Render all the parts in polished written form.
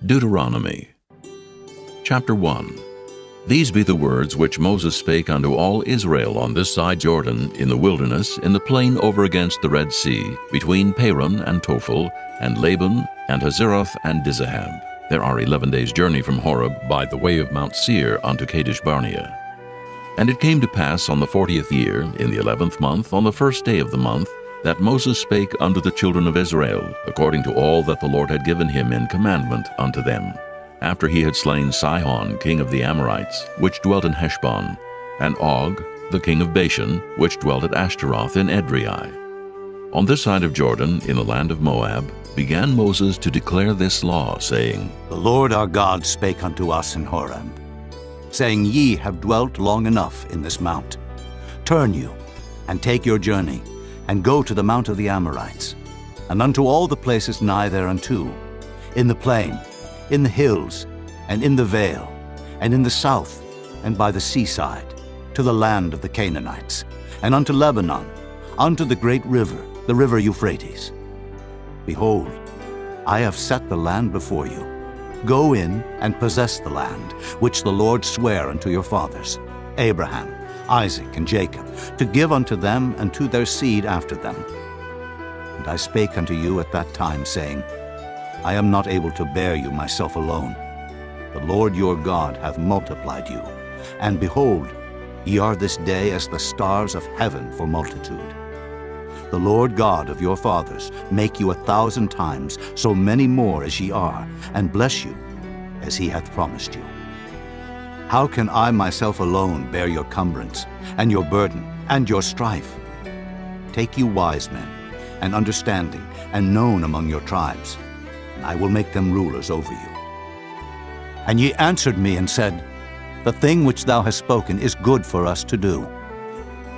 Deuteronomy. Chapter 1. These be the words which Moses spake unto all Israel on this side Jordan, in the wilderness, in the plain over against the Red Sea, between Paran and Tophel, and Laban, and Hazeroth, and Dizahab. There are 11 days' journey from Horeb by the way of Mount Seir unto Kadesh Barnea. And it came to pass on the 40th year, in the 11th month, on the first day of the month, that Moses spake unto the children of Israel, according to all that the Lord had given him in commandment unto them, after he had slain Sihon king of the Amorites, which dwelt in Heshbon, and Og the king of Bashan, which dwelt at Ashtaroth in Edrei. On this side of Jordan, in the land of Moab, began Moses to declare this law, saying, The Lord our God spake unto us in Horeb, saying, Ye have dwelt long enough in this mount. Turn you, and take your journey, and go to the mount of the Amorites, and unto all the places nigh thereunto, in the plain, in the hills, and in the vale, and in the south, and by the seaside, to the land of the Canaanites, and unto Lebanon, unto the great river, the river Euphrates. Behold, I have set the land before you. Go in and possess the land, which the Lord sware unto your fathers, Abraham, Isaac, and Jacob, to give unto them and to their seed after them. And I spake unto you at that time, saying, I am not able to bear you myself alone. The Lord your God hath multiplied you, and behold, ye are this day as the stars of heaven for multitude. The Lord God of your fathers make you 1,000 times so many more as ye are, and bless you as he hath promised you. How can I myself alone bear your cumbrance, and your burden, and your strife? Take you wise men, and understanding, and known among your tribes, and I will make them rulers over you. And ye answered me and said, The thing which thou hast spoken is good for us to do.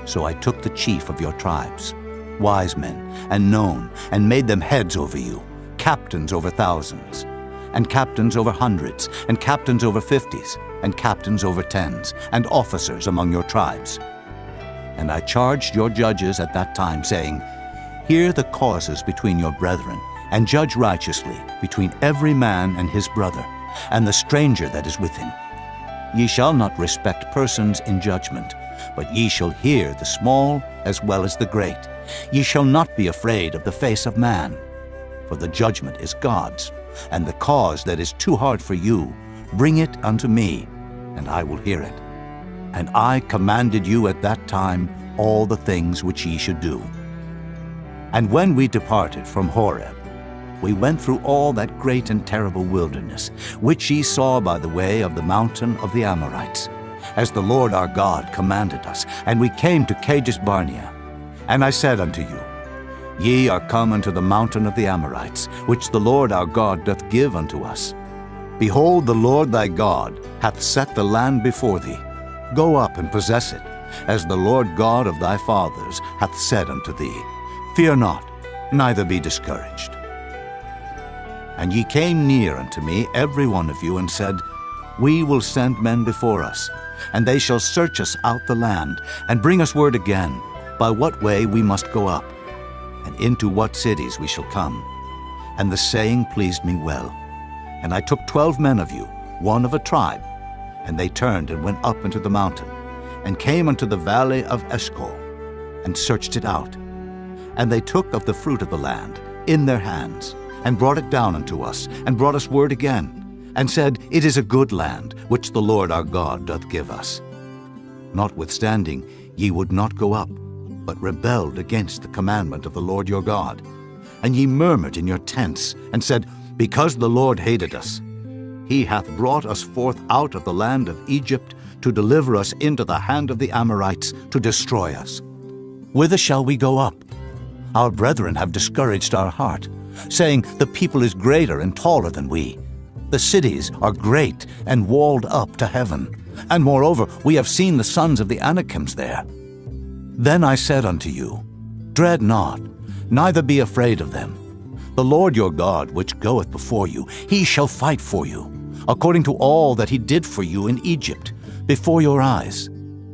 So I took the chief of your tribes, wise men, and known, and made them heads over you, captains over thousands, and captains over hundreds, and captains over 50s, and captains over 10s, and officers among your tribes. And I charged your judges at that time, saying, Hear the causes between your brethren, and judge righteously between every man and his brother, and the stranger that is with him. Ye shall not respect persons in judgment, but ye shall hear the small as well as the great. Ye shall not be afraid of the face of man, for the judgment is God's, and the cause that is too hard for you, bring it unto me, and I will hear it. And I commanded you at that time all the things which ye should do. And when we departed from Horeb, we went through all that great and terrible wilderness, which ye saw by the way of the mountain of the Amorites, as the Lord our God commanded us, and we came to Kadesh Barnea. And I said unto you, Ye are come unto the mountain of the Amorites, which the Lord our God doth give unto us. Behold, the Lord thy God hath set the land before thee. Go up and possess it, as the Lord God of thy fathers hath said unto thee. Fear not, neither be discouraged. And ye came near unto me, every one of you, and said, We will send men before us, and they shall search us out the land, and bring us word again, by what way we must go up, and into what cities we shall come. And the saying pleased me well. And I took 12 men of you, one of a tribe, and they turned and went up into the mountain, and came unto the valley of Eshcol, and searched it out. And they took of the fruit of the land in their hands, and brought it down unto us, and brought us word again, and said, It is a good land, which the Lord our God doth give us. Notwithstanding, ye would not go up, but rebelled against the commandment of the Lord your God. And ye murmured in your tents, and said, Because the Lord hated us, he hath brought us forth out of the land of Egypt, to deliver us into the hand of the Amorites, to destroy us. Whither shall we go up? Our brethren have discouraged our heart, saying, The people is greater and taller than we. The cities are great and walled up to heaven. And moreover, we have seen the sons of the Anakims there. Then I said unto you, Dread not, neither be afraid of them. The Lord your God, which goeth before you, he shall fight for you, according to all that he did for you in Egypt, before your eyes,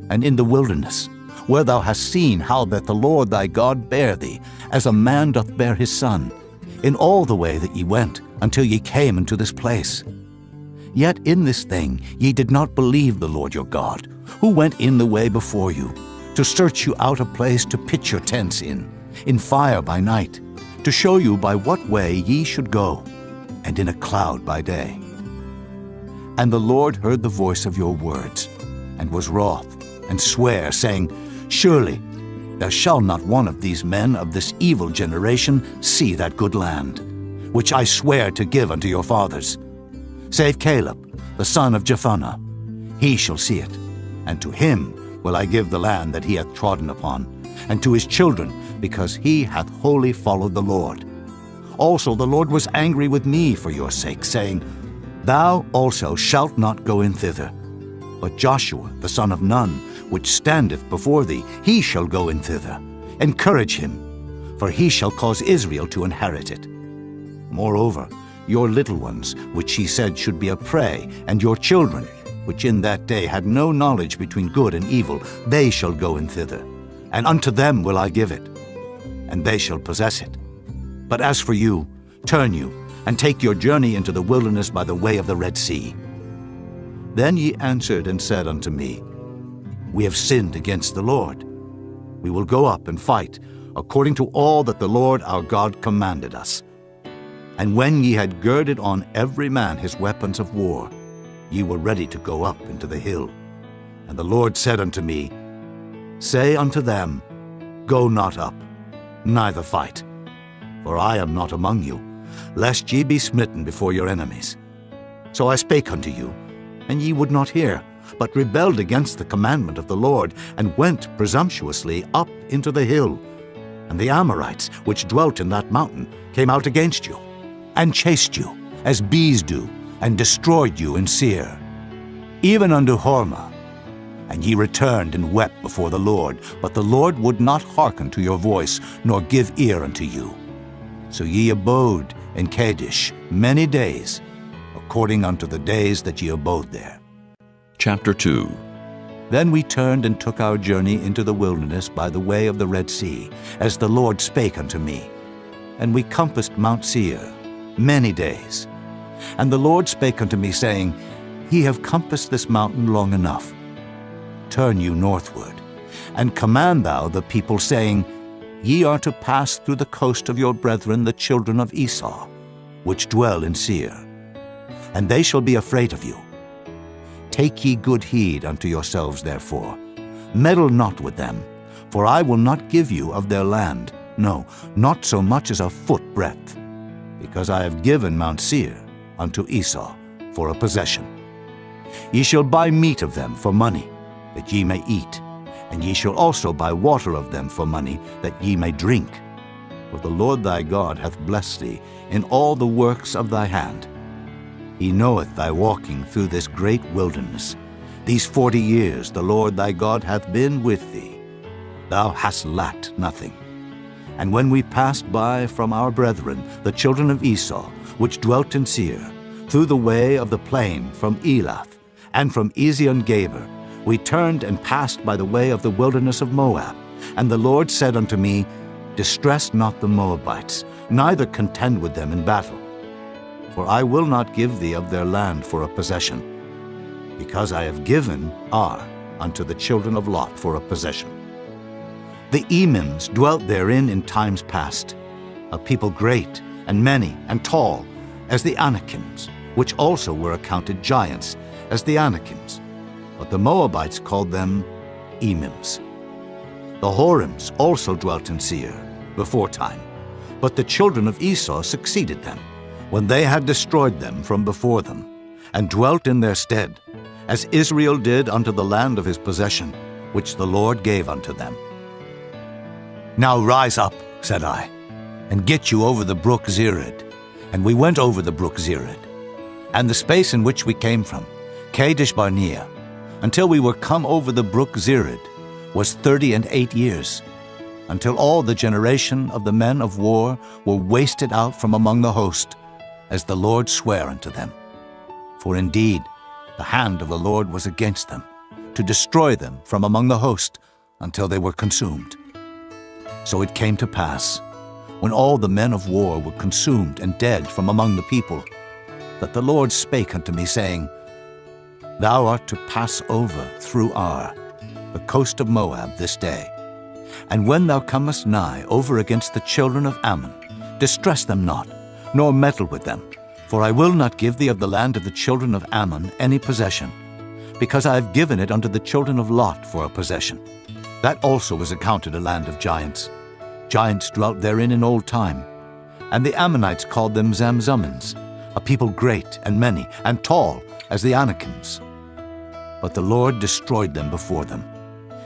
and in the wilderness, where thou hast seen how that the Lord thy God bare thee, as a man doth bear his son, in all the way that ye went, until ye came into this place. Yet in this thing ye did not believe the Lord your God, who went in the way before you, to search you out a place to pitch your tents in fire by night, to show you by what way ye should go, and in a cloud by day. And the Lord heard the voice of your words, and was wroth, and sware, saying, Surely there shall not one of these men of this evil generation see that good land, which I swear to give unto your fathers, save Caleb, the son of Jephunneh. He shall see it, and to him will I give the land that he hath trodden upon, and to his children, because he hath wholly followed the Lord. Also the Lord was angry with me for your sake, saying, Thou also shalt not go in thither. But Joshua the son of Nun, which standeth before thee, he shall go in thither. Encourage him, for he shall cause Israel to inherit it. Moreover, your little ones, which he said should be a prey, and your children, which in that day had no knowledge between good and evil, they shall go in thither, and unto them will I give it, and they shall possess it. But as for you, turn you, and take your journey into the wilderness by the way of the Red Sea. Then ye answered and said unto me, We have sinned against the Lord. We will go up and fight, according to all that the Lord our God commanded us. And when ye had girded on every man his weapons of war, ye were ready to go up into the hill. And the Lord said unto me, Say unto them, Go not up, neither fight, for I am not among you, lest ye be smitten before your enemies. So I spake unto you, and ye would not hear, but rebelled against the commandment of the Lord, and went presumptuously up into the hill. And the Amorites, which dwelt in that mountain, came out against you, and chased you, as bees do, and destroyed you in Seir, even unto Hormah. And ye returned and wept before the Lord, but the Lord would not hearken to your voice, nor give ear unto you. So ye abode in Kadesh many days, according unto the days that ye abode there. Chapter 2. Then we turned and took our journey into the wilderness by the way of the Red Sea, as the Lord spake unto me. And we compassed Mount Seir many days. And the Lord spake unto me, saying, Ye have compassed this mountain long enough. Turn you northward, and command thou the people, saying, Ye are to pass through the coast of your brethren the children of Esau, which dwell in Seir, and they shall be afraid of you. Take ye good heed unto yourselves, therefore. Meddle not with them, for I will not give you of their land, no, not so much as a foot breadth, because I have given Mount Seir unto Esau for a possession. Ye shall buy meat of them for money, that ye may eat, and ye shall also buy water of them for money, that ye may drink. For the Lord thy God hath blessed thee in all the works of thy hand. He knoweth thy walking through this great wilderness. These 40 years the Lord thy God hath been with thee. Thou hast lacked nothing. And when we passed by from our brethren, the children of Esau, which dwelt in Seir, through the way of the plain from Elath, and from Ezion-Geber, we turned and passed by the way of the wilderness of Moab. And the Lord said unto me, Distress not the Moabites, neither contend with them in battle. For I will not give thee of their land for a possession, because I have given Ar unto the children of Lot for a possession. The Emims dwelt therein in times past, a people great and many and tall, as the Anakims, which also were accounted giants, as the Anakims. But the Moabites called them Emims. The Horims also dwelt in Seir before time, but the children of Esau succeeded them, when they had destroyed them from before them, and dwelt in their stead, as Israel did unto the land of his possession, which the Lord gave unto them. Now rise up, said I, and get you over the brook Zered. And we went over the brook Zered, and the space in which we came from, Kadesh Barnea, until we were come over the brook Zered, was 38 years, until all the generation of the men of war were wasted out from among the host, as the Lord sware unto them. For indeed the hand of the Lord was against them, to destroy them from among the host, until they were consumed. So it came to pass, when all the men of war were consumed and dead from among the people, that the Lord spake unto me, saying, Thou art to pass over through Ar, the coast of Moab, this day. And when thou comest nigh over against the children of Ammon, distress them not, nor meddle with them, for I will not give thee of the land of the children of Ammon any possession, because I have given it unto the children of Lot for a possession. That also was accounted a land of giants. Giants dwelt therein in old time. And the Ammonites called them Zamzummins, a people great and many, and tall as the Anakims. But the Lord destroyed them before them,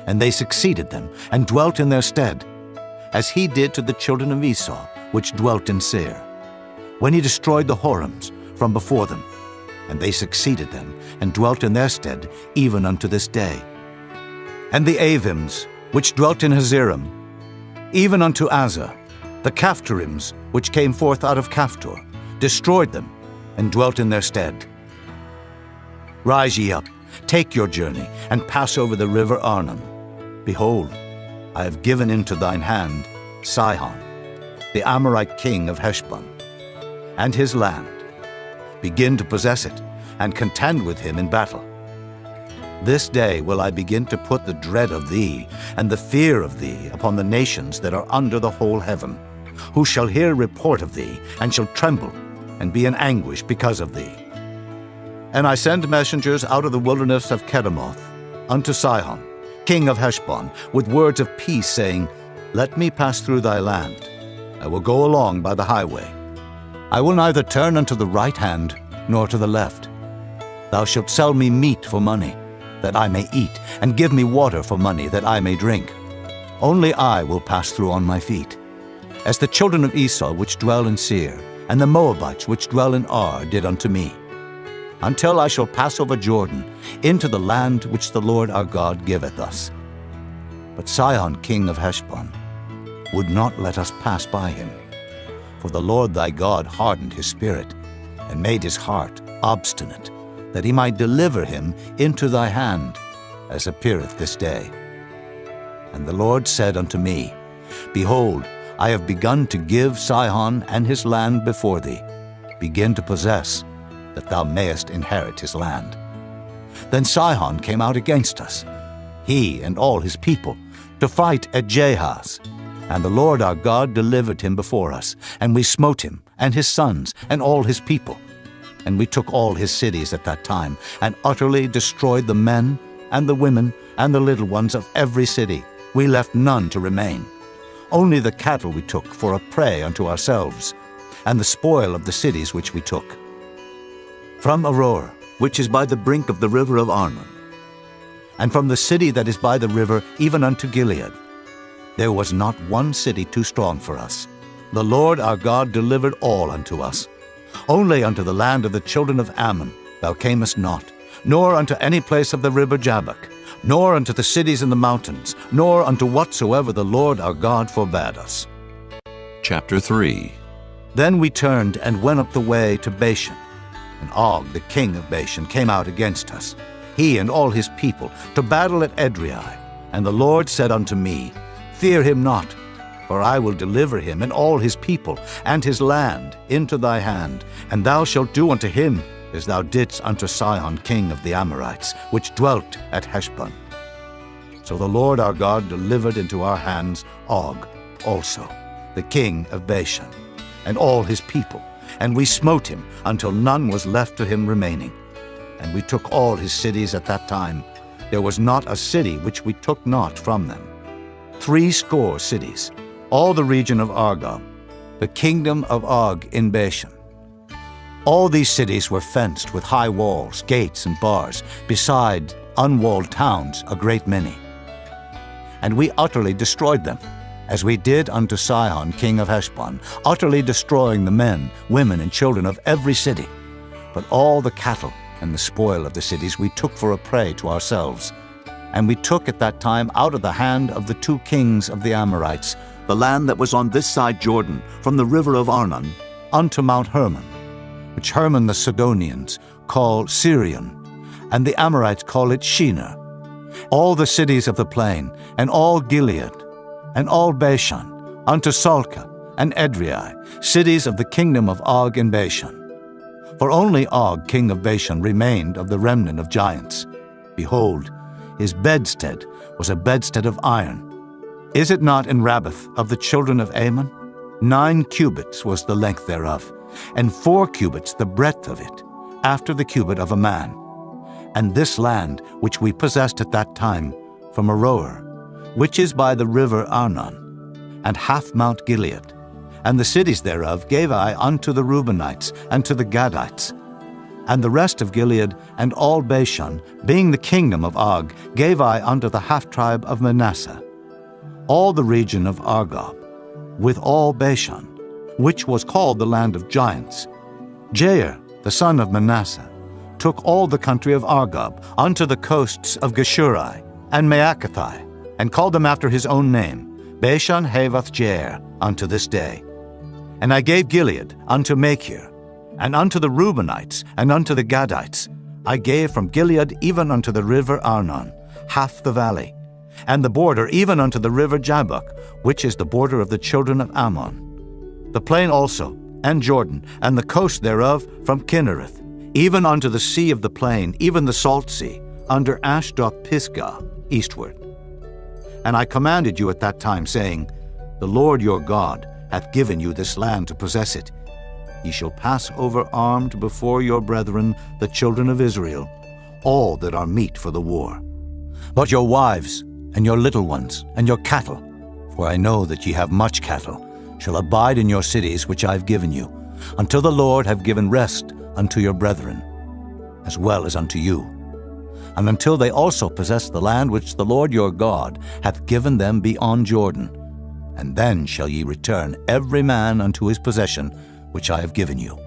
and they succeeded them, and dwelt in their stead, as he did to the children of Esau, which dwelt in Seir, when he destroyed the Horims from before them, and they succeeded them, and dwelt in their stead, even unto this day. And the Avims, which dwelt in Hazerim, even unto Azza, the Caphtorims, which came forth out of Caphtor, destroyed them, and dwelt in their stead. Rise ye up, take your journey, and pass over the river Arnon. Behold, I have given into thine hand Sihon, the Amorite king of Heshbon, and his land. Begin to possess it, and contend with him in battle. This day will I begin to put the dread of thee and the fear of thee upon the nations that are under the whole heaven, who shall hear report of thee, and shall tremble, and be in anguish because of thee. And I send messengers out of the wilderness of Kedemoth unto Sihon, king of Heshbon, with words of peace, saying, Let me pass through thy land. I will go along by the highway. I will neither turn unto the right hand, nor to the left. Thou shalt sell me meat for money, that I may eat, and give me water for money, that I may drink. Only I will pass through on my feet. As the children of Esau which dwell in Seir, and the Moabites which dwell in Ar did unto me, until I shall pass over Jordan into the land which the Lord our God giveth us. But Sihon king of Heshbon would not let us pass by him. For the Lord thy God hardened his spirit, and made his heart obstinate, that he might deliver him into thy hand, as appeareth this day. And the Lord said unto me, Behold, I have begun to give Sihon and his land before thee. Begin to possess, that thou mayest inherit his land. Then Sihon came out against us, he and all his people, to fight at Jahaz. And the Lord our God delivered him before us, and we smote him, and his sons, and all his people. And we took all his cities at that time, and utterly destroyed the men, and the women, and the little ones of every city. We left none to remain. Only the cattle we took for a prey unto ourselves, and the spoil of the cities which we took. From Aroer, which is by the brink of the river of Arnon, and from the city that is by the river even unto Gilead, there was not one city too strong for us. The Lord our God delivered all unto us. Only unto the land of the children of Ammon thou camest not, nor unto any place of the river Jabbok, nor unto the cities in the mountains, nor unto whatsoever the Lord our God forbade us. Chapter 3. Then we turned and went up the way to Bashan. And Og, the king of Bashan, came out against us, he and all his people, to battle at Edrei. And the Lord said unto me, Fear him not, for I will deliver him and all his people and his land into thy hand, and thou shalt do unto him as thou didst unto Sihon king of the Amorites, which dwelt at Heshbon. So the Lord our God delivered into our hands Og also, the king of Bashan, and all his people, and we smote him until none was left to him remaining. And we took all his cities at that time. There was not a city which we took not from them. 80 cities, all the region of Argob, the kingdom of Og in Bashan. All these cities were fenced with high walls, gates, and bars, beside unwalled towns a great many. And we utterly destroyed them, as we did unto Sihon king of Heshbon, utterly destroying the men, women, and children of every city. But all the cattle and the spoil of the cities we took for a prey to ourselves. And we took at that time out of the hand of the 2 kings of the Amorites the land that was on this side Jordan, from the river of Arnon unto Mount Hermon, which Hermon the Sidonians call Sirion, and the Amorites call it Shinar, all the cities of the plain, and all Gilead, and all Bashan, unto Salca, and Edrei, cities of the kingdom of Og in Bashan. For only Og, king of Bashan, remained of the remnant of giants. Behold, his bedstead was a bedstead of iron. Is it not in Rabbath of the children of Ammon? 9 cubits was the length thereof, and 4 cubits the breadth of it, after the cubit of a man. And this land which we possessed at that time from Aroer, which is by the river Arnon, and half Mount Gilead, and the cities thereof gave I unto the Reubenites and to the Gadites. And the rest of Gilead and all Bashan, being the kingdom of Og, gave I unto the half-tribe of Manasseh. All the region of Argob, with all Bashan, which was called the land of giants. Jair, the son of Manasseh, took all the country of Argob unto the coasts of Geshuri and Maacathai, and called them after his own name, Bashan Havoth Jair, unto this day. And I gave Gilead unto Machir, and unto the Reubenites, and unto the Gadites. I gave from Gilead even unto the river Arnon, half the valley, and the border even unto the river Jabbok, which is the border of the children of Ammon. The plain also, and Jordan, and the coast thereof from Kinnereth, even unto the sea of the plain, even the salt sea, under Ashdod Pisgah, eastward. And I commanded you at that time, saying, The Lord your God hath given you this land to possess it. Ye shall pass over armed before your brethren, the children of Israel, all that are meet for the war. But your wives, and your little ones, and your cattle, for I know that ye have much cattle, shall abide in your cities which I have given you, until the Lord have given rest unto your brethren, as well as unto you, and until they also possess the land which the Lord your God hath given them beyond Jordan. And then shall ye return every man unto his possession, which I have given you.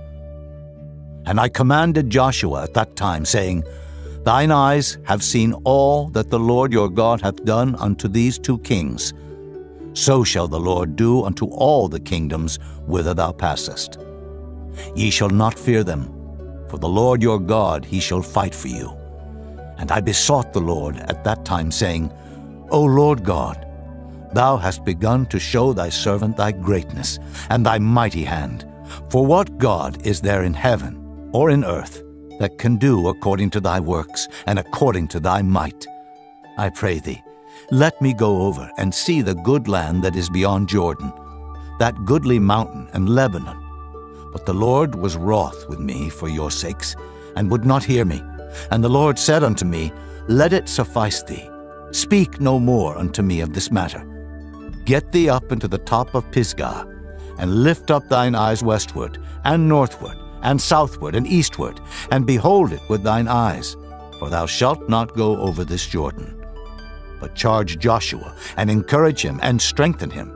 And I commanded Joshua at that time, saying, Thine eyes have seen all that the Lord your God hath done unto these 2 kings. So shall the Lord do unto all the kingdoms whither thou passest. Ye shall not fear them, for the Lord your God, he shall fight for you. And I besought the Lord at that time, saying, O Lord God, thou hast begun to show thy servant thy greatness and thy mighty hand. For what God is there in heaven or in earth that can do according to thy works and according to thy might? I pray thee, let me go over and see the good land that is beyond Jordan, that goodly mountain and Lebanon. But the Lord was wroth with me for your sakes, and would not hear me. And the Lord said unto me, Let it suffice thee. Speak no more unto me of this matter. Get thee up into the top of Pisgah, and lift up thine eyes westward, and northward, and southward, and eastward, and behold it with thine eyes, for thou shalt not go over this Jordan. But charge Joshua, and encourage him, and strengthen him.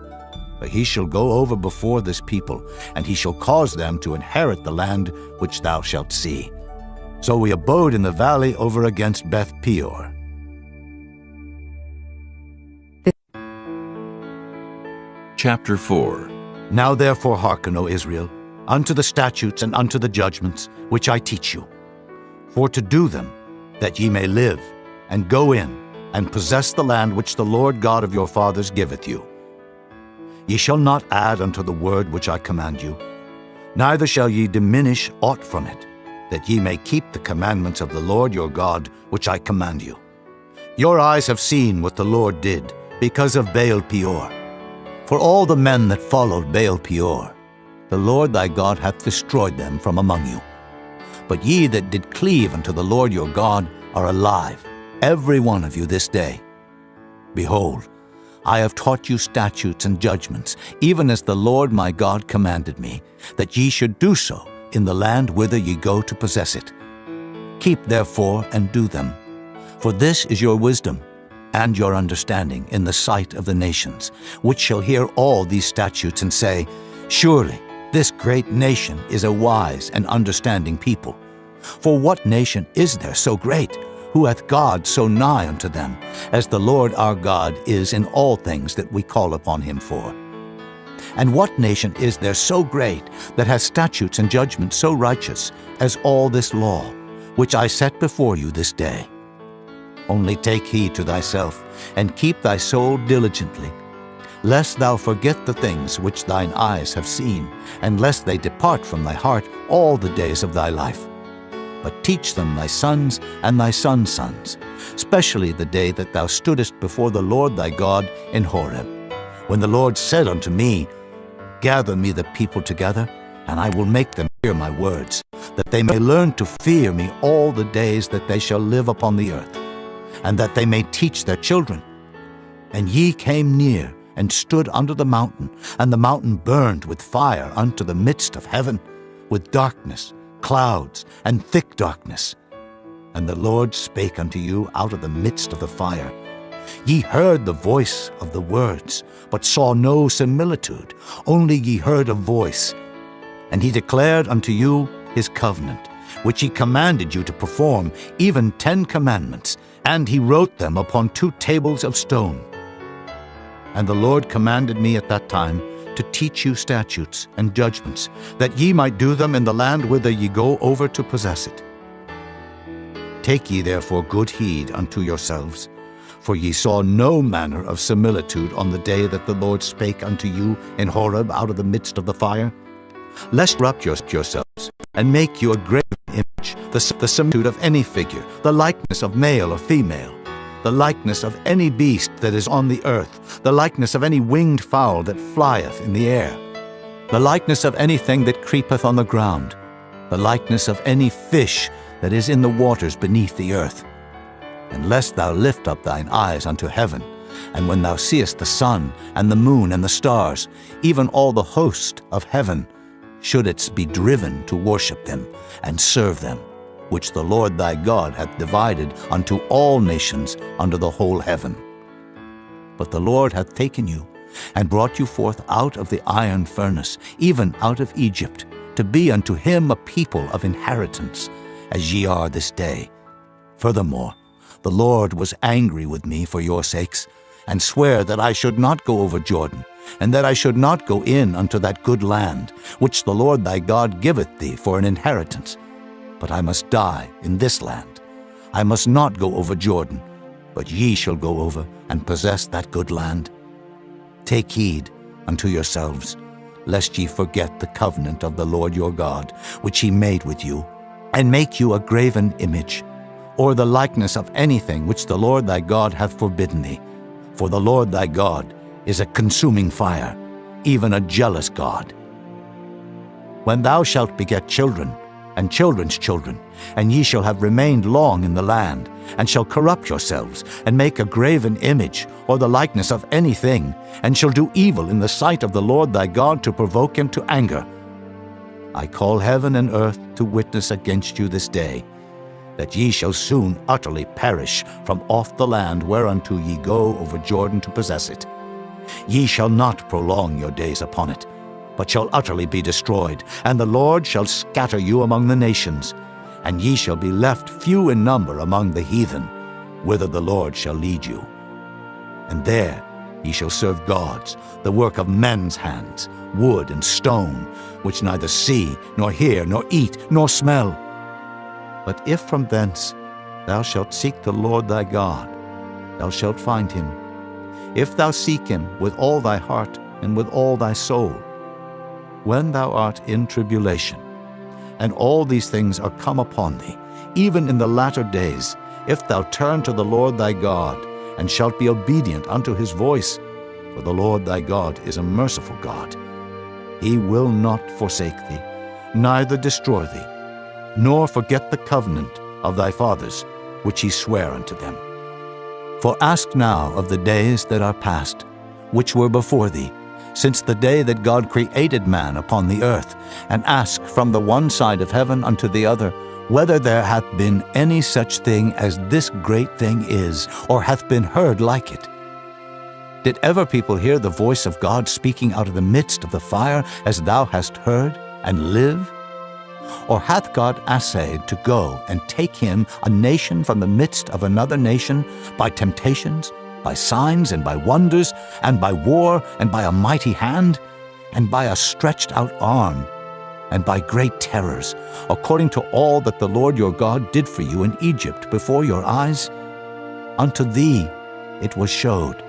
For he shall go over before this people, and he shall cause them to inherit the land which thou shalt see. So we abode in the valley over against Beth Peor. Chapter 4. Now therefore hearken, O Israel, unto the statutes and unto the judgments which I teach you, for to do them, that ye may live, and go in, and possess the land which the Lord God of your fathers giveth you. Ye shall not add unto the word which I command you, neither shall ye diminish aught from it, that ye may keep the commandments of the Lord your God which I command you. Your eyes have seen what the Lord did, because of Baal Peor. For all the men that followed Baal Peor, the Lord thy God hath destroyed them from among you. But ye that did cleave unto the Lord your God are alive, every one of you this day. Behold, I have taught you statutes and judgments, even as the Lord my God commanded me, that ye should do so in the land whither ye go to possess it. Keep therefore and do them, for this is your wisdom and your understanding in the sight of the nations, which shall hear all these statutes and say, Surely this great nation is a wise and understanding people. For what nation is there so great, who hath God so nigh unto them, as the Lord our God is in all things that we call upon him for? And what nation is there so great, that hath statutes and judgments so righteous, as all this law, which I set before you this day? Only take heed to thyself, and keep thy soul diligently, lest thou forget the things which thine eyes have seen, and lest they depart from thy heart all the days of thy life. But teach them thy sons and thy sons' sons, especially the day that thou stoodest before the Lord thy God in Horeb, when the Lord said unto me, Gather me the people together, and I will make them hear my words, that they may learn to fear me all the days that they shall live upon the earth, and that they may teach their children. And ye came near, and stood under the mountain, and the mountain burned with fire unto the midst of heaven, with darkness, clouds, and thick darkness. And the Lord spake unto you out of the midst of the fire. Ye heard the voice of the words, but saw no similitude, only ye heard a voice. And he declared unto you his covenant, which he commanded you to perform, even 10 commandments, and he wrote them upon 2 tables of stone. And the Lord commanded me at that time to teach you statutes and judgments, that ye might do them in the land whither ye go over to possess it. Take ye therefore good heed unto yourselves, for ye saw no manner of similitude on the day that the Lord spake unto you in Horeb out of the midst of the fire, lest corrupt yourselves, and make you a graven image, the similitude of any figure, the likeness of male or female, the likeness of any beast that is on the earth, the likeness of any winged fowl that flieth in the air, the likeness of anything that creepeth on the ground, the likeness of any fish that is in the waters beneath the earth. And lest thou lift up thine eyes unto heaven, and when thou seest the sun, and the moon, and the stars, even all the host of heaven, shouldest be driven to worship them, and serve them, which the Lord thy God hath divided unto all nations under the whole heaven. But the Lord hath taken you, and brought you forth out of the iron furnace, even out of Egypt, to be unto him a people of inheritance, as ye are this day. Furthermore, the Lord was angry with me for your sakes, and sware that I should not go over Jordan, and that I should not go in unto that good land, which the Lord thy God giveth thee for an inheritance. But I must die in this land. I must not go over Jordan, but ye shall go over and possess that good land. Take heed unto yourselves, lest ye forget the covenant of the Lord your God, which he made with you, and make you a graven image, or the likeness of anything which the Lord thy God hath forbidden thee. For the Lord thy God is a consuming fire, even a jealous God. When thou shalt beget children, and children's children, and ye shall have remained long in the land, and shall corrupt yourselves, and make a graven image, or the likeness of anything, and shall do evil in the sight of the Lord thy God to provoke him to anger, I call heaven and earth to witness against you this day, that ye shall soon utterly perish from off the land whereunto ye go over Jordan to possess it. Ye shall not prolong your days upon it, but shall utterly be destroyed, and the Lord shall scatter you among the nations, and ye shall be left few in number among the heathen, whither the Lord shall lead you. And there ye shall serve gods, the work of men's hands, wood and stone, which neither see, nor hear, nor eat, nor smell. But if from thence thou shalt seek the Lord thy God, thou shalt find him, if thou seek him with all thy heart and with all thy soul. When thou art in tribulation, and all these things are come upon thee, even in the latter days, if thou turn to the Lord thy God, and shalt be obedient unto his voice, for the Lord thy God is a merciful God. He will not forsake thee, neither destroy thee, nor forget the covenant of thy fathers, which he sware unto them. For ask now of the days that are past, which were before thee, since the day that God created man upon the earth, and ask from the one side of heaven unto the other, whether there hath been any such thing as this great thing is, or hath been heard like it. Did ever people hear the voice of God speaking out of the midst of the fire, as thou hast heard, and live? Or hath God assayed to go and take him, a nation from the midst of another nation, by temptations, by signs and by wonders, and by war, and by a mighty hand, and by a stretched out arm, and by great terrors, according to all that the Lord your God did for you in Egypt before your eyes? Unto thee it was showed.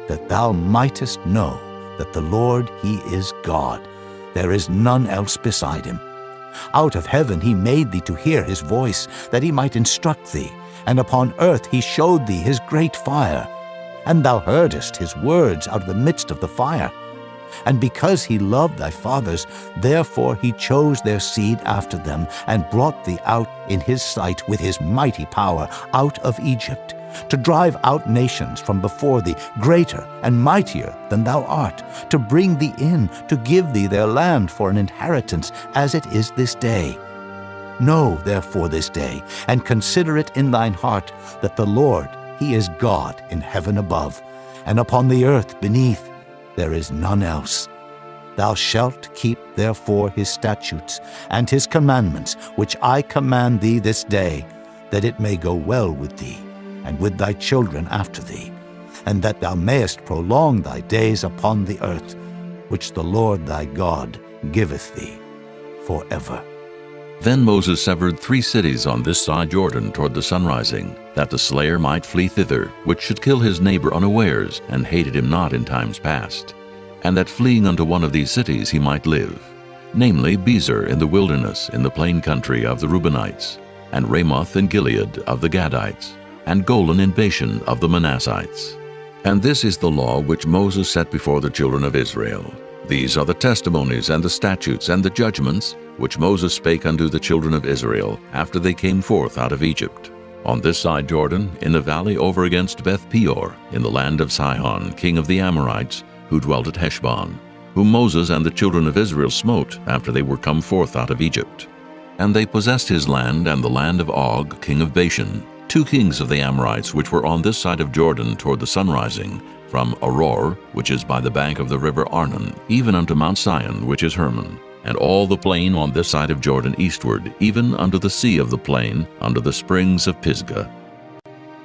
that thou mightest know that the Lord, he is God. There is none else beside him. Out of heaven he made thee to hear his voice, that he might instruct thee, and upon earth he showed thee his great fire. And thou heardest his words out of the midst of the fire. And because he loved thy fathers, therefore he chose their seed after them, and brought thee out in his sight with his mighty power out of Egypt, to drive out nations from before thee, greater and mightier than thou art, to bring thee in, to give thee their land for an inheritance, as it is this day. Know therefore this day, and consider it in thine heart, that the Lord, he is God in heaven above, and upon the earth beneath. There is none else. Thou shalt keep therefore his statutes and his commandments, which I command thee this day, that it may go well with thee, and with thy children after thee, and that thou mayest prolong thy days upon the earth, which the Lord thy God giveth thee forever. Then Moses severed 3 cities on this side Jordan toward the sunrising, that the slayer might flee thither, which should kill his neighbor unawares, and hated him not in times past, and that fleeing unto one of these cities he might live, namely Bezer in the wilderness in the plain country of the Reubenites, and Ramoth in Gilead of the Gadites, and Golan in Bashan of the Manassites. And this is the law which Moses set before the children of Israel. These are the testimonies and the statutes and the judgments which Moses spake unto the children of Israel after they came forth out of Egypt, on this side Jordan, in the valley over against Beth Peor, in the land of Sihon, king of the Amorites, who dwelt at Heshbon, whom Moses and the children of Israel smote after they were come forth out of Egypt. And they possessed his land and the land of Og, king of Bashan, 2 kings of the Amorites which were on this side of Jordan toward the sunrising, from Aror, which is by the bank of the river Arnon, even unto Mount Sion, which is Hermon, and all the plain on this side of Jordan eastward, even unto the sea of the plain, unto the springs of Pisgah.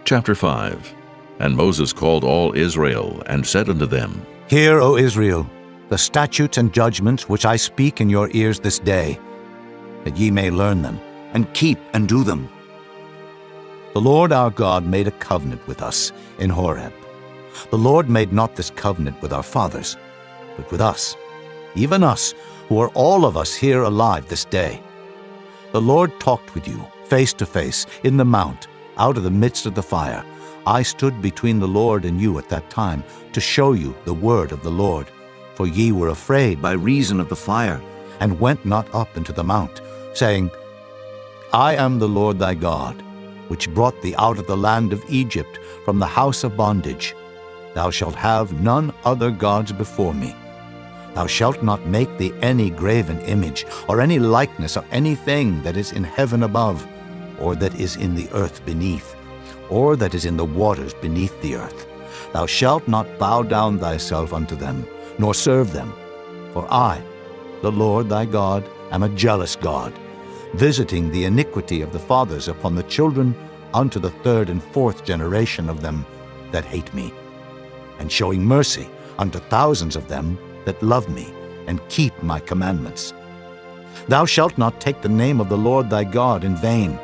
Chapter 5. And Moses called all Israel, and said unto them, Hear, O Israel, the statutes and judgments which I speak in your ears this day, that ye may learn them, and keep and do them. The Lord our God made a covenant with us in Horeb. The Lord made not this covenant with our fathers, but with us, even us, who are all of us here alive this day. The Lord talked with you face to face in the mount, out of the midst of the fire. I stood between the Lord and you at that time, to show you the word of the Lord. For ye were afraid by reason of the fire, and went not up into the mount, saying, I am the Lord thy God, which brought thee out of the land of Egypt, from the house of bondage. Thou shalt have none other gods before me. Thou shalt not make thee any graven image, or any likeness of anything that is in heaven above, or that is in the earth beneath, or that is in the waters beneath the earth. Thou shalt not bow down thyself unto them, nor serve them. For I, the Lord thy God, am a jealous God, visiting the iniquity of the fathers upon the children unto the 3rd and 4th generation of them that hate me, and showing mercy unto thousands of them that love me and keep my commandments. Thou shalt not take the name of the Lord thy God in vain,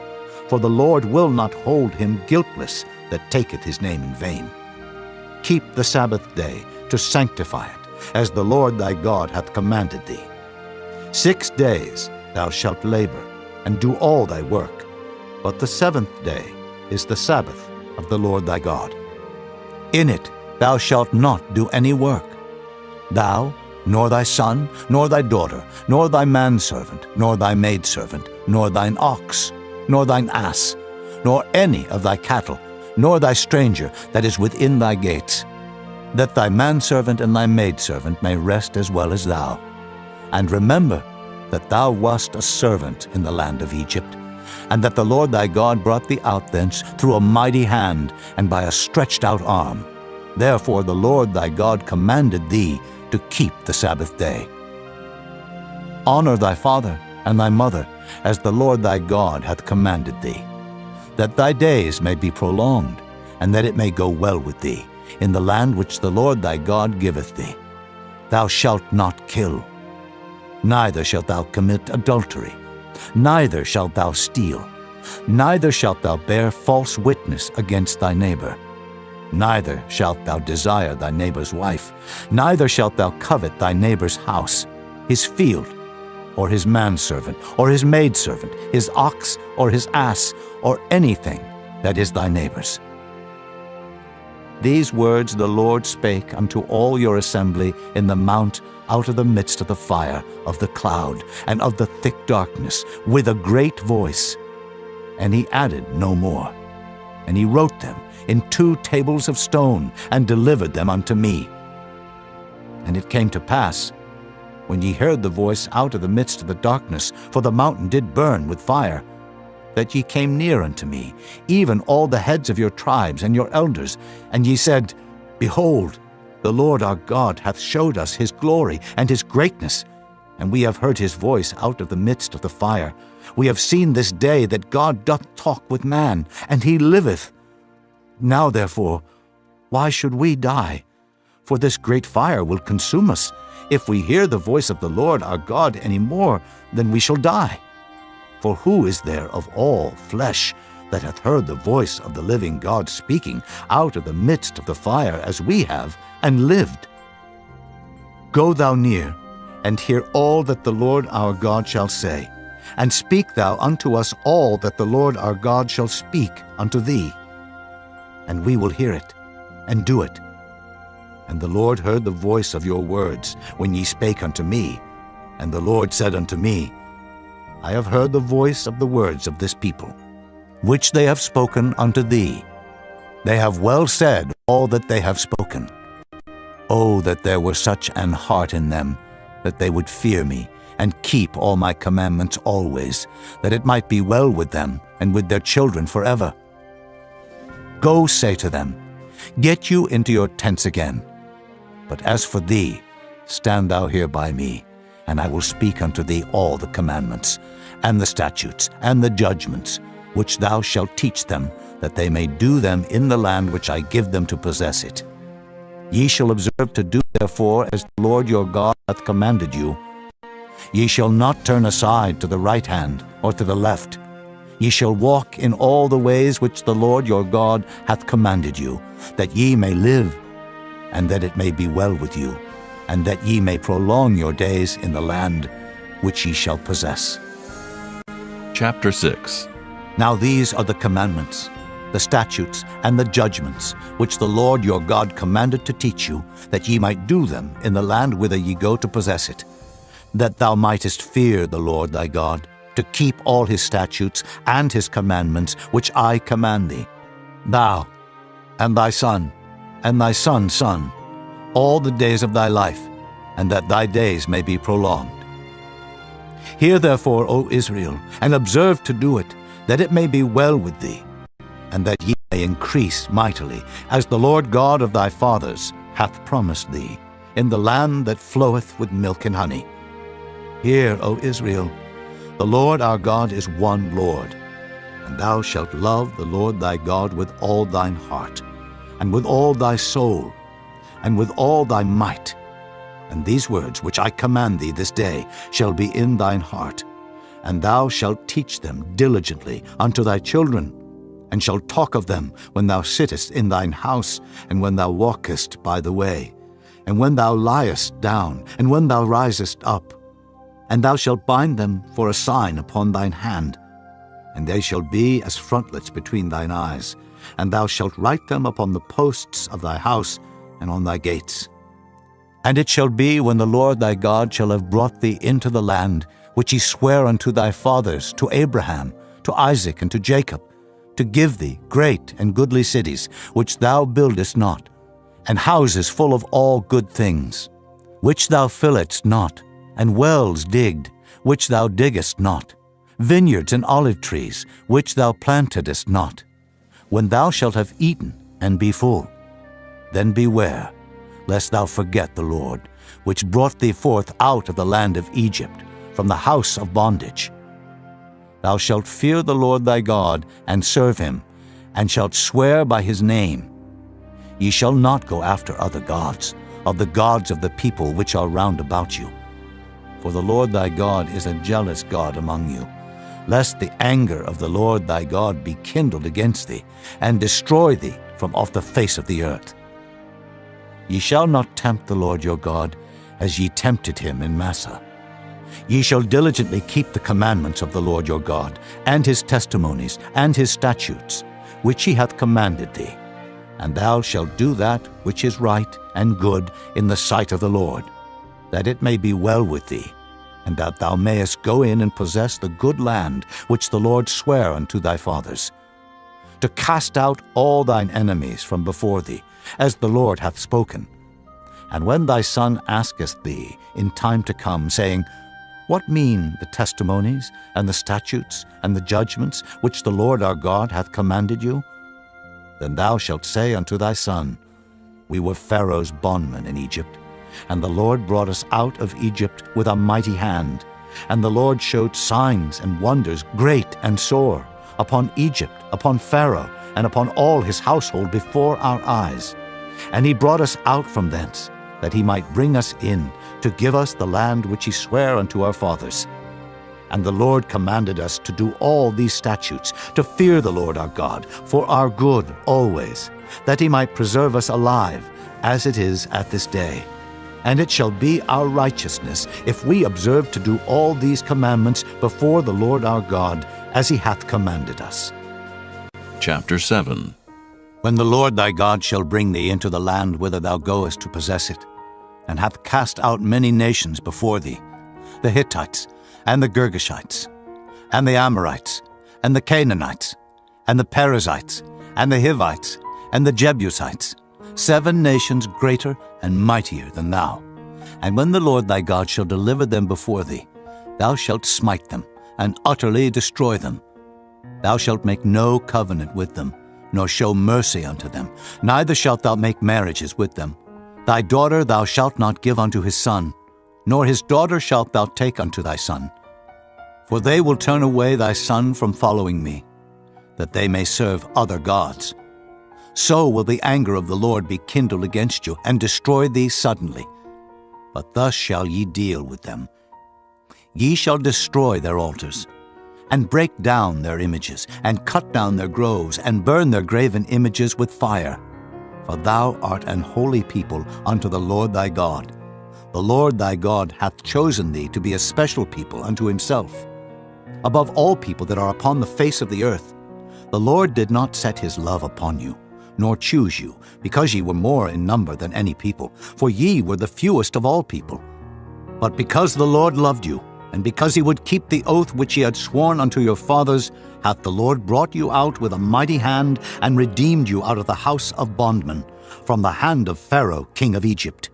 for the Lord will not hold him guiltless that taketh his name in vain. Keep the Sabbath day to sanctify it, as the Lord thy God hath commanded thee. 6 days thou shalt labor, and do all thy work, but the 7th day is the Sabbath of the Lord thy God. In it thou shalt not do any work, thou, nor thy son, nor thy daughter, nor thy manservant, nor thy maidservant, nor thine ox, nor thine ass, nor any of thy cattle, nor thy stranger that is within thy gates, that thy manservant and thy maidservant may rest as well as thou. And remember that thou wast a servant in the land of Egypt, and that the Lord thy God brought thee out thence through a mighty hand and by a stretched out arm. Therefore the Lord thy God commanded thee to keep the Sabbath day. Honor thy father and thy mother, as the Lord thy God hath commanded thee, that thy days may be prolonged, and that it may go well with thee, in the land which the Lord thy God giveth thee. Thou shalt not kill, neither shalt thou commit adultery, neither shalt thou steal, neither shalt thou bear false witness against thy neighbor. Neither shalt thou desire thy neighbor's wife, neither shalt thou covet thy neighbor's house, his field, or his manservant, or his maidservant, his ox, or his ass, or anything that is thy neighbor's. These words the Lord spake unto all your assembly in the mount out of the midst of the fire, of the cloud, and of the thick darkness, with a great voice. And he added no more. And he wrote them in 2 tables of stone, and delivered them unto me. And it came to pass, when ye heard the voice out of the midst of the darkness, for the mountain did burn with fire, that ye came near unto me, even all the heads of your tribes and your elders, and ye said, Behold, the Lord our God hath showed us his glory and his greatness, and we have heard his voice out of the midst of the fire. We have seen this day that God doth talk with man, and he liveth. Now therefore, why should we die? For this great fire will consume us. If we hear the voice of the Lord our God any more, then we shall die. For who is there of all flesh that hath heard the voice of the living God speaking out of the midst of the fire as we have, and lived? Go thou near, and hear all that the Lord our God shall say, and speak thou unto us all that the Lord our God shall speak unto thee. And we will hear it, and do it. And the Lord heard the voice of your words when ye spake unto me. And the Lord said unto me, I have heard the voice of the words of this people, which they have spoken unto thee. They have well said all that they have spoken. Oh, that there were such an heart in them, that they would fear me, and keep all my commandments always, that it might be well with them, and with their children forever. Go say to them, Get you into your tents again. But as for thee, stand thou here by me, and I will speak unto thee all the commandments, and the statutes, and the judgments, which thou shalt teach them, that they may do them in the land which I give them to possess it. Ye shall observe to do therefore as the Lord your God hath commanded you. Ye shall not turn aside to the right hand or to the left. Ye shall walk in all the ways which the Lord your God hath commanded you, that ye may live, and that it may be well with you, and that ye may prolong your days in the land which ye shall possess. Chapter 6. Now these are the commandments, the statutes, and the judgments, which the Lord your God commanded to teach you, that ye might do them in the land whither ye go to possess it, that thou mightest fear the Lord thy God, to keep all his statutes and his commandments, which I command thee, thou, and thy son, and thy son's son, all the days of thy life, and that thy days may be prolonged. Hear therefore, O Israel, and observe to do it, that it may be well with thee, and that ye may increase mightily, as the Lord God of thy fathers hath promised thee, in the land that floweth with milk and honey. Hear, O Israel, the Lord our God is one Lord, and thou shalt love the Lord thy God with all thine heart, and with all thy soul, and with all thy might. And these words which I command thee this day shall be in thine heart, and thou shalt teach them diligently unto thy children, and shalt talk of them when thou sittest in thine house, and when thou walkest by the way, and when thou liest down, and when thou risest up. And thou shalt bind them for a sign upon thine hand, and they shall be as frontlets between thine eyes, and thou shalt write them upon the posts of thy house and on thy gates. And it shall be, when the Lord thy God shall have brought thee into the land, which he sware unto thy fathers, to Abraham, to Isaac, and to Jacob, to give thee great and goodly cities, which thou buildest not, and houses full of all good things, which thou filledst not, and wells digged, which thou diggest not, vineyards and olive trees, which thou plantedest not. When thou shalt have eaten and be full, then beware, lest thou forget the Lord, which brought thee forth out of the land of Egypt, from the house of bondage. Thou shalt fear the Lord thy God, and serve him, and shalt swear by his name. Ye shall not go after other gods, of the gods of the people which are round about you. For the Lord thy God is a jealous God among you, lest the anger of the Lord thy God be kindled against thee, and destroy thee from off the face of the earth. Ye shall not tempt the Lord your God, as ye tempted him in Massah. Ye shall diligently keep the commandments of the Lord your God, and his testimonies, and his statutes, which he hath commanded thee. And thou shalt do that which is right and good in the sight of the Lord, that it may be well with thee, and that thou mayest go in and possess the good land which the Lord sware unto thy fathers, to cast out all thine enemies from before thee, as the Lord hath spoken. And when thy son asketh thee in time to come, saying, What mean the testimonies, and the statutes, and the judgments, which the Lord our God hath commanded you? Then thou shalt say unto thy son, We were Pharaoh's bondmen in Egypt, and the Lord brought us out of Egypt with a mighty hand. And the Lord showed signs and wonders great and sore upon Egypt, upon Pharaoh, and upon all his household before our eyes. And he brought us out from thence, that he might bring us in, to give us the land which he sware unto our fathers. And the Lord commanded us to do all these statutes, to fear the Lord our God, for our good always, that he might preserve us alive, as it is at this day. And it shall be our righteousness, if we observe to do all these commandments before the Lord our God, as he hath commanded us. Chapter 7. When the Lord thy God shall bring thee into the land whither thou goest to possess it, and hath cast out many nations before thee, the Hittites, and the Girgashites, and the Amorites, and the Canaanites, and the Perizzites, and the Hivites, and the Jebusites, 7 nations greater and mightier than thou. And when the Lord thy God shall deliver them before thee, thou shalt smite them, and utterly destroy them. Thou shalt make no covenant with them, nor show mercy unto them, neither shalt thou make marriages with them. Thy daughter thou shalt not give unto his son, nor his daughter shalt thou take unto thy son. For they will turn away thy son from following me, that they may serve other gods. So will the anger of the Lord be kindled against you, and destroy thee suddenly. But thus shall ye deal with them. Ye shall destroy their altars, and break down their images, and cut down their groves, and burn their graven images with fire. For thou art an holy people unto the Lord thy God. The Lord thy God hath chosen thee to be a special people unto himself. Above all people that are upon the face of the earth, the Lord did not set his love upon you, nor choose you, because ye were more in number than any people, for ye were the fewest of all people. But because the Lord loved you, and because he would keep the oath which he had sworn unto your fathers, hath the Lord brought you out with a mighty hand, and redeemed you out of the house of bondmen, from the hand of Pharaoh king of Egypt.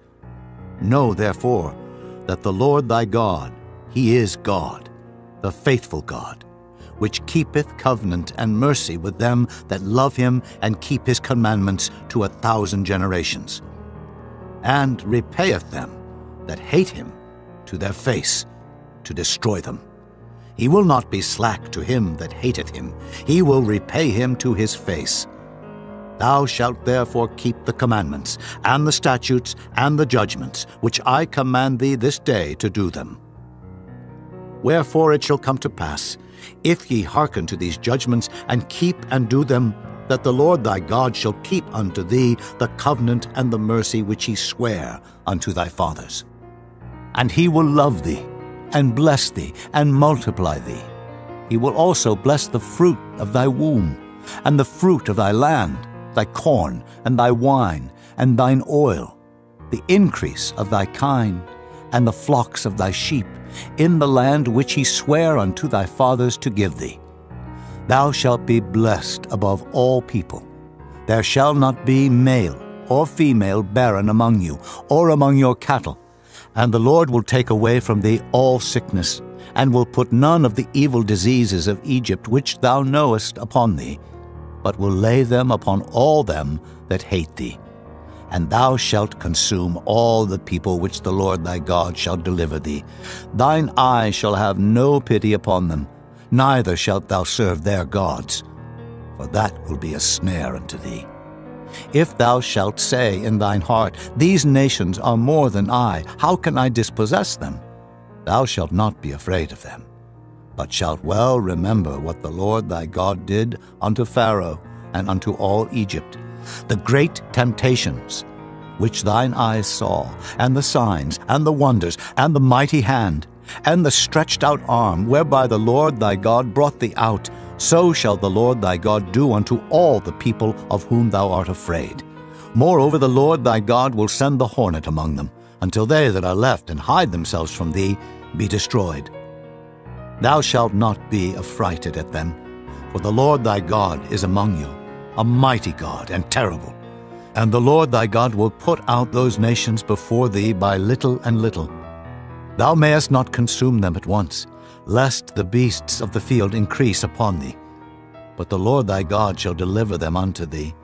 Know therefore that the Lord thy God, he is God, the faithful God, which keepeth covenant and mercy with them that love him and keep his commandments to 1,000 generations, and repayeth them that hate him to their face, to destroy them. He will not be slack to him that hateth him. He will repay him to his face. Thou shalt therefore keep the commandments, and the statutes, and the judgments, which I command thee this day to do them. Wherefore it shall come to pass, if ye hearken to these judgments, and keep and do them, that the Lord thy God shall keep unto thee the covenant and the mercy which he sware unto thy fathers. And he will love thee, and bless thee, and multiply thee. He will also bless the fruit of thy womb, and the fruit of thy land, thy corn, and thy wine, and thine oil, the increase of thy kine, and the flocks of thy sheep, in the land which he sware unto thy fathers to give thee. Thou shalt be blessed above all people. There shall not be male or female barren among you, or among your cattle. And the Lord will take away from thee all sickness, and will put none of the evil diseases of Egypt which thou knowest upon thee, but will lay them upon all them that hate thee. And thou shalt consume all the people which the Lord thy God shall deliver thee. Thine eye shall have no pity upon them, neither shalt thou serve their gods, for that will be a snare unto thee. If thou shalt say in thine heart, These nations are more than I, how can I dispossess them? Thou shalt not be afraid of them, but shalt well remember what the Lord thy God did unto Pharaoh and unto all Egypt, the great temptations which thine eyes saw, and the signs, and the wonders, and the mighty hand, and the stretched out arm, whereby the Lord thy God brought thee out, so shall the Lord thy God do unto all the people of whom thou art afraid. Moreover, the Lord thy God will send the hornet among them, until they that are left and hide themselves from thee be destroyed. Thou shalt not be affrighted at them, for the Lord thy God is among you, a mighty God and terrible. And the Lord thy God will put out those nations before thee by little and little. Thou mayest not consume them at once, lest the beasts of the field increase upon thee. But the Lord thy God shall deliver them unto thee,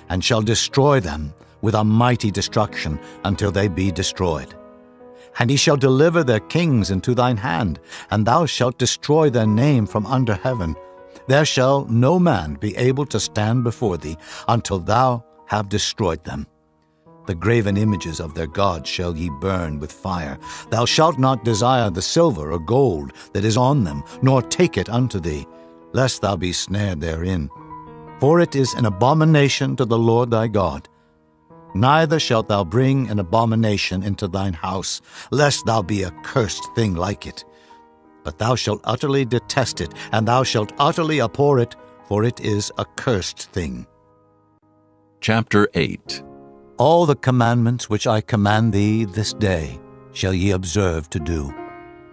and shall destroy them with a mighty destruction until they be destroyed. And he shall deliver their kings into thine hand, and thou shalt destroy their name from under heaven. There shall no man be able to stand before thee until thou have destroyed them. The graven images of their gods shall ye burn with fire. Thou shalt not desire the silver or gold that is on them, nor take it unto thee, lest thou be snared therein. For it is an abomination to the Lord thy God. Neither shalt thou bring an abomination into thine house, lest thou be a cursed thing like it. But thou shalt utterly detest it, and thou shalt utterly abhor it, for it is a cursed thing. Chapter 8. All the commandments which I command thee this day shall ye observe to do,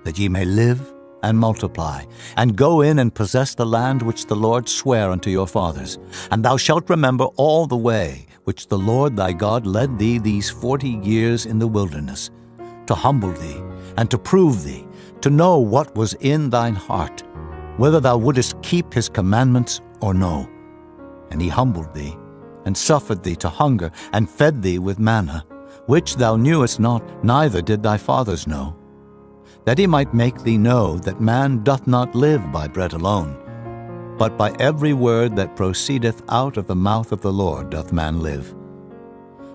that ye may live and multiply, and go in and possess the land which the Lord sware unto your fathers. And thou shalt remember all the way which the Lord thy God led thee these 40 years in the wilderness, to humble thee, and to prove thee, to know what was in thine heart, whether thou wouldest keep his commandments or no. And he humbled thee, and suffered thee to hunger, and fed thee with manna, which thou knewest not, neither did thy fathers know, that he might make thee know that man doth not live by bread alone, but by every word that proceedeth out of the mouth of the Lord doth man live.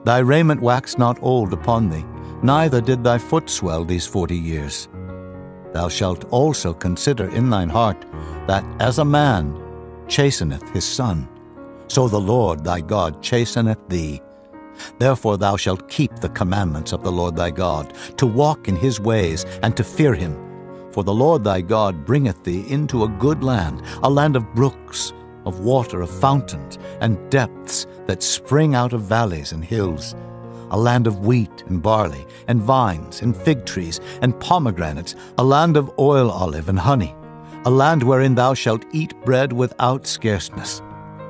Thy raiment waxed not old upon thee, neither did thy foot swell these 40 years. Thou shalt also consider in thine heart that as a man chasteneth his son, so the Lord thy God chasteneth thee. Therefore thou shalt keep the commandments of the Lord thy God, to walk in his ways, and to fear him. For the Lord thy God bringeth thee into a good land, a land of brooks, of water, of fountains, and depths that spring out of valleys and hills, a land of wheat and barley, and vines, and fig trees, and pomegranates, a land of oil olive and honey, a land wherein thou shalt eat bread without scarceness.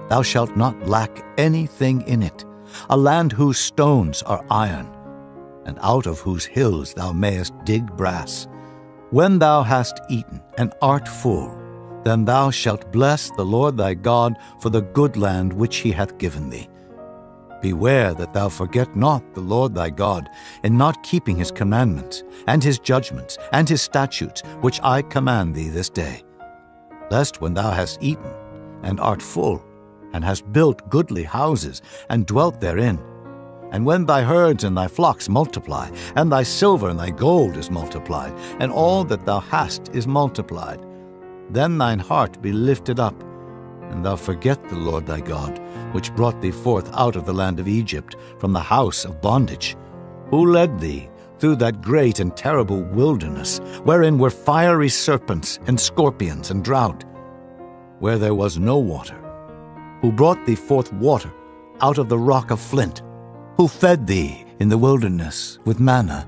Thou shalt not lack anything in it, a land whose stones are iron, and out of whose hills thou mayest dig brass. When thou hast eaten and art full, then thou shalt bless the Lord thy God for the good land which he hath given thee. Beware that thou forget not the Lord thy God in not keeping his commandments, and his judgments, and his statutes, which I command thee this day. Lest when thou hast eaten and art full, and hast built goodly houses, and dwelt therein, and when thy herds and thy flocks multiply, and thy silver and thy gold is multiplied, and all that thou hast is multiplied, then thine heart be lifted up, and thou forget the Lord thy God, which brought thee forth out of the land of Egypt, from the house of bondage, who led thee through that great and terrible wilderness, wherein were fiery serpents and scorpions and drought, where there was no water, who brought thee forth water out of the rock of flint, who fed thee in the wilderness with manna,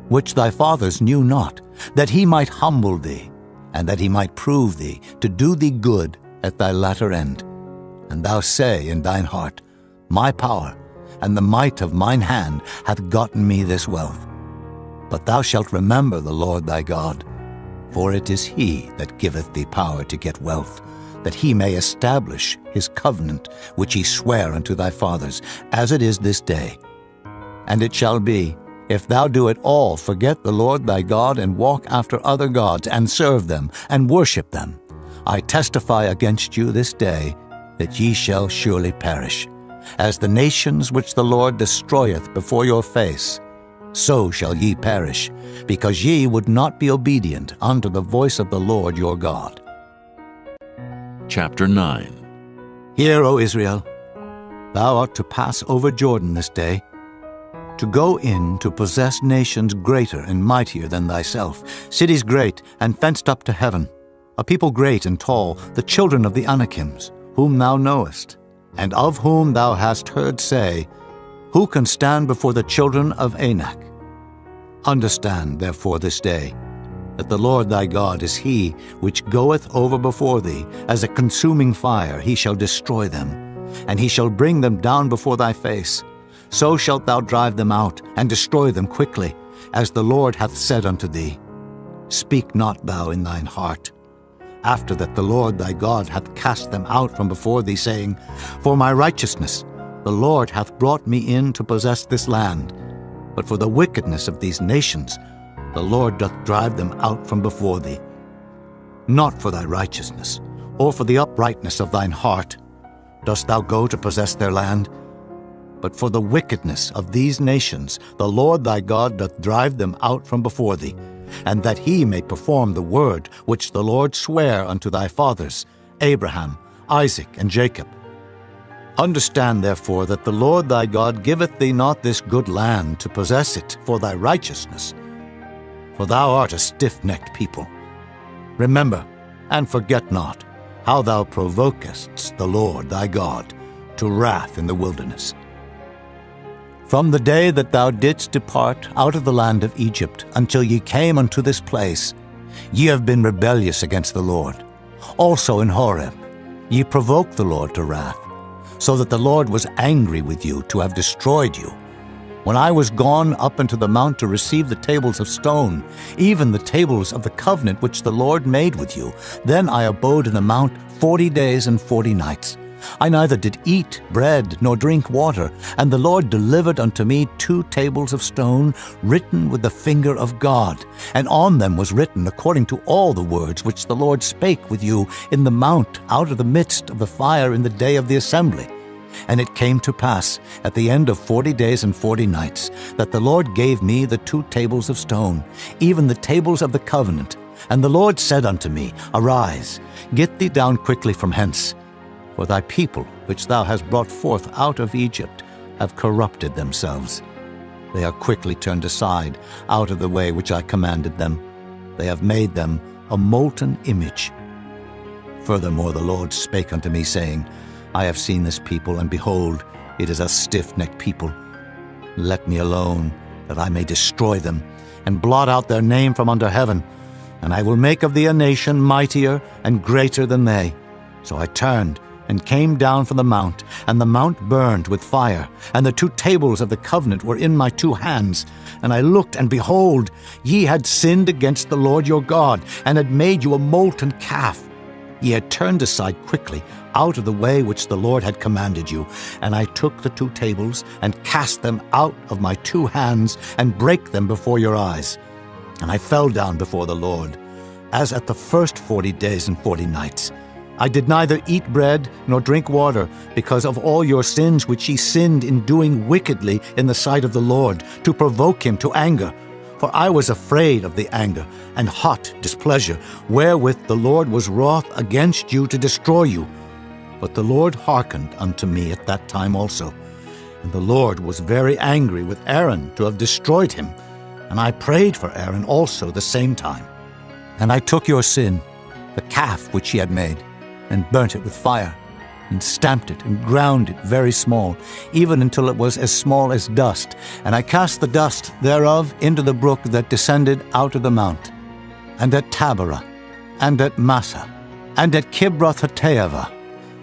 which thy fathers knew not, that he might humble thee, and that he might prove thee, to do thee good at thy latter end. And thou say in thine heart, My power and the might of mine hand hath gotten me this wealth. But thou shalt remember the Lord thy God, for it is he that giveth thee power to get wealth, that he may establish his covenant which he sware unto thy fathers, as it is this day. And it shall be, if thou do at all forget the Lord thy God, and walk after other gods, and serve them, and worship them, I testify against you this day that ye shall surely perish. As the nations which the Lord destroyeth before your face, so shall ye perish, because ye would not be obedient unto the voice of the Lord your God. Chapter 9. Hear, O Israel, Thou art to pass over Jordan this day, to go in to possess nations greater and mightier than thyself, cities great and fenced up to heaven, a people great and tall, the children of the Anakims, whom thou knowest, and of whom thou hast heard say, Who can stand before the children of Anak? Understand, therefore, this day, that the Lord thy God is he which goeth over before thee, as a consuming fire he shall destroy them, and he shall bring them down before thy face. So shalt thou drive them out, and destroy them quickly, as the Lord hath said unto thee. Speak not thou in thine heart, after that the Lord thy God hath cast them out from before thee, saying, For my righteousness the Lord hath brought me in to possess this land. But for the wickedness of these nations the Lord doth drive them out from before thee. Not for thy righteousness, or for the uprightness of thine heart, dost thou go to possess their land, but for the wickedness of these nations the Lord thy God doth drive them out from before thee, and that he may perform the word which the Lord sware unto thy fathers, Abraham, Isaac, and Jacob. Understand therefore that the Lord thy God giveth thee not this good land to possess it for thy righteousness, for thou art a stiff-necked people. Remember, and forget not, how thou provokest the Lord thy God to wrath in the wilderness. From the day that thou didst depart out of the land of Egypt until ye came unto this place, ye have been rebellious against the Lord. Also in Horeb ye provoked the Lord to wrath, so that the Lord was angry with you to have destroyed you. When I was gone up into the mount to receive the tables of stone, even the tables of the covenant which the Lord made with you, then I abode in the mount 40 days and 40 nights. I neither did eat bread nor drink water, and the Lord delivered unto me 2 tables of stone, written with the finger of God, and on them was written according to all the words which the Lord spake with you in the mount out of the midst of the fire in the day of the assembly. And it came to pass, at the end of 40 days and 40 nights, that the Lord gave me the 2 tables of stone, even the tables of the covenant. And the Lord said unto me, Arise, get thee down quickly from hence. For thy people, which thou hast brought forth out of Egypt, have corrupted themselves. They are quickly turned aside out of the way which I commanded them. They have made them a molten image. Furthermore the Lord spake unto me, saying, I have seen this people, and behold, it is a stiff-necked people. Let me alone, that I may destroy them, and blot out their name from under heaven. And I will make of thee a nation mightier and greater than they. So I turned, and came down from the mount, and the mount burned with fire, and the 2 tables of the covenant were in my 2 hands. And I looked, and behold, ye had sinned against the Lord your God, and had made you a molten calf. Ye had turned aside quickly out of the way which the Lord had commanded you. And I took the 2 tables, and cast them out of my 2 hands, and brake them before your eyes. And I fell down before the Lord, as at the first 40 days and 40 nights. I did neither eat bread nor drink water, because of all your sins which ye sinned in doing wickedly in the sight of the Lord, to provoke him to anger. For I was afraid of the anger and hot displeasure, wherewith the Lord was wroth against you to destroy you. But the Lord hearkened unto me at that time also. And the Lord was very angry with Aaron to have destroyed him. And I prayed for Aaron also the same time. And I took your sin, the calf which ye had made, and burnt it with fire, and stamped it, and ground it very small, even until it was as small as dust. And I cast the dust thereof into the brook that descended out of the mount. And at Taberah, and at Massah, and at Kibroth-hattaavah,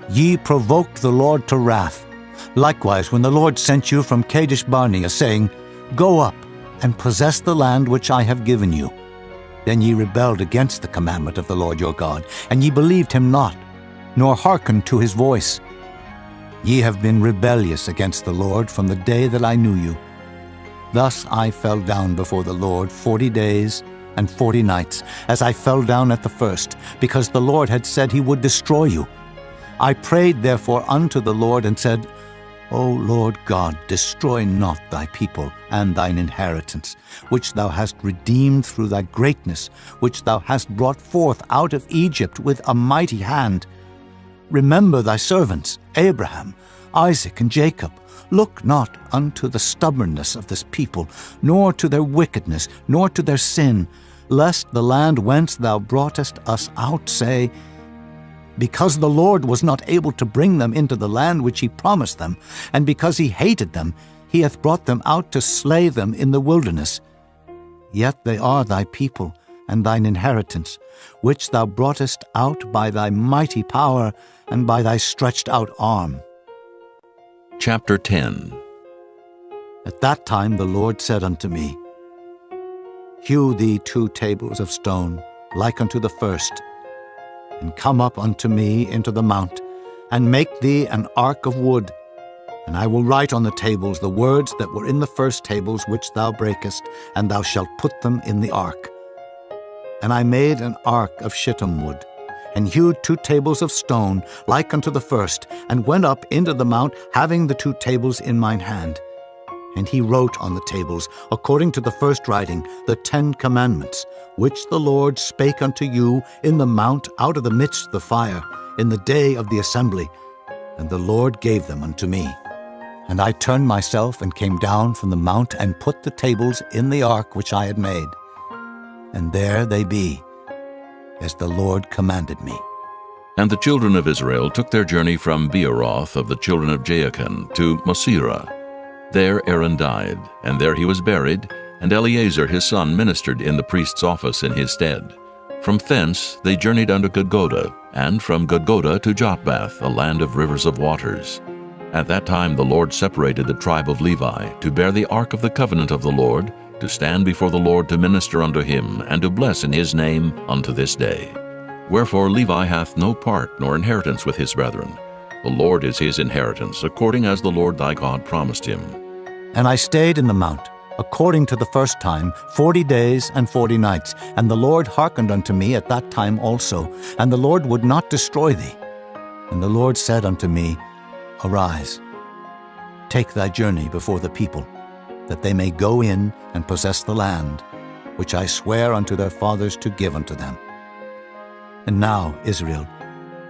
ye provoked the Lord to wrath. Likewise, when the Lord sent you from Kadesh-barnea, saying, Go up, and possess the land which I have given you. Then ye rebelled against the commandment of the Lord your God, and ye believed him not, nor hearkened to his voice. Ye have been rebellious against the Lord from the day that I knew you. Thus I fell down before the Lord 40 days and 40 nights, as I fell down at the first, because the Lord had said he would destroy you. I prayed therefore unto the Lord, and said, O Lord God, destroy not thy people and thine inheritance, which thou hast redeemed through thy greatness, which thou hast brought forth out of Egypt with a mighty hand. Remember thy servants, Abraham, Isaac and Jacob, look not unto the stubbornness of this people, nor to their wickedness, nor to their sin, lest the land whence thou broughtest us out say, because the Lord was not able to bring them into the land which he promised them, and because he hated them, he hath brought them out to slay them in the wilderness. Yet they are thy people, and thine inheritance, which thou broughtest out by thy mighty power and by thy stretched out arm. Chapter 10. At that time the Lord said unto me, Hew thee 2 tables of stone, like unto the first, and come up unto me into the mount, and make thee an ark of wood. And I will write on the tables the words that were in the first tables which thou breakest, and thou shalt put them in the ark. And I made an ark of shittim wood, and hewed 2 tables of stone, like unto the first, and went up into the mount, having the 2 tables in mine hand. And he wrote on the tables, according to the first writing, the 10 commandments, which the Lord spake unto you in the mount out of the midst of the fire, in the day of the assembly. And the Lord gave them unto me. And I turned myself and came down from the mount, and put the tables in the ark which I had made. And there they be, as the Lord commanded me. And the children of Israel took their journey from Beeroth of the children of Jaachan to Mosera. There Aaron died, and there he was buried, and Eleazar his son ministered in the priest's office in his stead. From thence they journeyed unto Gudgoda, and from Gudgoda to Jotbath, a land of rivers of waters. At that time the Lord separated the tribe of Levi, to bear the ark of the covenant of the Lord, to stand before the Lord to minister unto him, and to bless in his name unto this day. Wherefore Levi hath no part nor inheritance with his brethren. The Lord is his inheritance, according as the Lord thy God promised him. And I stayed in the mount, according to the first time, 40 days and 40 nights. And the Lord hearkened unto me at that time also, and the Lord would not destroy thee. And the Lord said unto me, Arise, take thy journey before the people, that they may go in and possess the land, which I swear unto their fathers to give unto them. And now, Israel,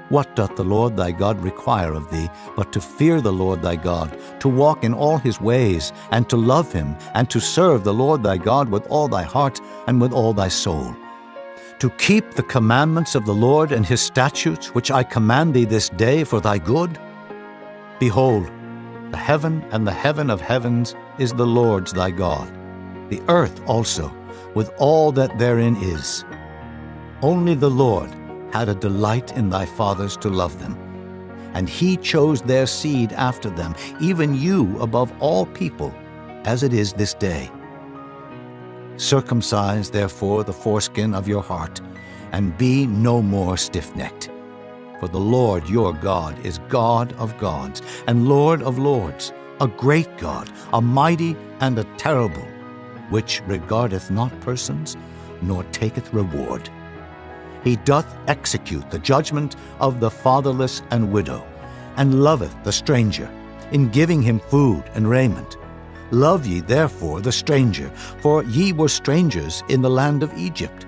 what doth the Lord thy God require of thee, but to fear the Lord thy God, to walk in all his ways, and to love him, and to serve the Lord thy God with all thy heart and with all thy soul, to keep the commandments of the Lord and his statutes, which I command thee this day for thy good? Behold, the heaven and the heaven of heavens is the Lord's thy God, the earth also, with all that therein is. Only the Lord had a delight in thy fathers to love them, and he chose their seed after them, even you above all people, as it is this day. Circumcise therefore the foreskin of your heart, and be no more stiff-necked. For the Lord your God is God of gods, and Lord of lords, a great God, a mighty and a terrible, which regardeth not persons, nor taketh reward. He doth execute the judgment of the fatherless and widow, and loveth the stranger, in giving him food and raiment. Love ye therefore the stranger, for ye were strangers in the land of Egypt.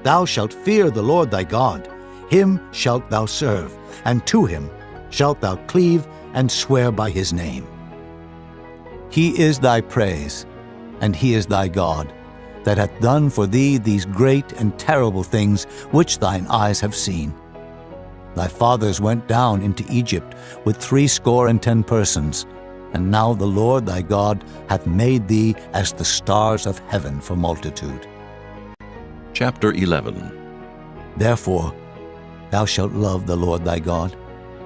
Thou shalt fear the Lord thy God, him shalt thou serve, and to him shalt thou cleave and swear by his name. He is thy praise, and he is thy God, that hath done for thee these great and terrible things which thine eyes have seen. Thy fathers went down into Egypt with 70 persons, and now the Lord thy God hath made thee as the stars of heaven for multitude. Chapter 11. Therefore thou shalt love the Lord thy God,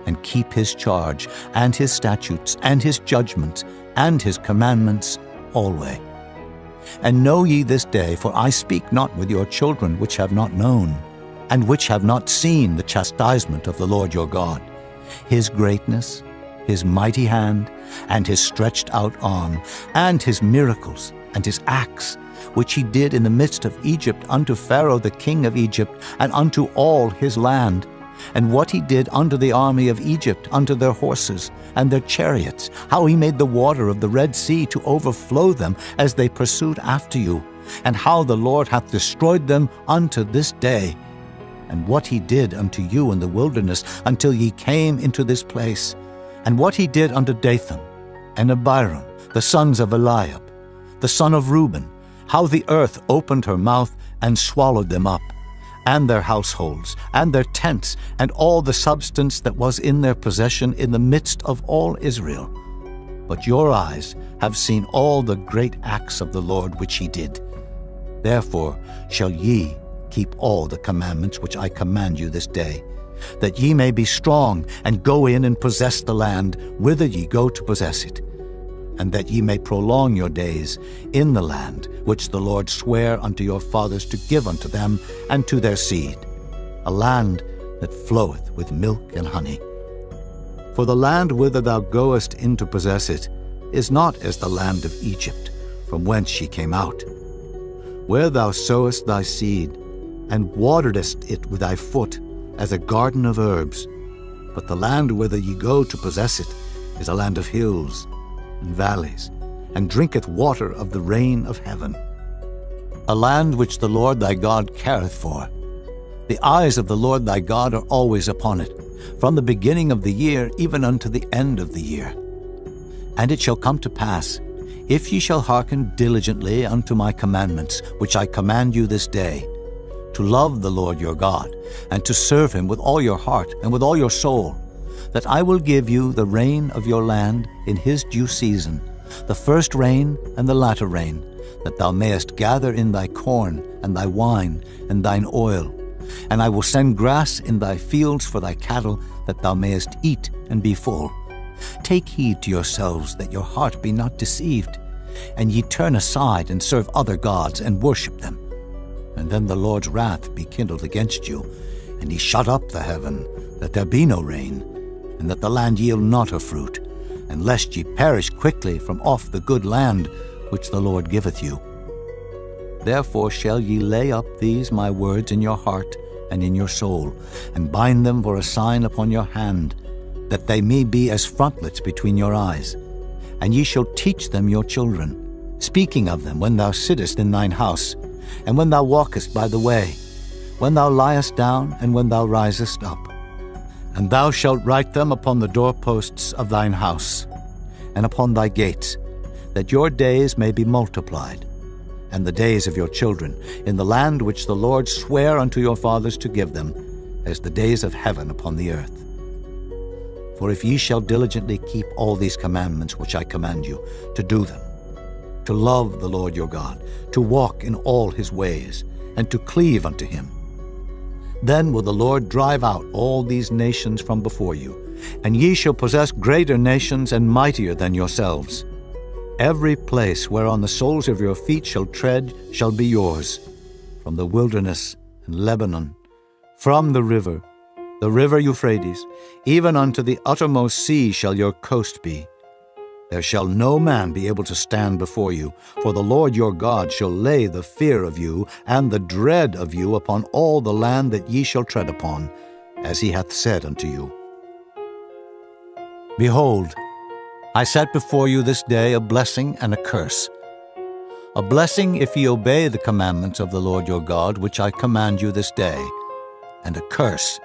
and keep his charge, and his statutes, and his judgments, and his commandments alway. And know ye this day, for I speak not with your children which have not known, and which have not seen the chastisement of the Lord your God, his greatness, his mighty hand, and his stretched out arm, and his miracles, and his acts, which he did in the midst of Egypt unto Pharaoh the king of Egypt, and unto all his land, and what he did unto the army of Egypt, unto their horses and their chariots, how he made the water of the Red Sea to overflow them as they pursued after you, and how the Lord hath destroyed them unto this day, and what he did unto you in the wilderness until ye came into this place, and what he did unto Dathan and Abiram, the sons of Eliab, the son of Reuben, how the earth opened her mouth and swallowed them up, and their households, and their tents, and all the substance that was in their possession in the midst of all Israel. But your eyes have seen all the great acts of the Lord which he did. Therefore shall ye keep all the commandments which I command you this day, that ye may be strong, and go in and possess the land whither ye go to possess it, and that ye may prolong your days in the land which the Lord sware unto your fathers to give unto them and to their seed, a land that floweth with milk and honey. For the land whither thou goest in to possess it is not as the land of Egypt, from whence ye came out, where thou sowest thy seed, and wateredest it with thy foot, as a garden of herbs. But the land whither ye go to possess it is a land of hills and valleys, and drinketh water of the rain of heaven, a land which the Lord thy God careth for. The eyes of the Lord thy God are always upon it, from the beginning of the year even unto the end of the year. And it shall come to pass, if ye shall hearken diligently unto my commandments, which I command you this day, to love the Lord your God, and to serve him with all your heart and with all your soul, that I will give you the rain of your land in his due season, the first rain and the latter rain, that thou mayest gather in thy corn and thy wine and thine oil. And I will send grass in thy fields for thy cattle, that thou mayest eat and be full. Take heed to yourselves that your heart be not deceived, and ye turn aside and serve other gods and worship them. And then the Lord's wrath be kindled against you, and he shut up the heaven, that there be no rain, and that the land yield not her fruit, and lest ye perish quickly from off the good land which the Lord giveth you. Therefore shall ye lay up these my words in your heart and in your soul, and bind them for a sign upon your hand, that they may be as frontlets between your eyes. And ye shall teach them your children, speaking of them when thou sittest in thine house, and when thou walkest by the way, when thou liest down, and when thou risest up. And thou shalt write them upon the doorposts of thine house, and upon thy gates, that your days may be multiplied, and the days of your children, in the land which the Lord sware unto your fathers to give them, as the days of heaven upon the earth. For if ye shall diligently keep all these commandments which I command you, to do them, to love the Lord your God, to walk in all his ways, and to cleave unto him, then will the Lord drive out all these nations from before you, and ye shall possess greater nations and mightier than yourselves. Every place whereon the soles of your feet shall tread shall be yours, from the wilderness and Lebanon, from the river Euphrates, even unto the uttermost sea shall your coast be. There shall no man be able to stand before you, for the Lord your God shall lay the fear of you and the dread of you upon all the land that ye shall tread upon, as he hath said unto you. Behold, I set before you this day a blessing and a curse. A blessing if ye obey the commandments of the Lord your God, which I command you this day, and a curse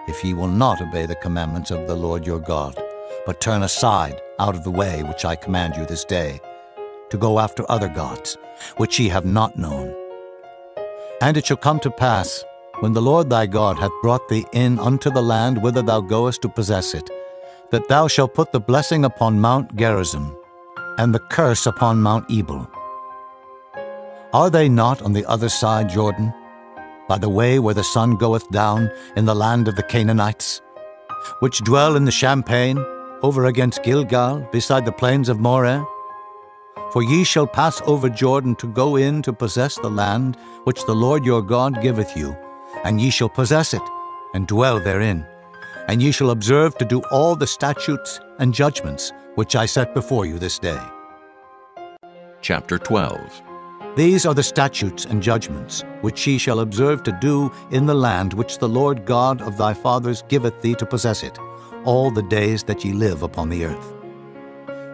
if ye will not obey the commandments of the Lord your God, but turn aside out of the way which I command you this day, to go after other gods, which ye have not known. And it shall come to pass, when the Lord thy God hath brought thee in unto the land whither thou goest to possess it, that thou shalt put the blessing upon Mount Gerizim, and the curse upon Mount Ebal. Are they not on the other side Jordan, by the way where the sun goeth down, in the land of the Canaanites, which dwell in the champaign, over against Gilgal, beside the plains of Moreh? For ye shall pass over Jordan to go in to possess the land which the Lord your God giveth you, and ye shall possess it, and dwell therein. And ye shall observe to do all the statutes and judgments which I set before you this day. Chapter 12. These are the statutes and judgments which ye shall observe to do in the land which the Lord God of thy fathers giveth thee to possess it, all the days that ye live upon the earth.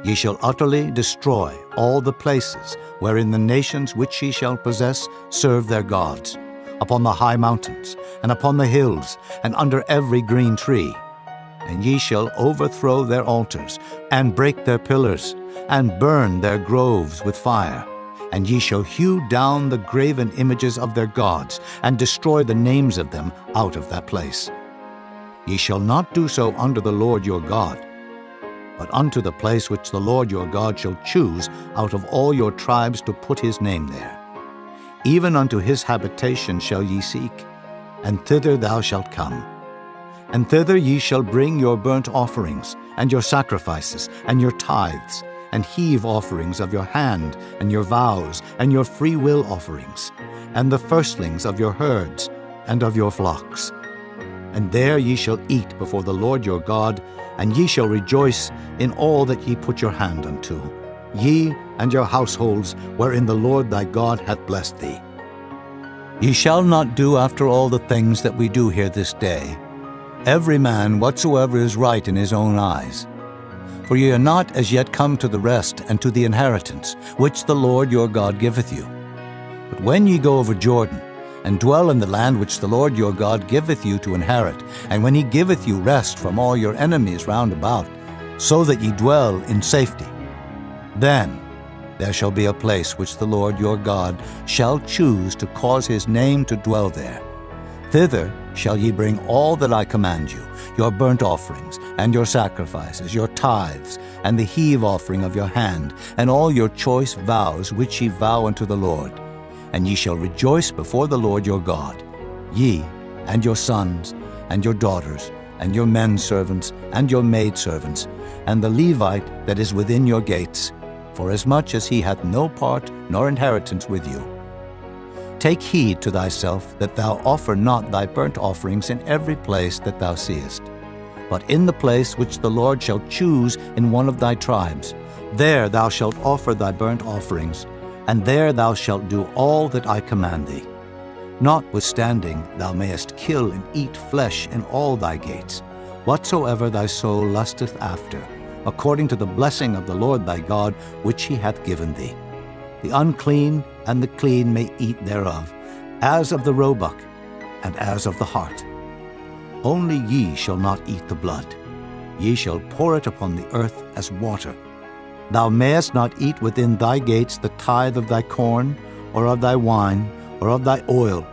Ye shall utterly destroy all the places wherein the nations which ye shall possess serve their gods, upon the high mountains, and upon the hills, and under every green tree. and ye shall overthrow their altars, and break their pillars, and burn their groves with fire. And ye shall hew down the graven images of their gods, and destroy the names of them out of that place. Ye shall not do so unto the Lord your God, but unto the place which the Lord your God shall choose out of all your tribes to put his name there. Even unto his habitation shall ye seek, and thither thou shalt come. And thither ye shall bring your burnt offerings, and your sacrifices, and your tithes, and heave offerings of your hand, and your vows, and your freewill offerings, and the firstlings of your herds, and of your flocks. And there ye shall eat before the Lord your God, and ye shall rejoice in all that ye put your hand unto, ye and your households wherein the Lord thy God hath blessed thee. Ye shall not do after all the things that we do here this day, every man whatsoever is right in his own eyes. For ye are not as yet come to the rest and to the inheritance, which the Lord your God giveth you. But when ye go over Jordan, and dwell in the land which the Lord your God giveth you to inherit, and when he giveth you rest from all your enemies round about, so that ye dwell in safety, then there shall be a place which the Lord your God shall choose to cause his name to dwell there. Thither shall ye bring all that I command you, your burnt offerings, and your sacrifices, your tithes, and the heave offering of your hand, and all your choice vows which ye vow unto the Lord. And ye shall rejoice before the Lord your God, ye, and your sons, and your daughters, and your men servants, and your maid servants, and the Levite that is within your gates, forasmuch as he hath no part nor inheritance with you. Take heed to thyself that thou offer not thy burnt offerings in every place that thou seest, but in the place which the Lord shall choose in one of thy tribes. There thou shalt offer thy burnt offerings, and there thou shalt do all that I command thee. Notwithstanding, thou mayest kill and eat flesh in all thy gates, whatsoever thy soul lusteth after, according to the blessing of the Lord thy God, which he hath given thee. The unclean and the clean may eat thereof, as of the roebuck, and as of the hart. Only ye shall not eat the blood. Ye shall pour it upon the earth as water. Thou mayest not eat within thy gates the tithe of thy corn, or of thy wine, or of thy oil,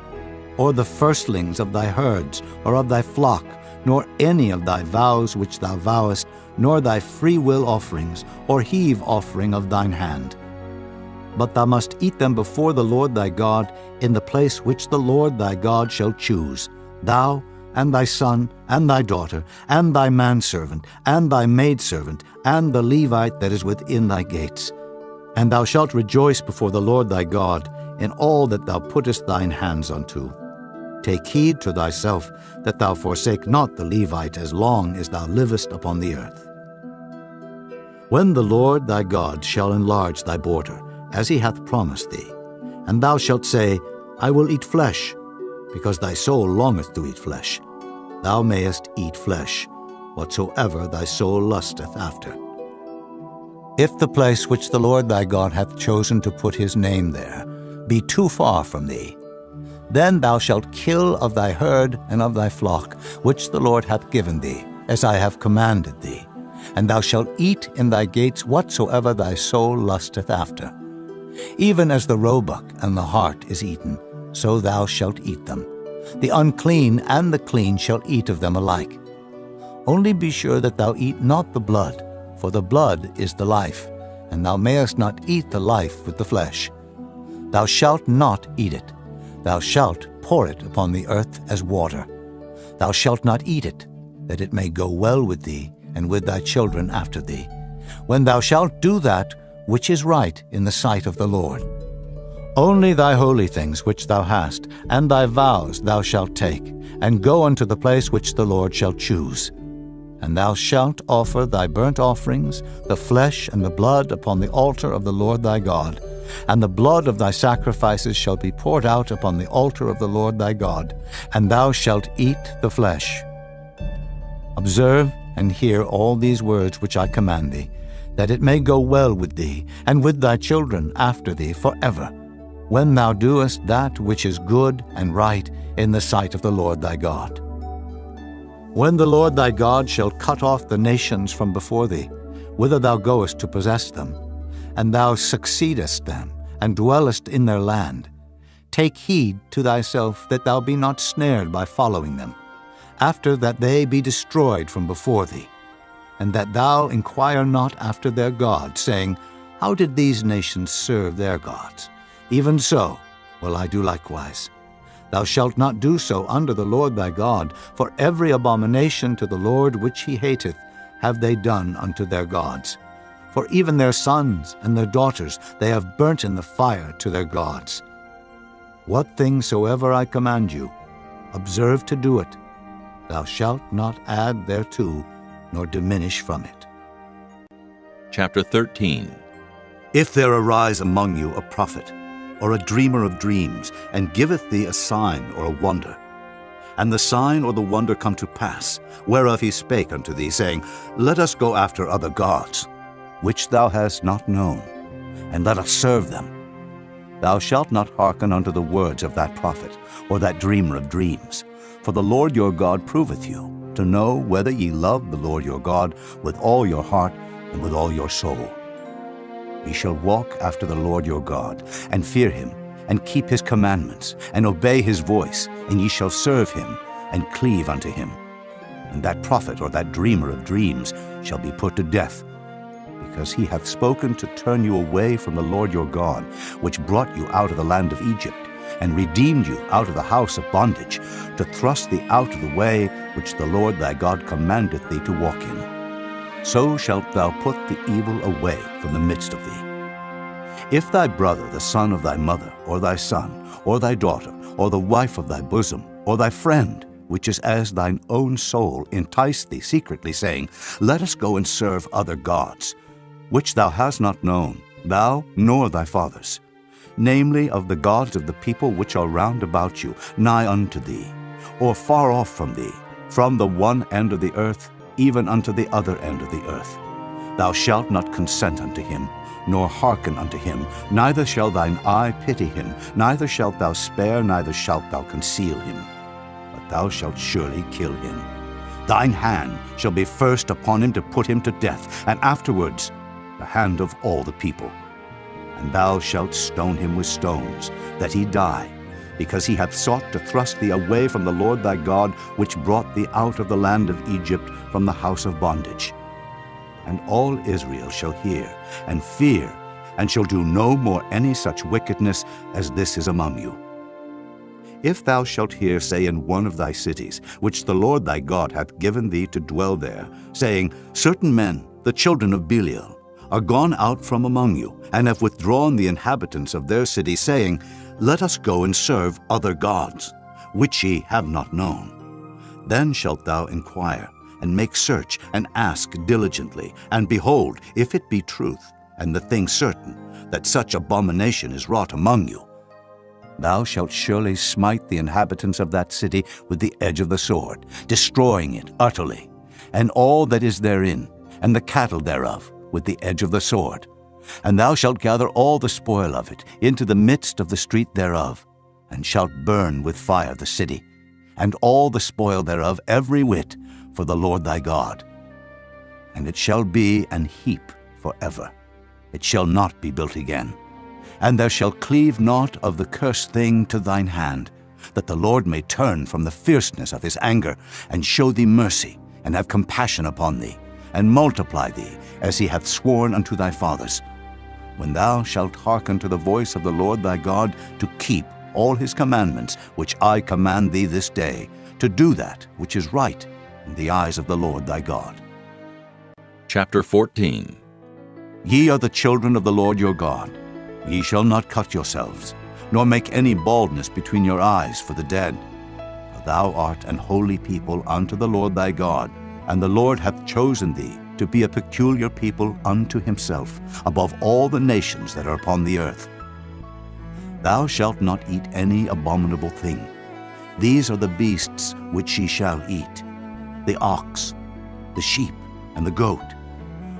or the firstlings of thy herds, or of thy flock, nor any of thy vows which thou vowest, nor thy freewill offerings, or heave offering of thine hand. But thou must eat them before the Lord thy God in the place which the Lord thy God shall choose, thou, and thy son, and thy daughter, and thy manservant, and thy maidservant, and the Levite that is within thy gates. And thou shalt rejoice before the Lord thy God in all that thou puttest thine hands unto. Take heed to thyself that thou forsake not the Levite as long as thou livest upon the earth. When the Lord thy God shall enlarge thy border, as he hath promised thee, and thou shalt say, I will eat flesh, because thy soul longeth to eat flesh, thou mayest eat flesh, whatsoever thy soul lusteth after. If the place which the Lord thy God hath chosen to put his name there be too far from thee, then thou shalt kill of thy herd and of thy flock, which the Lord hath given thee, as I have commanded thee, and thou shalt eat in thy gates whatsoever thy soul lusteth after. Even as the roebuck and the hart is eaten, so thou shalt eat them. The unclean and the clean shall eat of them alike. Only be sure that thou eat not the blood, for the blood is the life, and thou mayest not eat the life with the flesh. Thou shalt not eat it. Thou shalt pour it upon the earth as water. Thou shalt not eat it, that it may go well with thee and with thy children after thee, when thou shalt do that which is right in the sight of the Lord. Only thy holy things which thou hast, and thy vows thou shalt take, and go unto the place which the Lord shall choose. And thou shalt offer thy burnt offerings, the flesh and the blood upon the altar of the Lord thy God, and the blood of thy sacrifices shall be poured out upon the altar of the Lord thy God, and thou shalt eat the flesh. Observe and hear all these words which I command thee, that it may go well with thee, and with thy children after thee forever, when thou doest that which is good and right in the sight of the Lord thy God. When the Lord thy God shall cut off the nations from before thee, whither thou goest to possess them, and thou succeedest them, and dwellest in their land, take heed to thyself that thou be not snared by following them, after that they be destroyed from before thee, and that thou inquire not after their gods, saying, How did these nations serve their gods? Even so will I do likewise. Thou shalt not do so under the Lord thy God, for every abomination to the Lord which he hateth have they done unto their gods. For even their sons and their daughters they have burnt in the fire to their gods. What thing soever I command you, observe to do it. Thou shalt not add thereto, nor diminish from it. Chapter 13. If there arise among you a prophet, or a dreamer of dreams, and giveth thee a sign or a wonder, and the sign or the wonder come to pass, whereof he spake unto thee, saying, Let us go after other gods, which thou hast not known, and let us serve them. Thou shalt not hearken unto the words of that prophet, or that dreamer of dreams. For the Lord your God proveth you, to know whether ye love the Lord your God with all your heart and with all your soul. Ye shall walk after the Lord your God, and fear him, and keep his commandments, and obey his voice, and ye shall serve him, and cleave unto him. And that prophet or that dreamer of dreams shall be put to death, because he hath spoken to turn you away from the Lord your God, which brought you out of the land of Egypt, and redeemed you out of the house of bondage, to thrust thee out of the way which the Lord thy God commandeth thee to walk in. So shalt thou put the evil away from the midst of thee. If thy brother, the son of thy mother, or thy son, or thy daughter, or the wife of thy bosom, or thy friend, which is as thine own soul, entice thee secretly, saying, Let us go and serve other gods, which thou hast not known, thou nor thy fathers, namely of the gods of the people which are round about you, nigh unto thee, or far off from thee, from the one end of the earth even unto the other end of the earth. Thou shalt not consent unto him, nor hearken unto him, neither shall thine eye pity him, neither shalt thou spare, neither shalt thou conceal him, but thou shalt surely kill him. Thine hand shall be first upon him to put him to death, and afterwards the hand of all the people. And thou shalt stone him with stones, that he die, because he hath sought to thrust thee away from the Lord thy God, which brought thee out of the land of Egypt, from the house of bondage. And all Israel shall hear, and fear, and shall do no more any such wickedness as this is among you. If thou shalt hear say in one of thy cities, which the Lord thy God hath given thee to dwell there, saying, Certain men, the children of Belial, are gone out from among you, and have withdrawn the inhabitants of their city, saying, Let us go and serve other gods, which ye have not known. Then shalt thou inquire, and make search, and ask diligently, and behold, if it be truth, and the thing certain, that such abomination is wrought among you, thou shalt surely smite the inhabitants of that city with the edge of the sword, destroying it utterly, and all that is therein, and the cattle thereof, with the edge of the sword. And thou shalt gather all the spoil of it into the midst of the street thereof, and shalt burn with fire the city, and all the spoil thereof every whit, for the Lord thy God. And it shall be an heap forever. It shall not be built again. And there shall cleave naught of the cursed thing to thine hand, that the Lord may turn from the fierceness of his anger, and show thee mercy, and have compassion upon thee, and multiply thee, as he hath sworn unto thy fathers, when thou shalt hearken to the voice of the Lord thy God, to keep all his commandments which I command thee this day, to do that which is right in the eyes of the Lord thy God. Chapter 14. Ye are the children of the Lord your God. Ye shall not cut yourselves, nor make any baldness between your eyes for the dead. For thou art an holy people unto the Lord thy God, and the Lord hath chosen thee to be a peculiar people unto himself, above all the nations that are upon the earth. Thou shalt not eat any abominable thing. These are the beasts which ye shall eat: the ox, the sheep, and the goat,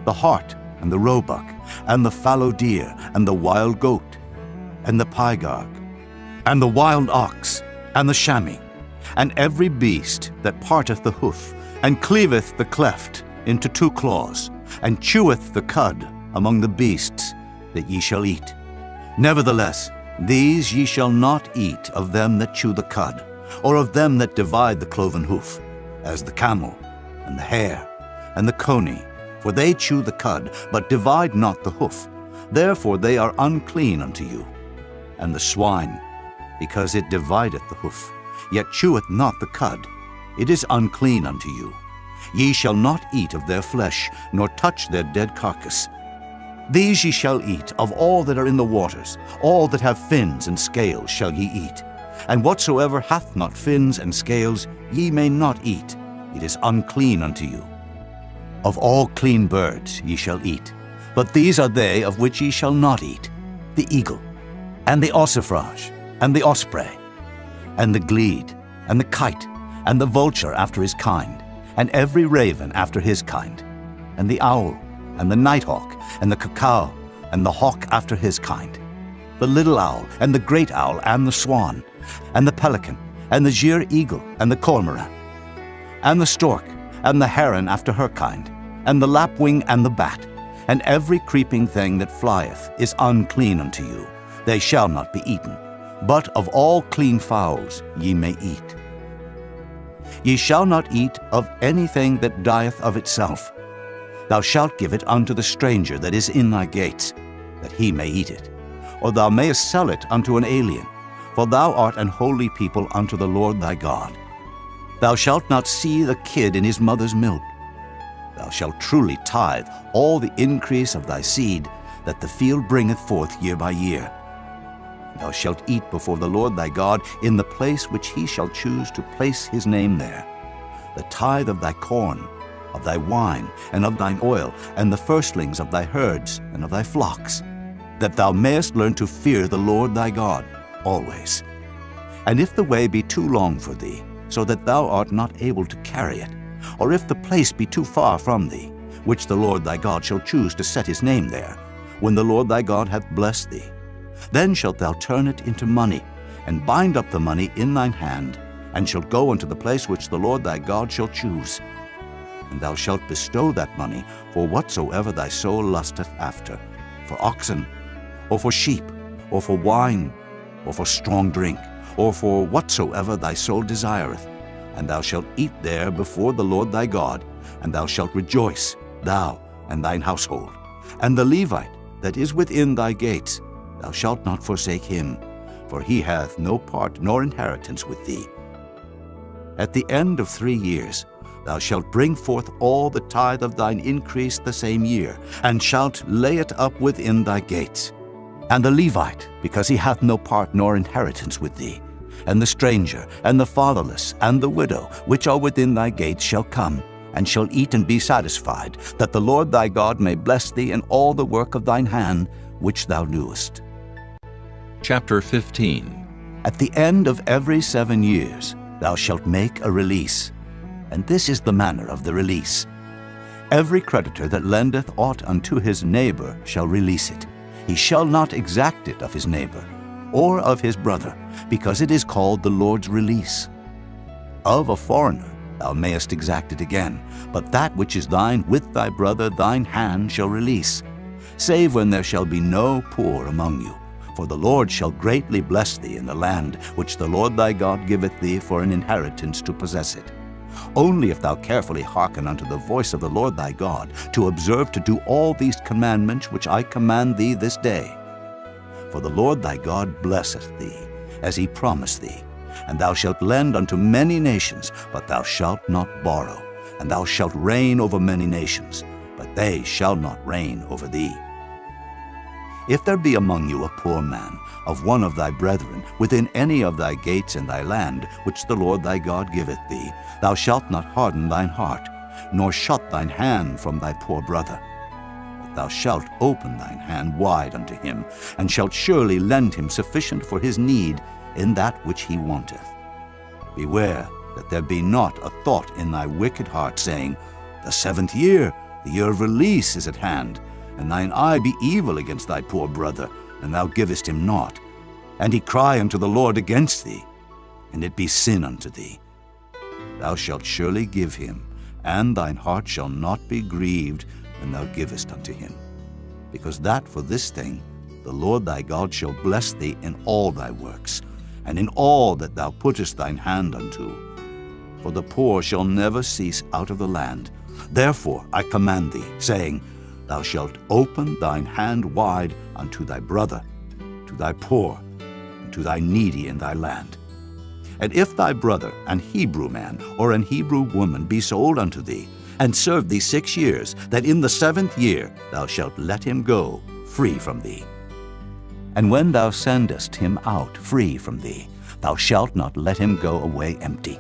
the hart, and the roebuck, and the fallow deer, and the wild goat, and the pygarg, and the wild ox, and the chamois, and every beast that parteth the hoof, and cleaveth the cleft into 2 claws, and cheweth the cud among the beasts that ye shall eat. Nevertheless, these ye shall not eat of them that chew the cud, or of them that divide the cloven hoof, as the camel, and the hare, and the coney, for they chew the cud, but divide not the hoof. Therefore they are unclean unto you. And the swine, because it divideth the hoof, yet cheweth not the cud, it is unclean unto you. Ye shall not eat of their flesh, nor touch their dead carcass. These ye shall eat of all that are in the waters, all that have fins and scales shall ye eat. And whatsoever hath not fins and scales ye may not eat, it is unclean unto you. Of all clean birds ye shall eat, but these are they of which ye shall not eat: the eagle, and the ossifrage, and the osprey, and the glede, and the kite, and the vulture after his kind, and every raven after his kind, and the owl, and the nighthawk, and the cuckoo, and the hawk after his kind, the little owl, and the great owl, and the swan, and the pelican, and the gier eagle, and the cormorant, and the stork, and the heron after her kind, and the lapwing, and the bat, and every creeping thing that flieth is unclean unto you. They shall not be eaten. But of all clean fowls ye may eat. Ye shall not eat of anything that dieth of itself. Thou shalt give it unto the stranger that is in thy gates, that he may eat it. Or thou mayest sell it unto an alien, for thou art an holy people unto the Lord thy God. Thou shalt not see the kid in his mother's milk. Thou shalt truly tithe all the increase of thy seed that the field bringeth forth year by year. Thou shalt eat before the Lord thy God in the place which he shall choose to place his name there. The tithe of thy corn, of thy wine, and of thine oil, and the firstlings of thy herds and of thy flocks, that thou mayest learn to fear the Lord thy God always. And if the way be too long for thee, so that thou art not able to carry it, or if the place be too far from thee, which the Lord thy God shall choose to set his name there, when the Lord thy God hath blessed thee, then shalt thou turn it into money, and bind up the money in thine hand, and shalt go unto the place which the Lord thy God shall choose. And thou shalt bestow that money for whatsoever thy soul lusteth after, for oxen, or for sheep, or for wine, or for strong drink, or for whatsoever thy soul desireth. And thou shalt eat there before the Lord thy God, and thou shalt rejoice, thou and thine household. And the Levite that is within thy gates, thou shalt not forsake him, for he hath no part nor inheritance with thee. At the end of 3 years thou shalt bring forth all the tithe of thine increase the same year, and shalt lay it up within thy gates. And the Levite, because he hath no part nor inheritance with thee, and the stranger, and the fatherless, and the widow, which are within thy gates, shall come, and shall eat and be satisfied, that the Lord thy God may bless thee in all the work of thine hand, which thou doest. Chapter 15. At the end of every 7 years thou shalt make a release, and this is the manner of the release. Every creditor that lendeth aught unto his neighbor shall release it. He shall not exact it of his neighbor, or of his brother, because it is called the Lord's release. Of a foreigner thou mayest exact it again, but that which is thine with thy brother thine hand shall release, save when there shall be no poor among you. For the Lord shall greatly bless thee in the land which the Lord thy God giveth thee for an inheritance to possess it. Only if thou carefully hearken unto the voice of the Lord thy God, to observe to do all these commandments which I command thee this day. For the Lord thy God blesseth thee, as he promised thee. And thou shalt lend unto many nations, but thou shalt not borrow. And thou shalt reign over many nations, but they shall not reign over thee. If there be among you a poor man, of one of thy brethren, within any of thy gates in thy land, which the Lord thy God giveth thee, thou shalt not harden thine heart, nor shut thine hand from thy poor brother. But thou shalt open thine hand wide unto him, and shalt surely lend him sufficient for his need in that which he wanteth. Beware that there be not a thought in thy wicked heart, saying, The 7th year, the year of release, is at hand, and thine eye be evil against thy poor brother, and thou givest him naught. And he cry unto the Lord against thee, and it be sin unto thee. Thou shalt surely give him, and thine heart shall not be grieved when thou givest unto him. Because that for this thing the Lord thy God shall bless thee in all thy works, and in all that thou puttest thine hand unto. For the poor shall never cease out of the land. Therefore I command thee, saying, Thou shalt open thine hand wide unto thy brother, to thy poor, and to thy needy in thy land. And if thy brother, an Hebrew man or an Hebrew woman, be sold unto thee, and serve thee 6 years, that in the 7th year thou shalt let him go free from thee. And when thou sendest him out free from thee, thou shalt not let him go away empty.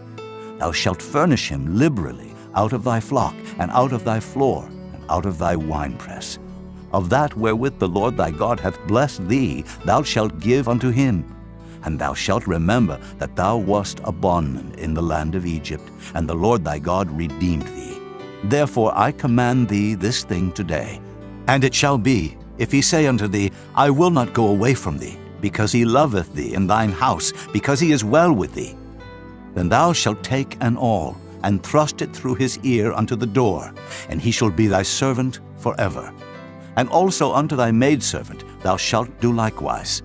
Thou shalt furnish him liberally out of thy flock, and out of thy floor, and out of thy winepress. Of that wherewith the Lord thy God hath blessed thee, thou shalt give unto him. And thou shalt remember that thou wast a bondman in the land of Egypt, and the Lord thy God redeemed thee. Therefore I command thee this thing today. And it shall be, if he say unto thee, I will not go away from thee, because he loveth thee and thine house, because he is well with thee, then thou shalt take an awl, and thrust it through his ear unto the door, and he shall be thy servant forever. And also unto thy maidservant thou shalt do likewise.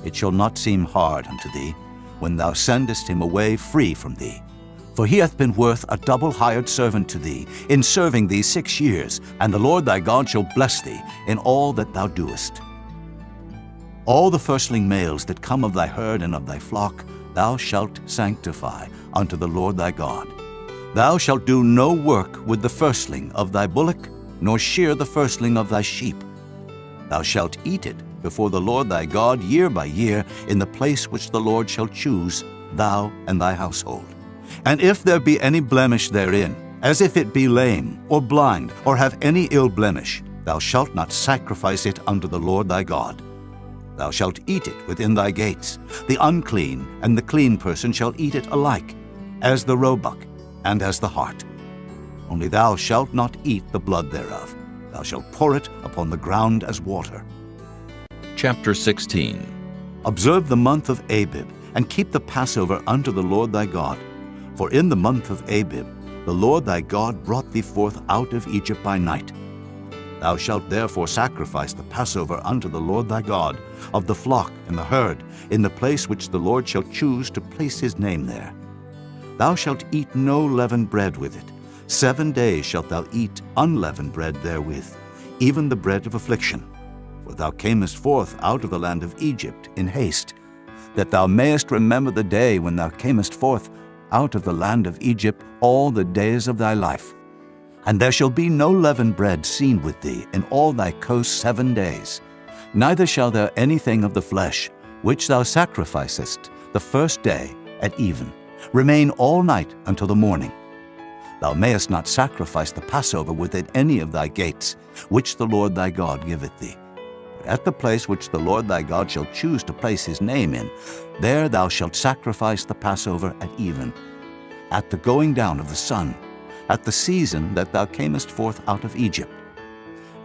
It shall not seem hard unto thee, when thou sendest him away free from thee. For he hath been worth a double hired servant to thee, in serving thee 6 years, and the Lord thy God shall bless thee in all that thou doest. All the firstling males that come of thy herd and of thy flock thou shalt sanctify unto the Lord thy God. Thou shalt do no work with the firstling of thy bullock, nor shear the firstling of thy sheep. Thou shalt eat it before the Lord thy God year by year in the place which the Lord shall choose, thou and thy household. And if there be any blemish therein, as if it be lame, or blind, or have any ill blemish, thou shalt not sacrifice it unto the Lord thy God. Thou shalt eat it within thy gates. The unclean and the clean person shall eat it alike, as the roebuck and as the hart. Only thou shalt not eat the blood thereof. Thou shalt pour it upon the ground as water. Chapter 16. Observe the month of Abib, and keep the Passover unto the Lord thy God. For in the month of Abib the Lord thy God brought thee forth out of Egypt by night. Thou shalt therefore sacrifice the Passover unto the Lord thy God, of the flock and the herd, in the place which the Lord shall choose to place his name there. Thou shalt eat no leavened bread with it. 7 days shalt thou eat unleavened bread therewith, even the bread of affliction. For thou camest forth out of the land of Egypt in haste, that thou mayest remember the day when thou camest forth out of the land of Egypt all the days of thy life. And there shall be no leavened bread seen with thee in all thy coast 7 days. Neither shall there anything of the flesh, which thou sacrificest the first day at even, remain all night until the morning. Thou mayest not sacrifice the Passover within any of thy gates, which the Lord thy God giveth thee. But at the place which the Lord thy God shall choose to place his name in, there thou shalt sacrifice the Passover at even, at the going down of the sun, at the season that thou camest forth out of Egypt.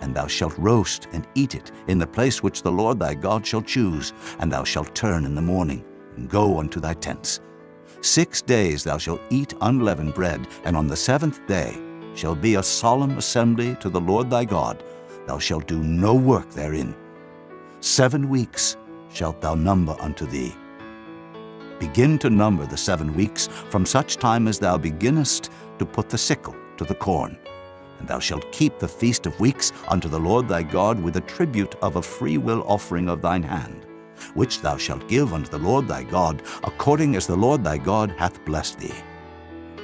And thou shalt roast and eat it in the place which the Lord thy God shall choose, and thou shalt turn in the morning, and go unto thy tents. 6 days thou shalt eat unleavened bread, and on the 7th day shall be a solemn assembly to the Lord thy God. Thou shalt do no work therein. 7 weeks shalt thou number unto thee. Begin to number the 7 weeks from such time as thou beginnest to put the sickle to the corn. And thou shalt keep the feast of weeks unto the Lord thy God with a tribute of a freewill offering of thine hand, which thou shalt give unto the Lord thy God, according as the Lord thy God hath blessed thee.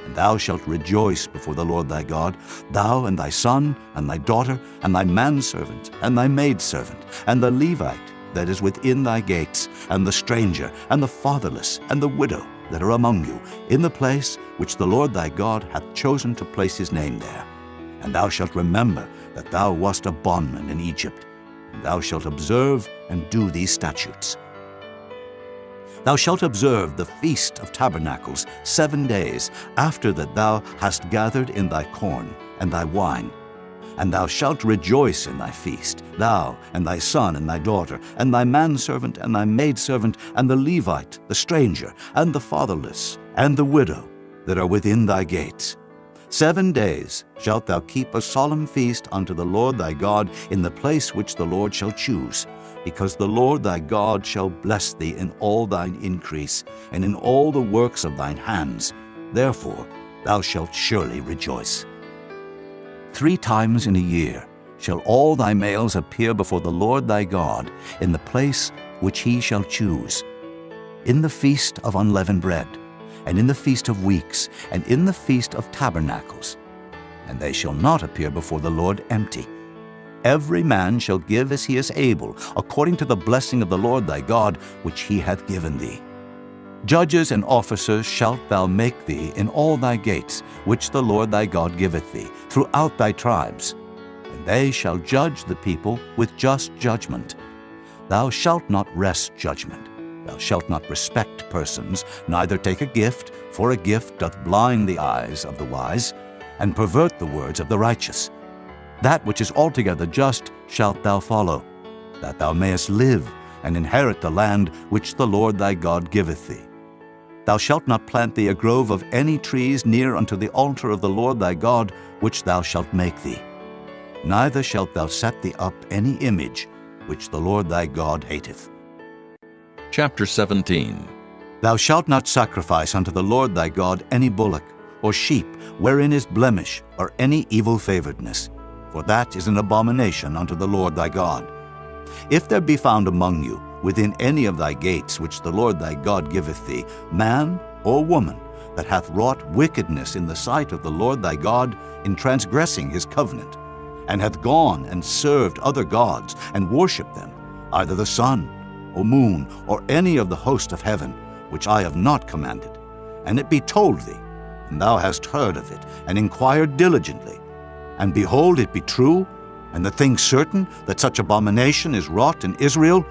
And thou shalt rejoice before the Lord thy God, thou and thy son, and thy daughter, and thy manservant, and thy maidservant, and the Levite that is within thy gates, and the stranger, and the fatherless, and the widow that are among you, in the place which the Lord thy God hath chosen to place his name there. And thou shalt remember that thou wast a bondman in Egypt. And thou shalt observe and do these statutes. Thou shalt observe the Feast of Tabernacles 7 days after that thou hast gathered in thy corn and thy wine. And thou shalt rejoice in thy feast, thou and thy son and thy daughter, and thy manservant and thy maidservant, and the Levite, the stranger, and the fatherless, and the widow that are within thy gates. 7 days shalt thou keep a solemn feast unto the Lord thy God in the place which the Lord shall choose, because the Lord thy God shall bless thee in all thine increase, and in all the works of thine hands. Therefore thou shalt surely rejoice. 3 times in a year shall all thy males appear before the Lord thy God in the place which he shall choose, in the feast of unleavened bread, and in the feast of weeks, and in the feast of tabernacles. And they shall not appear before the Lord empty. Every man shall give as he is able, according to the blessing of the Lord thy God, which he hath given thee. Judges and officers shalt thou make thee in all thy gates, which the Lord thy God giveth thee, throughout thy tribes. And they shall judge the people with just judgment. Thou shalt not wrest judgment. Thou shalt not respect persons, neither take a gift, for a gift doth blind the eyes of the wise, and pervert the words of the righteous. That which is altogether just shalt thou follow, that thou mayest live, and inherit the land which the Lord thy God giveth thee. Thou shalt not plant thee a grove of any trees near unto the altar of the Lord thy God, which thou shalt make thee. Neither shalt thou set thee up any image, which the Lord thy God hateth. Chapter 17. Thou shalt not sacrifice unto the Lord thy God any bullock, or sheep, wherein is blemish, or any evil favoredness, for that is an abomination unto the Lord thy God. If there be found among you, within any of thy gates which the Lord thy God giveth thee, man or woman, that hath wrought wickedness in the sight of the Lord thy God, in transgressing his covenant, and hath gone and served other gods, and worshipped them, either the sun, or moon, or any of the host of heaven, which I have not commanded, and it be told thee, and thou hast heard of it, and inquired diligently, and behold, it be true, and the thing certain, that such abomination is wrought in Israel,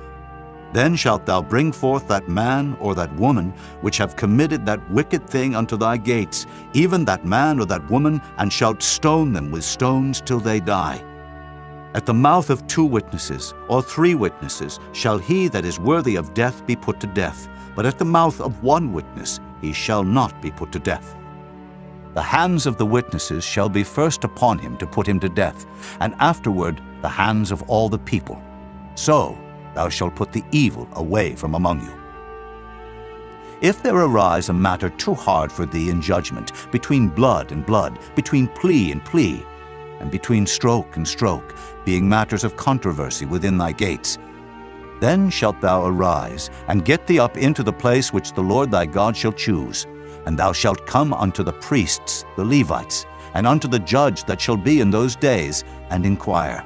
then shalt thou bring forth that man or that woman which have committed that wicked thing unto thy gates, even that man or that woman, and shalt stone them with stones till they die. At the mouth of 2 witnesses or 3 witnesses shall he that is worthy of death be put to death, but at the mouth of 1 witness he shall not be put to death. The hands of the witnesses shall be first upon him to put him to death, and afterward the hands of all the people. So thou shalt put the evil away from among you. If there arise a matter too hard for thee in judgment, between blood and blood, between plea and plea, and between stroke and stroke, being matters of controversy within thy gates, then shalt thou arise, and get thee up into the place which the Lord thy God shall choose, and thou shalt come unto the priests, the Levites, and unto the judge that shall be in those days, and inquire.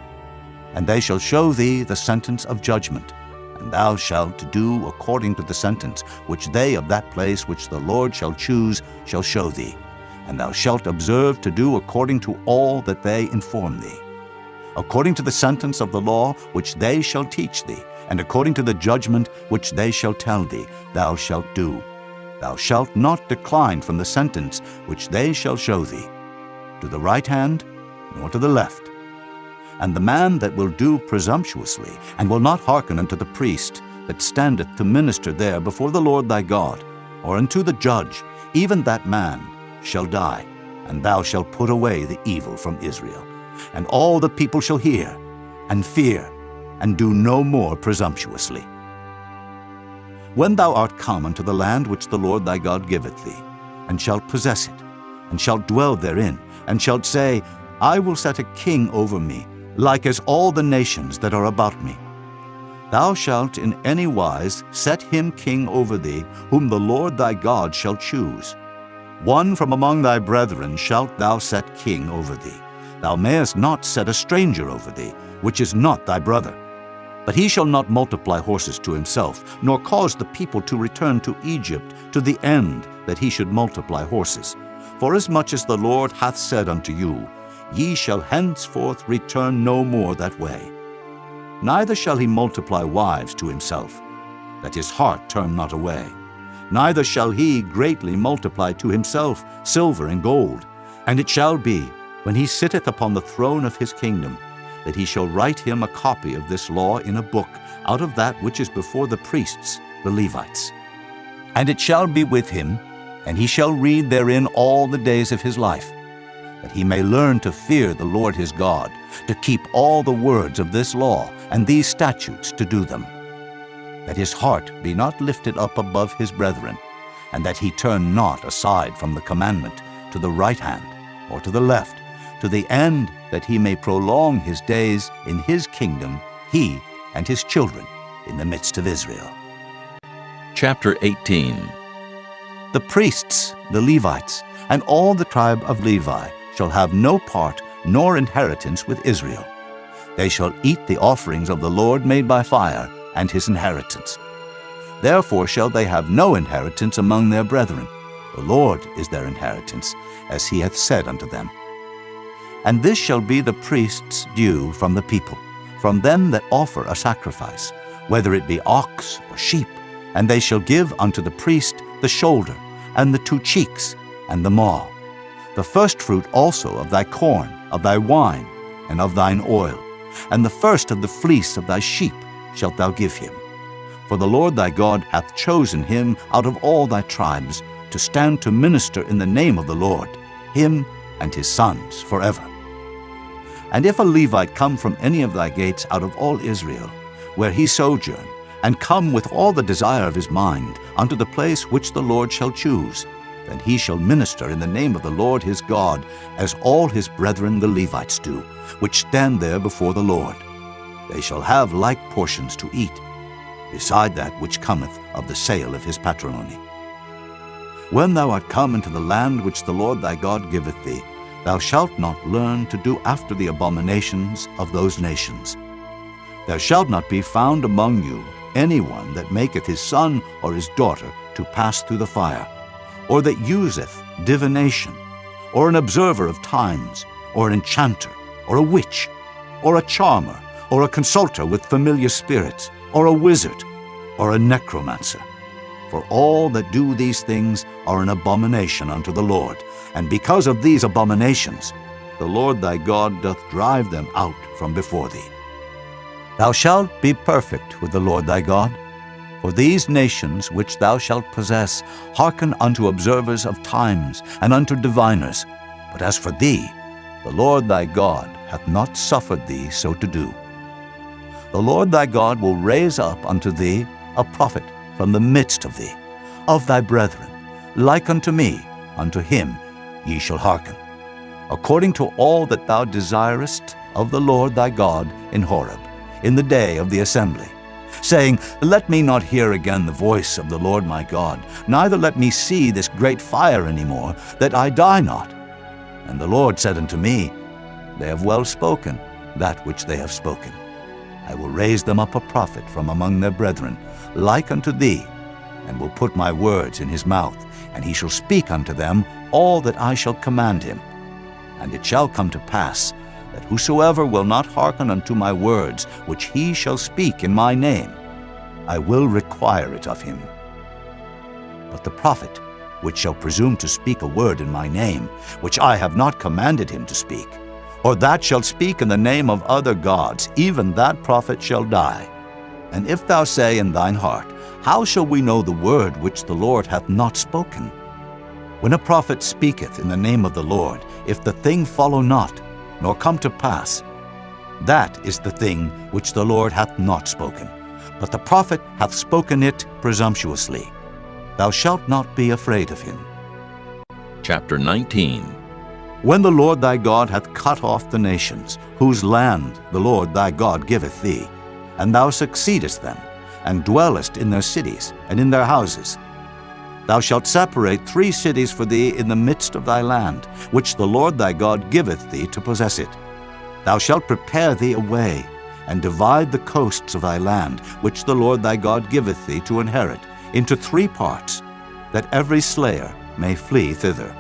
And they shall show thee the sentence of judgment, and thou shalt do according to the sentence which they of that place which the Lord shall choose shall show thee, and thou shalt observe to do according to all that they inform thee. According to the sentence of the law which they shall teach thee, and according to the judgment which they shall tell thee, thou shalt do. Thou shalt not decline from the sentence which they shall show thee, to the right hand, nor to the left. And the man that will do presumptuously, and will not hearken unto the priest that standeth to minister there before the Lord thy God, or unto the judge, even that man shall die, and thou shalt put away the evil from Israel. And all the people shall hear, and fear, and do no more presumptuously. When thou art come unto the land which the Lord thy God giveth thee, and shalt possess it, and shalt dwell therein, and shalt say, I will set a king over me, like as all the nations that are about me. Thou shalt in any wise set him king over thee, whom the Lord thy God shall choose. One from among thy brethren shalt thou set king over thee. Thou mayest not set a stranger over thee, which is not thy brother. But he shall not multiply horses to himself, nor cause the people to return to Egypt, to the end that he should multiply horses. Forasmuch as the Lord hath said unto you, Ye shall henceforth return no more that way. Neither shall he multiply wives to himself, that his heart turn not away. Neither shall he greatly multiply to himself silver and gold. And it shall be, when he sitteth upon the throne of his kingdom, that he shall write him a copy of this law in a book, out of that which is before the priests, the Levites. And it shall be with him, and he shall read therein all the days of his life, that he may learn to fear the Lord his God, to keep all the words of this law and these statutes to do them, that his heart be not lifted up above his brethren, and that he turn not aside from the commandment to the right hand or to the left, to the end that he may prolong his days in his kingdom, he and his children in the midst of Israel. Chapter 18. The priests, the Levites, and all the tribe of Levi shall have no part nor inheritance with Israel. They shall eat the offerings of the Lord made by fire, and his inheritance. Therefore shall they have no inheritance among their brethren. The Lord is their inheritance, as he hath said unto them. And this shall be the priest's due from the people, from them that offer a sacrifice, whether it be ox or sheep, and they shall give unto the priest the shoulder, and the 2 cheeks, and the maw. The firstfruit also of thy corn, of thy wine, and of thine oil, and the first of the fleece of thy sheep shalt thou give him. For the Lord thy God hath chosen him out of all thy tribes to stand to minister in the name of the Lord, him and his sons forever. And if a Levite come from any of thy gates out of all Israel, where he sojourn, and come with all the desire of his mind unto the place which the Lord shall choose, then he shall minister in the name of the Lord his God, as all his brethren the Levites do, which stand there before the Lord. They shall have like portions to eat, beside that which cometh of the sale of his patrimony. When thou art come into the land which the Lord thy God giveth thee, thou shalt not learn to do after the abominations of those nations. There shall not be found among you any one that maketh his son or his daughter to pass through the fire, or that useth divination, or an observer of times, or an enchanter, or a witch, or a charmer, or a consulter with familiar spirits, or a wizard, or a necromancer. For all that do these things are an abomination unto the Lord, and because of these abominations the Lord thy God doth drive them out from before thee. Thou shalt be perfect with the Lord thy God, for these nations which thou shalt possess hearken unto observers of times and unto diviners. But as for thee, the Lord thy God hath not suffered thee so to do. The Lord thy God will raise up unto thee a prophet from the midst of thee, of thy brethren, like unto me, unto him ye shall hearken, according to all that thou desirest of the Lord thy God in Horeb, in the day of the assembly, saying, Let me not hear again the voice of the Lord my God, neither let me see this great fire any more, that I die not. And the Lord said unto me, They have well spoken that which they have spoken. I will raise them up a prophet from among their brethren, like unto thee, and will put my words in his mouth, and he shall speak unto them all that I shall command him. And it shall come to pass, that whosoever will not hearken unto my words, which he shall speak in my name, I will require it of him. But the prophet, which shall presume to speak a word in my name, which I have not commanded him to speak, or that shall speak in the name of other gods, even that prophet shall die. And if thou say in thine heart, How shall we know the word which the Lord hath not spoken? When a prophet speaketh in the name of the Lord, if the thing follow not, nor come to pass, that is the thing which the Lord hath not spoken, but the prophet hath spoken it presumptuously. Thou shalt not be afraid of him. Chapter 19. When the Lord thy God hath cut off the nations, whose land the Lord thy God giveth thee, and thou succeedest them, and dwellest in their cities and in their houses, thou shalt separate 3 cities for thee in the midst of thy land, which the Lord thy God giveth thee to possess it. Thou shalt prepare thee a way, and divide the coasts of thy land, which the Lord thy God giveth thee to inherit, into 3 parts, that every slayer may flee thither.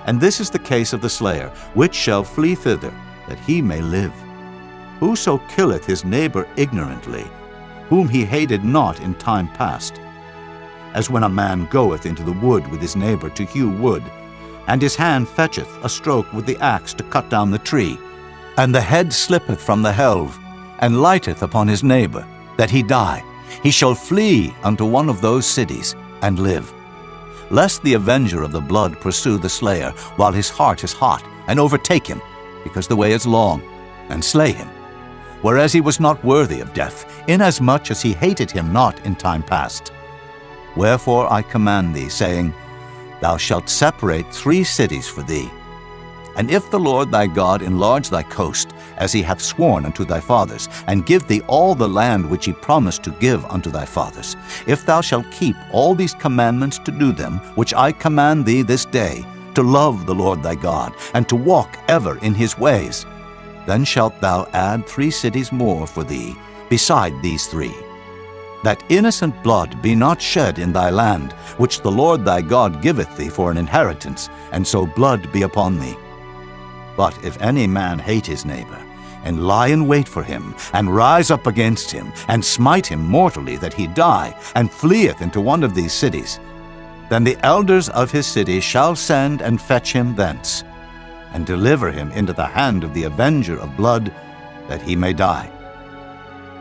And this is the case of the slayer, which shall flee thither, that he may live. Whoso killeth his neighbor ignorantly, whom he hated not in time past, as when a man goeth into the wood with his neighbor to hew wood, and his hand fetcheth a stroke with the axe to cut down the tree, and the head slippeth from the helve, and lighteth upon his neighbor, that he die, he shall flee unto one of those cities, and live. Lest the avenger of the blood pursue the slayer, while his heart is hot, and overtake him, because the way is long, and slay him, whereas he was not worthy of death, inasmuch as he hated him not in time past. Wherefore I command thee, saying, Thou shalt separate 3 cities for thee. And if the Lord thy God enlarge thy coast, as he hath sworn unto thy fathers, and give thee all the land which he promised to give unto thy fathers, if thou shalt keep all these commandments to do them, which I command thee this day, to love the Lord thy God, and to walk ever in his ways, then shalt thou add 3 cities more for thee, beside these 3, that innocent blood be not shed in thy land, which the Lord thy God giveth thee for an inheritance, and so blood be upon thee. But if any man hate his neighbor, and lie in wait for him, and rise up against him, and smite him mortally that he die, and fleeth into one of these cities, then the elders of his city shall send and fetch him thence, and deliver him into the hand of the avenger of blood, that he may die.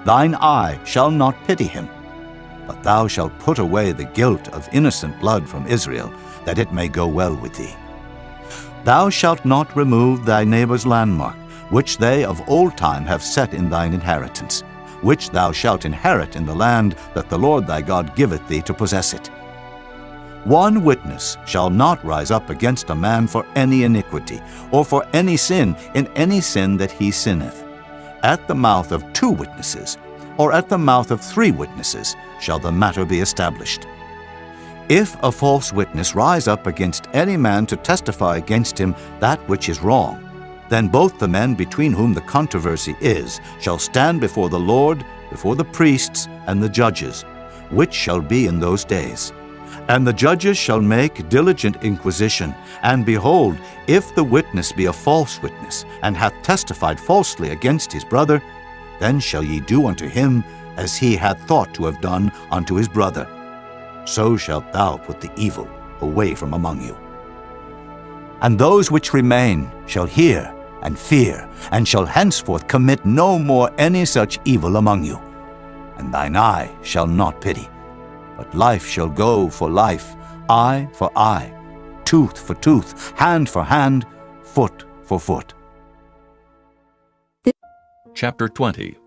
Thine eye shall not pity him, but thou shalt put away the guilt of innocent blood from Israel, that it may go well with thee. Thou shalt not remove thy neighbor's landmark, which they of old time have set in thine inheritance, which thou shalt inherit in the land that the Lord thy God giveth thee to possess it. One witness shall not rise up against a man for any iniquity, or for any sin in any sin that he sinneth. At the mouth of 2 witnesses, or at the mouth of 3 witnesses, shall the matter be established. If a false witness rise up against any man to testify against him that which is wrong, then both the men between whom the controversy is shall stand before the Lord, before the priests and the judges, which shall be in those days. And the judges shall make diligent inquisition, and behold, if the witness be a false witness, and hath testified falsely against his brother, then shall ye do unto him as he had thought to have done unto his brother. So shalt thou put the evil away from among you. And those which remain shall hear and fear, and shall henceforth commit no more any such evil among you. And thine eye shall not pity, but life shall go for life, eye for eye, tooth for tooth, hand for hand, foot for foot. Chapter 20.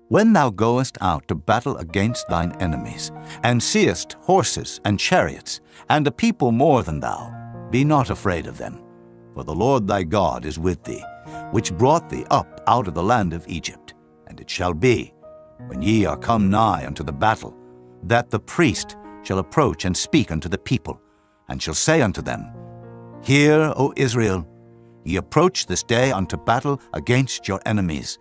When thou goest out to battle against thine enemies, and seest horses and chariots, and a people more than thou, be not afraid of them, for the Lord thy God is with thee, which brought thee up out of the land of Egypt. And it shall be, when ye are come nigh unto the battle, that the priest shall approach and speak unto the people, and shall say unto them, Hear, O Israel, ye approach this day unto battle against your enemies.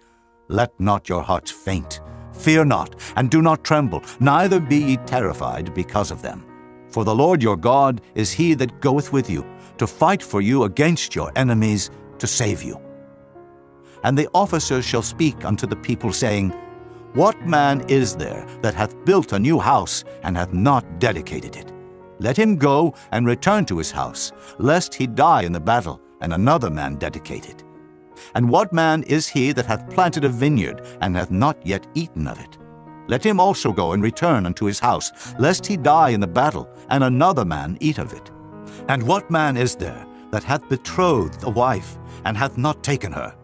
Let not your hearts faint. Fear not, and do not tremble, neither be ye terrified because of them. For the Lord your God is he that goeth with you, to fight for you against your enemies, to save you. And the officers shall speak unto the people, saying, What man is there that hath built a new house, and hath not dedicated it? Let him go and return to his house, lest he die in the battle, and another man dedicate it. And what man is he that hath planted a vineyard, and hath not yet eaten of it? Let him also go and return unto his house, lest he die in the battle, and another man eat of it. And what man is there that hath betrothed a wife, and hath not taken her?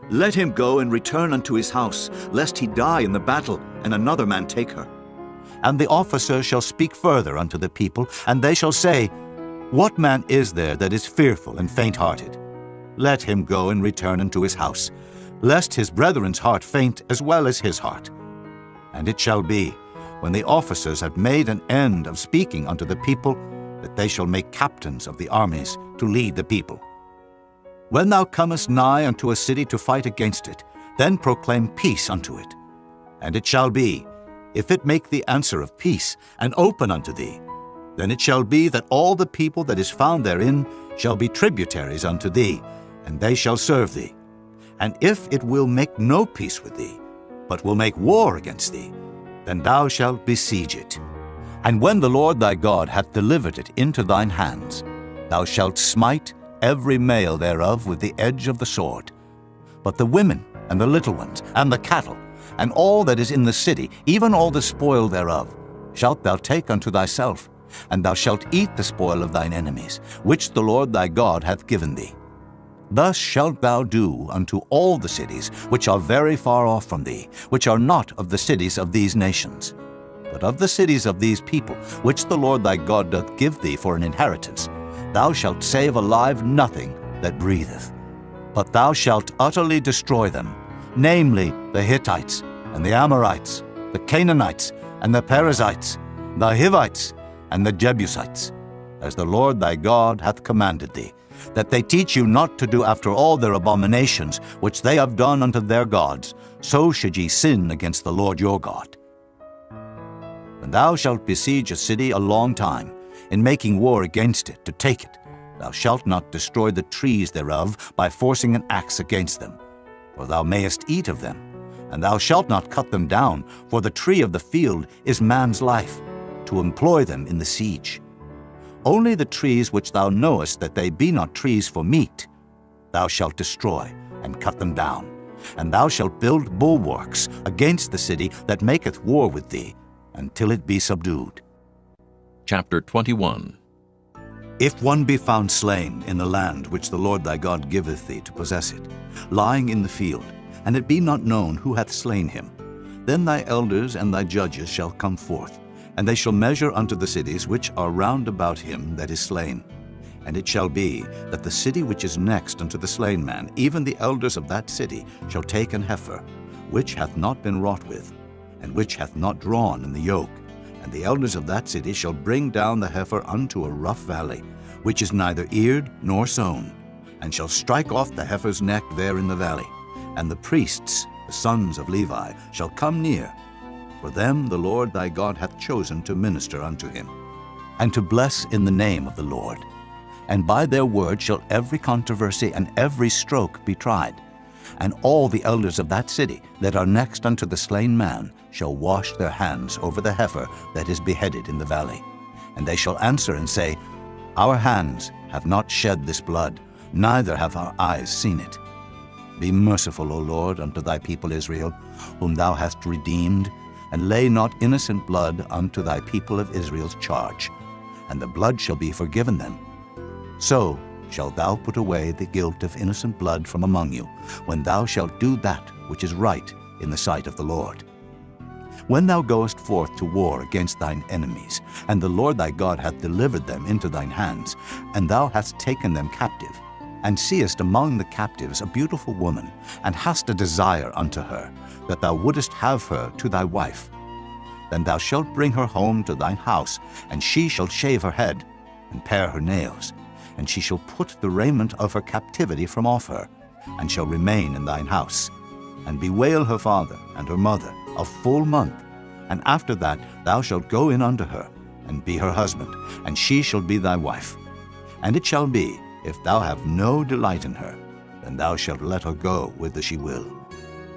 Let him go and return unto his house, lest he die in the battle, and another man take her. And the officers shall speak further unto the people, and they shall say, What man is there that is fearful and faint-hearted? Let him go and return unto his house, lest his brethren's heart faint as well as his heart. And it shall be, when the officers have made an end of speaking unto the people, that they shall make captains of the armies to lead the people. When thou comest nigh unto a city to fight against it, then proclaim peace unto it. And it shall be, if it make the answer of peace, and open unto thee, then it shall be that all the people that is found therein shall be tributaries unto thee, and they shall serve thee. And if it will make no peace with thee, but will make war against thee, then thou shalt besiege it. And when the Lord thy God hath delivered it into thine hands, thou shalt smite every male thereof with the edge of the sword. But the women, and the little ones, and the cattle, and all that is in the city, even all the spoil thereof, shalt thou take unto thyself, and thou shalt eat the spoil of thine enemies, which the Lord thy God hath given thee. Thus shalt thou do unto all the cities which are very far off from thee, which are not of the cities of these nations. But of the cities of these people, which the Lord thy God doth give thee for an inheritance, thou shalt save alive nothing that breatheth. But thou shalt utterly destroy them, namely the Hittites, and the Amorites, the Canaanites, and the Perizzites, the Hivites, and the Jebusites, as the Lord thy God hath commanded thee, that they teach you not to do after all their abominations which they have done unto their gods, so should ye sin against the Lord your God. When thou shalt besiege a city a long time, in making war against it to take it, thou shalt not destroy the trees thereof by forcing an axe against them, for thou mayest eat of them. And thou shalt not cut them down, for the tree of the field is man's life, to employ them in the siege. Only the trees which thou knowest that they be not trees for meat, thou shalt destroy and cut them down. And thou shalt build bulwarks against the city that maketh war with thee, until it be subdued. Chapter 21. If one be found slain in the land which the Lord thy God giveth thee to possess it, lying in the field, and it be not known who hath slain him, then thy elders and thy judges shall come forth, and they shall measure unto the cities which are round about him that is slain. And it shall be that the city which is next unto the slain man, even the elders of that city, shall take an heifer, which hath not been wrought with, and which hath not drawn in the yoke. And the elders of that city shall bring down the heifer unto a rough valley, which is neither eared nor sown, and shall strike off the heifer's neck there in the valley. And the priests, the sons of Levi, shall come near. For them the Lord thy God hath chosen to minister unto him, and to bless in the name of the Lord. And by their word shall every controversy and every stroke be tried. And all the elders of that city that are next unto the slain man shall wash their hands over the heifer that is beheaded in the valley. And they shall answer and say, Our hands have not shed this blood, neither have our eyes seen it. Be merciful, O Lord, unto thy people Israel, whom thou hast redeemed, and lay not innocent blood unto thy people of Israel's charge, and the blood shall be forgiven them. So shalt thou put away the guilt of innocent blood from among you, when thou shalt do that which is right in the sight of the Lord. When thou goest forth to war against thine enemies, and the Lord thy God hath delivered them into thine hands, and thou hast taken them captive, and seest among the captives a beautiful woman, and hast a desire unto her, that thou wouldest have her to thy wife, then thou shalt bring her home to thine house, and she shall shave her head, and pare her nails, and she shall put the raiment of her captivity from off her, and shall remain in thine house, and bewail her father and her mother a full month. And after that thou shalt go in unto her, and be her husband, and she shall be thy wife. And it shall be, if thou have no delight in her, then thou shalt let her go whither she will.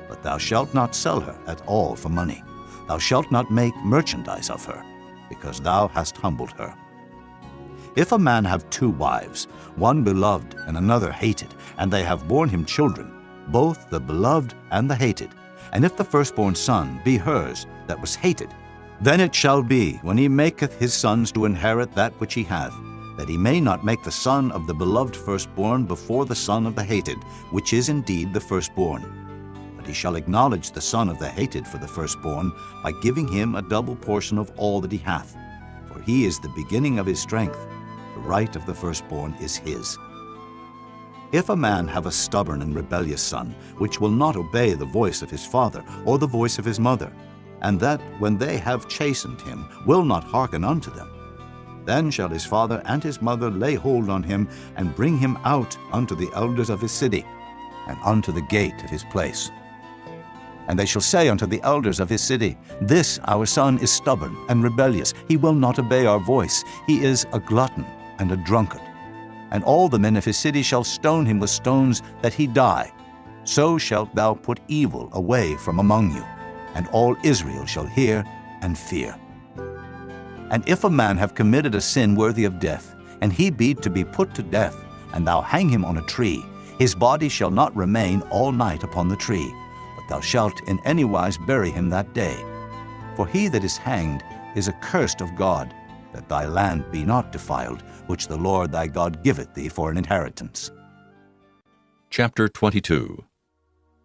But thou shalt not sell her at all for money. Thou shalt not make merchandise of her, because thou hast humbled her. If a man have two wives, one beloved and another hated, and they have borne him children, both the beloved and the hated, and if the firstborn son be hers that was hated, then it shall be, when he maketh his sons to inherit that which he hath, that he may not make the son of the beloved firstborn before the son of the hated, which is indeed the firstborn. But he shall acknowledge the son of the hated for the firstborn, by giving him a double portion of all that he hath. For he is the beginning of his strength, the right of the firstborn is his. If a man have a stubborn and rebellious son, which will not obey the voice of his father or the voice of his mother, and that, when they have chastened him, will not hearken unto them, then shall his father and his mother lay hold on him, and bring him out unto the elders of his city, and unto the gate of his place. And they shall say unto the elders of his city, This our son is stubborn and rebellious, he will not obey our voice, he is a glutton and a drunkard. And all the men of his city shall stone him with stones, that he die. So shalt thou put evil away from among you, and all Israel shall hear and fear. And if a man have committed a sin worthy of death, and he be to be put to death, and thou hang him on a tree, his body shall not remain all night upon the tree, but thou shalt in any wise bury him that day. For he that is hanged is accursed of God, that thy land be not defiled, which the Lord thy God giveth thee for an inheritance. Chapter 22.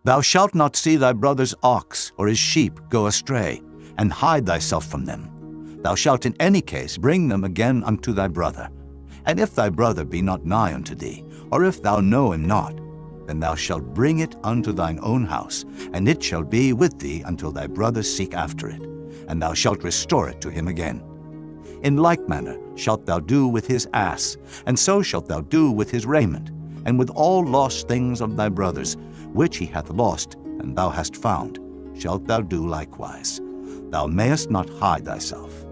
Thou shalt not see thy brother's ox or his sheep go astray, and hide thyself from them. Thou shalt in any case bring them again unto thy brother. And if thy brother be not nigh unto thee, or if thou know him not, then thou shalt bring it unto thine own house, and it shall be with thee until thy brother seek after it, and thou shalt restore it to him again. In like manner shalt thou do with his ass, and so shalt thou do with his raiment, and with all lost things of thy brother's, which he hath lost, and thou hast found, shalt thou do likewise. Thou mayest not hide thyself.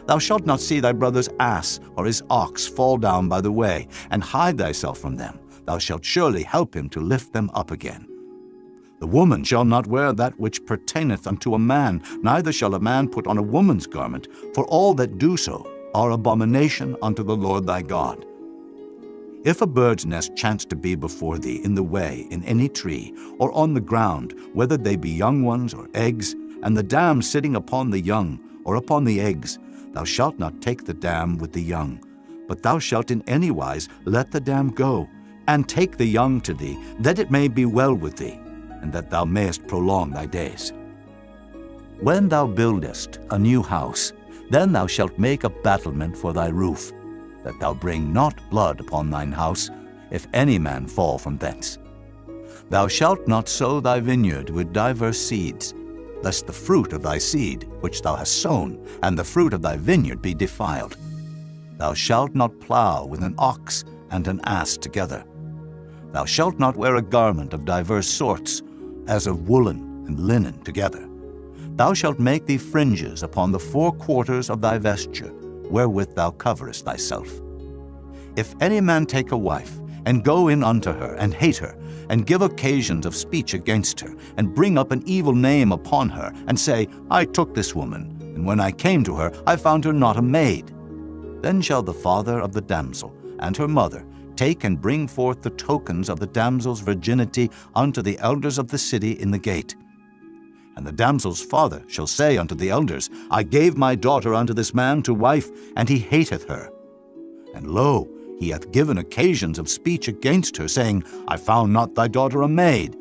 Thou shalt not see thy brother's ass or his ox fall down by the way, and hide thyself from them. Thou shalt surely help him to lift them up again. The woman shall not wear that which pertaineth unto a man, neither shall a man put on a woman's garment, for all that do so are abomination unto the Lord thy God. If a bird's nest chance to be before thee in the way, in any tree, or on the ground, whether they be young ones or eggs, and the dam sitting upon the young, or upon the eggs, thou shalt not take the dam with the young, but thou shalt in any wise let the dam go, and take the young to thee, that it may be well with thee, and that thou mayest prolong thy days. When thou buildest a new house, then thou shalt make a battlement for thy roof, that thou bring not blood upon thine house, if any man fall from thence. Thou shalt not sow thy vineyard with diverse seeds, lest the fruit of thy seed which thou hast sown, and the fruit of thy vineyard be defiled. Thou shalt not plow with an ox and an ass together. Thou shalt not wear a garment of diverse sorts, as of woolen and linen together. Thou shalt make thee fringes upon the four quarters of thy vesture, wherewith thou coverest thyself. If any man take a wife, and go in unto her, and hate her, and give occasions of speech against her, and bring up an evil name upon her, and say, I took this woman, and when I came to her, I found her not a maid, then shall the father of the damsel and her mother take and bring forth the tokens of the damsel's virginity unto the elders of the city in the gate. And the damsel's father shall say unto the elders, I gave my daughter unto this man to wife, and he hateth her. And lo, he hath given occasions of speech against her, saying, I found not thy daughter a maid,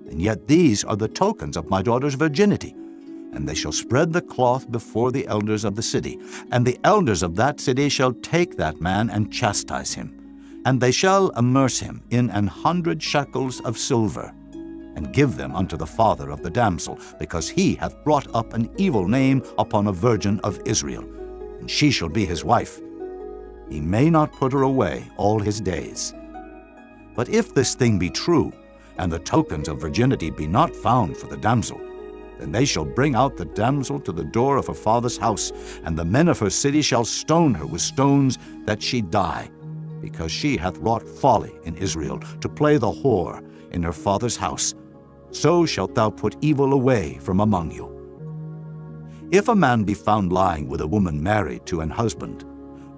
and yet these are the tokens of my daughter's virginity. And they shall spread the cloth before the elders of the city, and the elders of that city shall take that man and chastise him. And they shall immerse him in 100 shekels of silver, and give them unto the father of the damsel, because he hath brought up an evil name upon a virgin of Israel, and she shall be his wife. He may not put her away all his days. But if this thing be true, and the tokens of virginity be not found for the damsel, then they shall bring out the damsel to the door of her father's house, and the men of her city shall stone her with stones, that she die, because she hath wrought folly in Israel, to play the whore in her father's house. So shalt thou put evil away from among you. If a man be found lying with a woman married to an husband,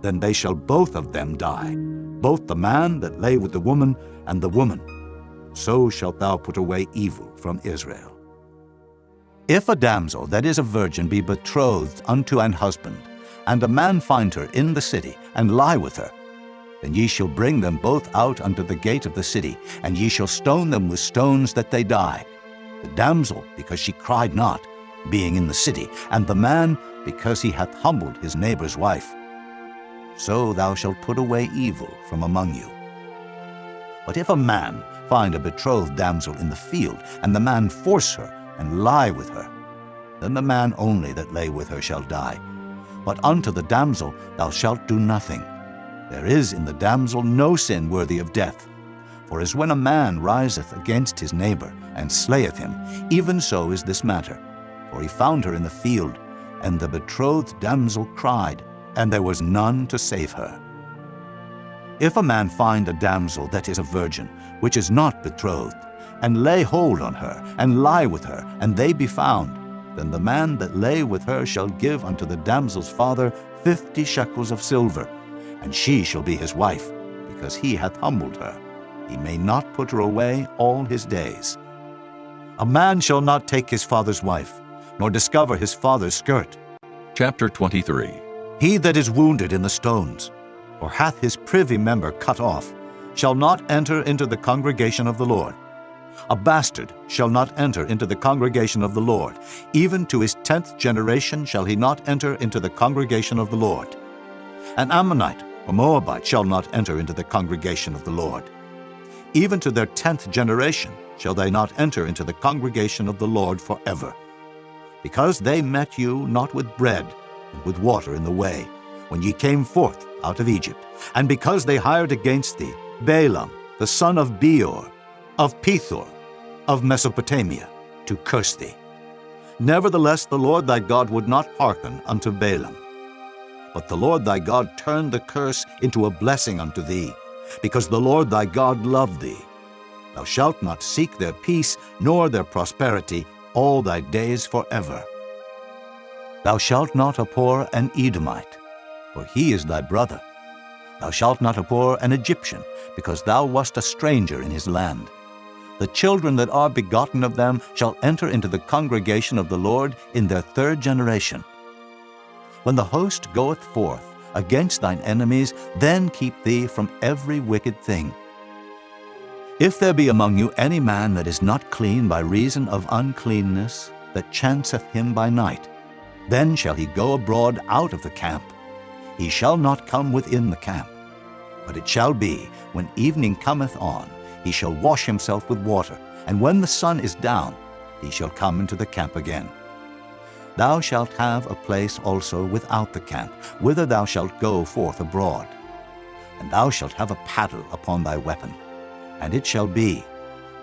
then they shall both of them die, both the man that lay with the woman, and the woman. So shalt thou put away evil from Israel. If a damsel that is a virgin be betrothed unto an husband, and a man find her in the city, and lie with her, then ye shall bring them both out unto the gate of the city, and ye shall stone them with stones that they die, the damsel because she cried not, being in the city, and the man because he hath humbled his neighbor's wife. So thou shalt put away evil from among you. But if a man find a betrothed damsel in the field, and the man force her, and lie with her, then the man only that lay with her shall die. But unto the damsel thou shalt do nothing. There is in the damsel no sin worthy of death. For as when a man riseth against his neighbor, and slayeth him, even so is this matter. For he found her in the field, and the betrothed damsel cried, and there was none to save her. If a man find a damsel that is a virgin, which is not betrothed, and lay hold on her, and lie with her, and they be found, then the man that lay with her shall give unto the damsel's father 50 shekels of silver, and she shall be his wife, because he hath humbled her. He may not put her away all his days. A man shall not take his father's wife, nor discover his father's skirt. Chapter 23. He that is wounded in the stones, or hath his privy member cut off, shall not enter into the congregation of the Lord. A bastard shall not enter into the congregation of the Lord. Even to his 10th generation shall he not enter into the congregation of the Lord. An Ammonite or Moabite shall not enter into the congregation of the Lord. Even to their 10th generation shall they not enter into the congregation of the Lord forever. Because they met you not with bread and with water in the way, when ye came forth out of Egypt, and because they hired against thee Balaam, the son of Beor, of Pethor, of Mesopotamia, to curse thee. Nevertheless the Lord thy God would not hearken unto Balaam. But the Lord thy God turned the curse into a blessing unto thee, because the Lord thy God loved thee. Thou shalt not seek their peace nor their prosperity all thy days forever. Thou shalt not abhor an Edomite, for he is thy brother. Thou shalt not abhor an Egyptian, because thou wast a stranger in his land. The children that are begotten of them shall enter into the congregation of the Lord in their 3rd generation. When the host goeth forth against thine enemies, then keep thee from every wicked thing. If there be among you any man that is not clean by reason of uncleanness, that chanceth him by night, then shall he go abroad out of the camp. He shall not come within the camp. But it shall be, when evening cometh on, he shall wash himself with water, and when the sun is down, he shall come into the camp again. Thou shalt have a place also without the camp, whither thou shalt go forth abroad. And thou shalt have a paddle upon thy weapon. And it shall be,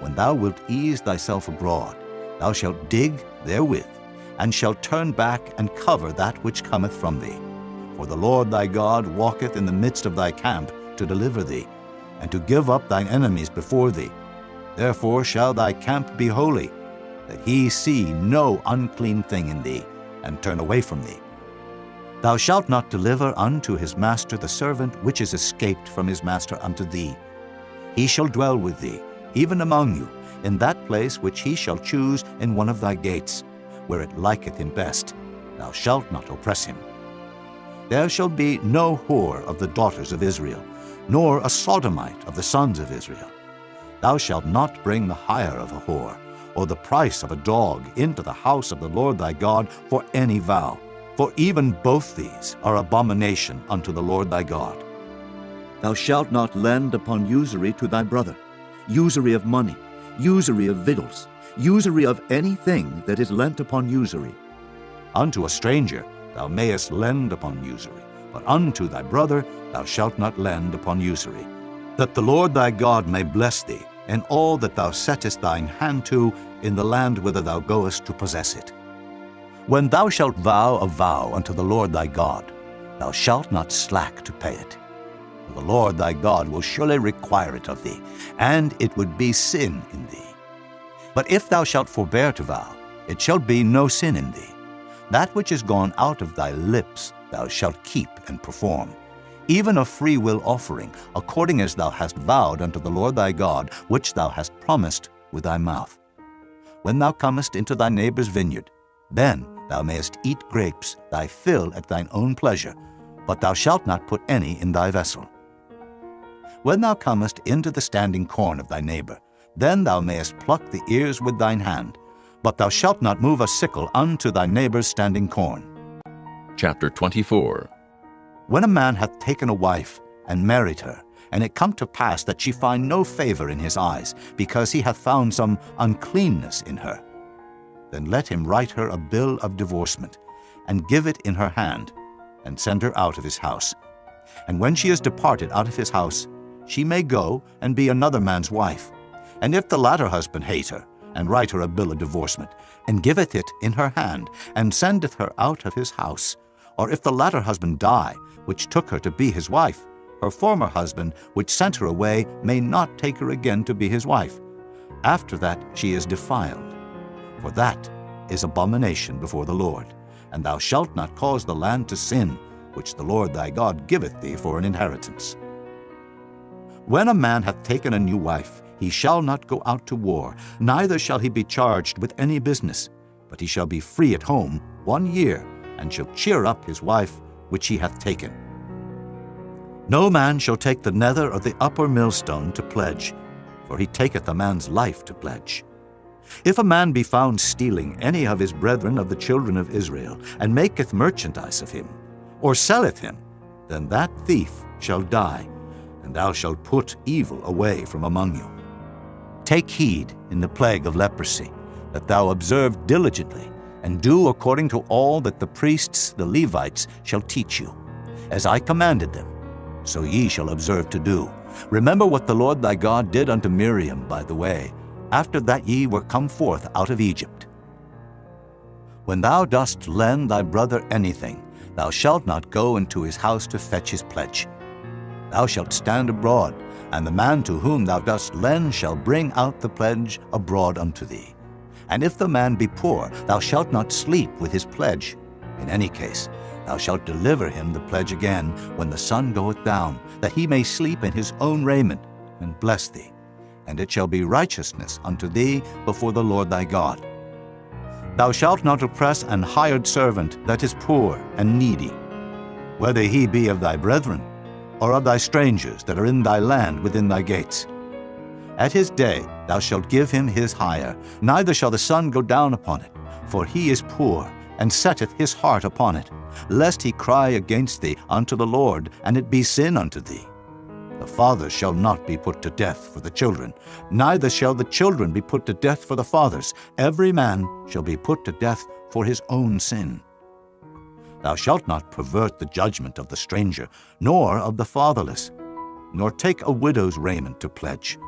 when thou wilt ease thyself abroad, thou shalt dig therewith, and shalt turn back and cover that which cometh from thee. For the Lord thy God walketh in the midst of thy camp to deliver thee, and to give up thine enemies before thee. Therefore shall thy camp be holy, that he see no unclean thing in thee, and turn away from thee. Thou shalt not deliver unto his master the servant which is escaped from his master unto thee. He shall dwell with thee, even among you, in that place which he shall choose in one of thy gates, where it liketh him best. Thou shalt not oppress him. There shall be no whore of the daughters of Israel, nor a sodomite of the sons of Israel. Thou shalt not bring the hire of a whore, or the price of a dog into the house of the Lord thy God for any vow, for even both these are abomination unto the Lord thy God. Thou shalt not lend upon usury to thy brother, usury of money, usury of victuals, usury of anything that is lent upon usury. Unto a stranger thou mayest lend upon usury, but unto thy brother thou shalt not lend upon usury, that the Lord thy God may bless thee in all that thou settest thine hand to in the land whither thou goest to possess it. When thou shalt vow a vow unto the Lord thy God, thou shalt not slack to pay it. For the Lord thy God will surely require it of thee, and it would be sin in thee. But if thou shalt forbear to vow, it shall be no sin in thee. That which is gone out of thy lips thou shalt keep and perform, even a free will offering, according as thou hast vowed unto the Lord thy God, which thou hast promised with thy mouth. When thou comest into thy neighbor's vineyard, then thou mayest eat grapes thy fill at thine own pleasure, but thou shalt not put any in thy vessel. When thou comest into the standing corn of thy neighbor, then thou mayest pluck the ears with thine hand, but thou shalt not move a sickle unto thy neighbor's standing corn. Chapter 24. When a man hath taken a wife and married her, and it come to pass that she find no favor in his eyes, because he hath found some uncleanness in her, then let him write her a bill of divorcement, and give it in her hand, and send her out of his house. And when she is departed out of his house, she may go and be another man's wife. And if the latter husband hate her, and write her a bill of divorcement, and giveth it in her hand, and sendeth her out of his house, or if the latter husband die, which took her to be his wife, her former husband, which sent her away, may not take her again to be his wife. After that she is defiled. For that is abomination before the Lord, and thou shalt not cause the land to sin, which the Lord thy God giveth thee for an inheritance. When a man hath taken a new wife, he shall not go out to war, neither shall he be charged with any business, but he shall be free at home 1 year, and shall cheer up his wife which he hath taken. No man shall take the nether or the upper millstone to pledge, for he taketh a man's life to pledge. If a man be found stealing any of his brethren of the children of Israel, and maketh merchandise of him, or selleth him, then that thief shall die, and thou shalt put evil away from among you. Take heed in the plague of leprosy, that thou observe diligently, and do according to all that the priests, the Levites, shall teach you. As I commanded them, so ye shall observe to do. Remember what the Lord thy God did unto Miriam by the way, after that ye were come forth out of Egypt. When thou dost lend thy brother anything, thou shalt not go into his house to fetch his pledge. Thou shalt stand abroad, and the man to whom thou dost lend shall bring out the pledge abroad unto thee. And if the man be poor, thou shalt not sleep with his pledge. In any case, thou shalt deliver him the pledge again when the sun goeth down, that he may sleep in his own raiment, and bless thee. And it shall be righteousness unto thee before the Lord thy God. Thou shalt not oppress an hired servant that is poor and needy, whether he be of thy brethren, or of thy strangers that are in thy land within thy gates. At his day thou shalt give him his hire, neither shall the sun go down upon it, for he is poor, and setteth his heart upon it, lest he cry against thee unto the Lord, and it be sin unto thee. The fathers shall not be put to death for the children, neither shall the children be put to death for the fathers. Every man shall be put to death for his own sin. Thou shalt not pervert the judgment of the stranger, nor of the fatherless, nor take a widow's raiment to pledge.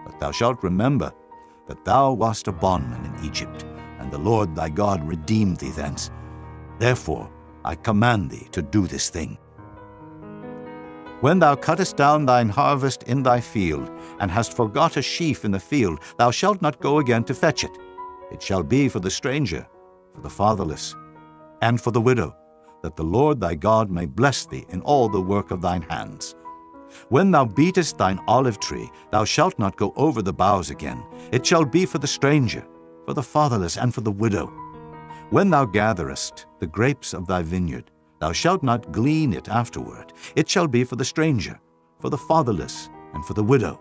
But thou shalt remember that thou wast a bondman in Egypt, and the Lord thy God redeemed thee thence. Therefore I command thee to do this thing. When thou cuttest down thine harvest in thy field, and hast forgot a sheaf in the field, thou shalt not go again to fetch it. It shall be for the stranger, for the fatherless, and for the widow, that the Lord thy God may bless thee in all the work of thine hands. When thou beatest thine olive tree, thou shalt not go over the boughs again. It shall be for the stranger, for the fatherless, and for the widow. When thou gatherest the grapes of thy vineyard, thou shalt not glean it afterward. It shall be for the stranger, for the fatherless, and for the widow.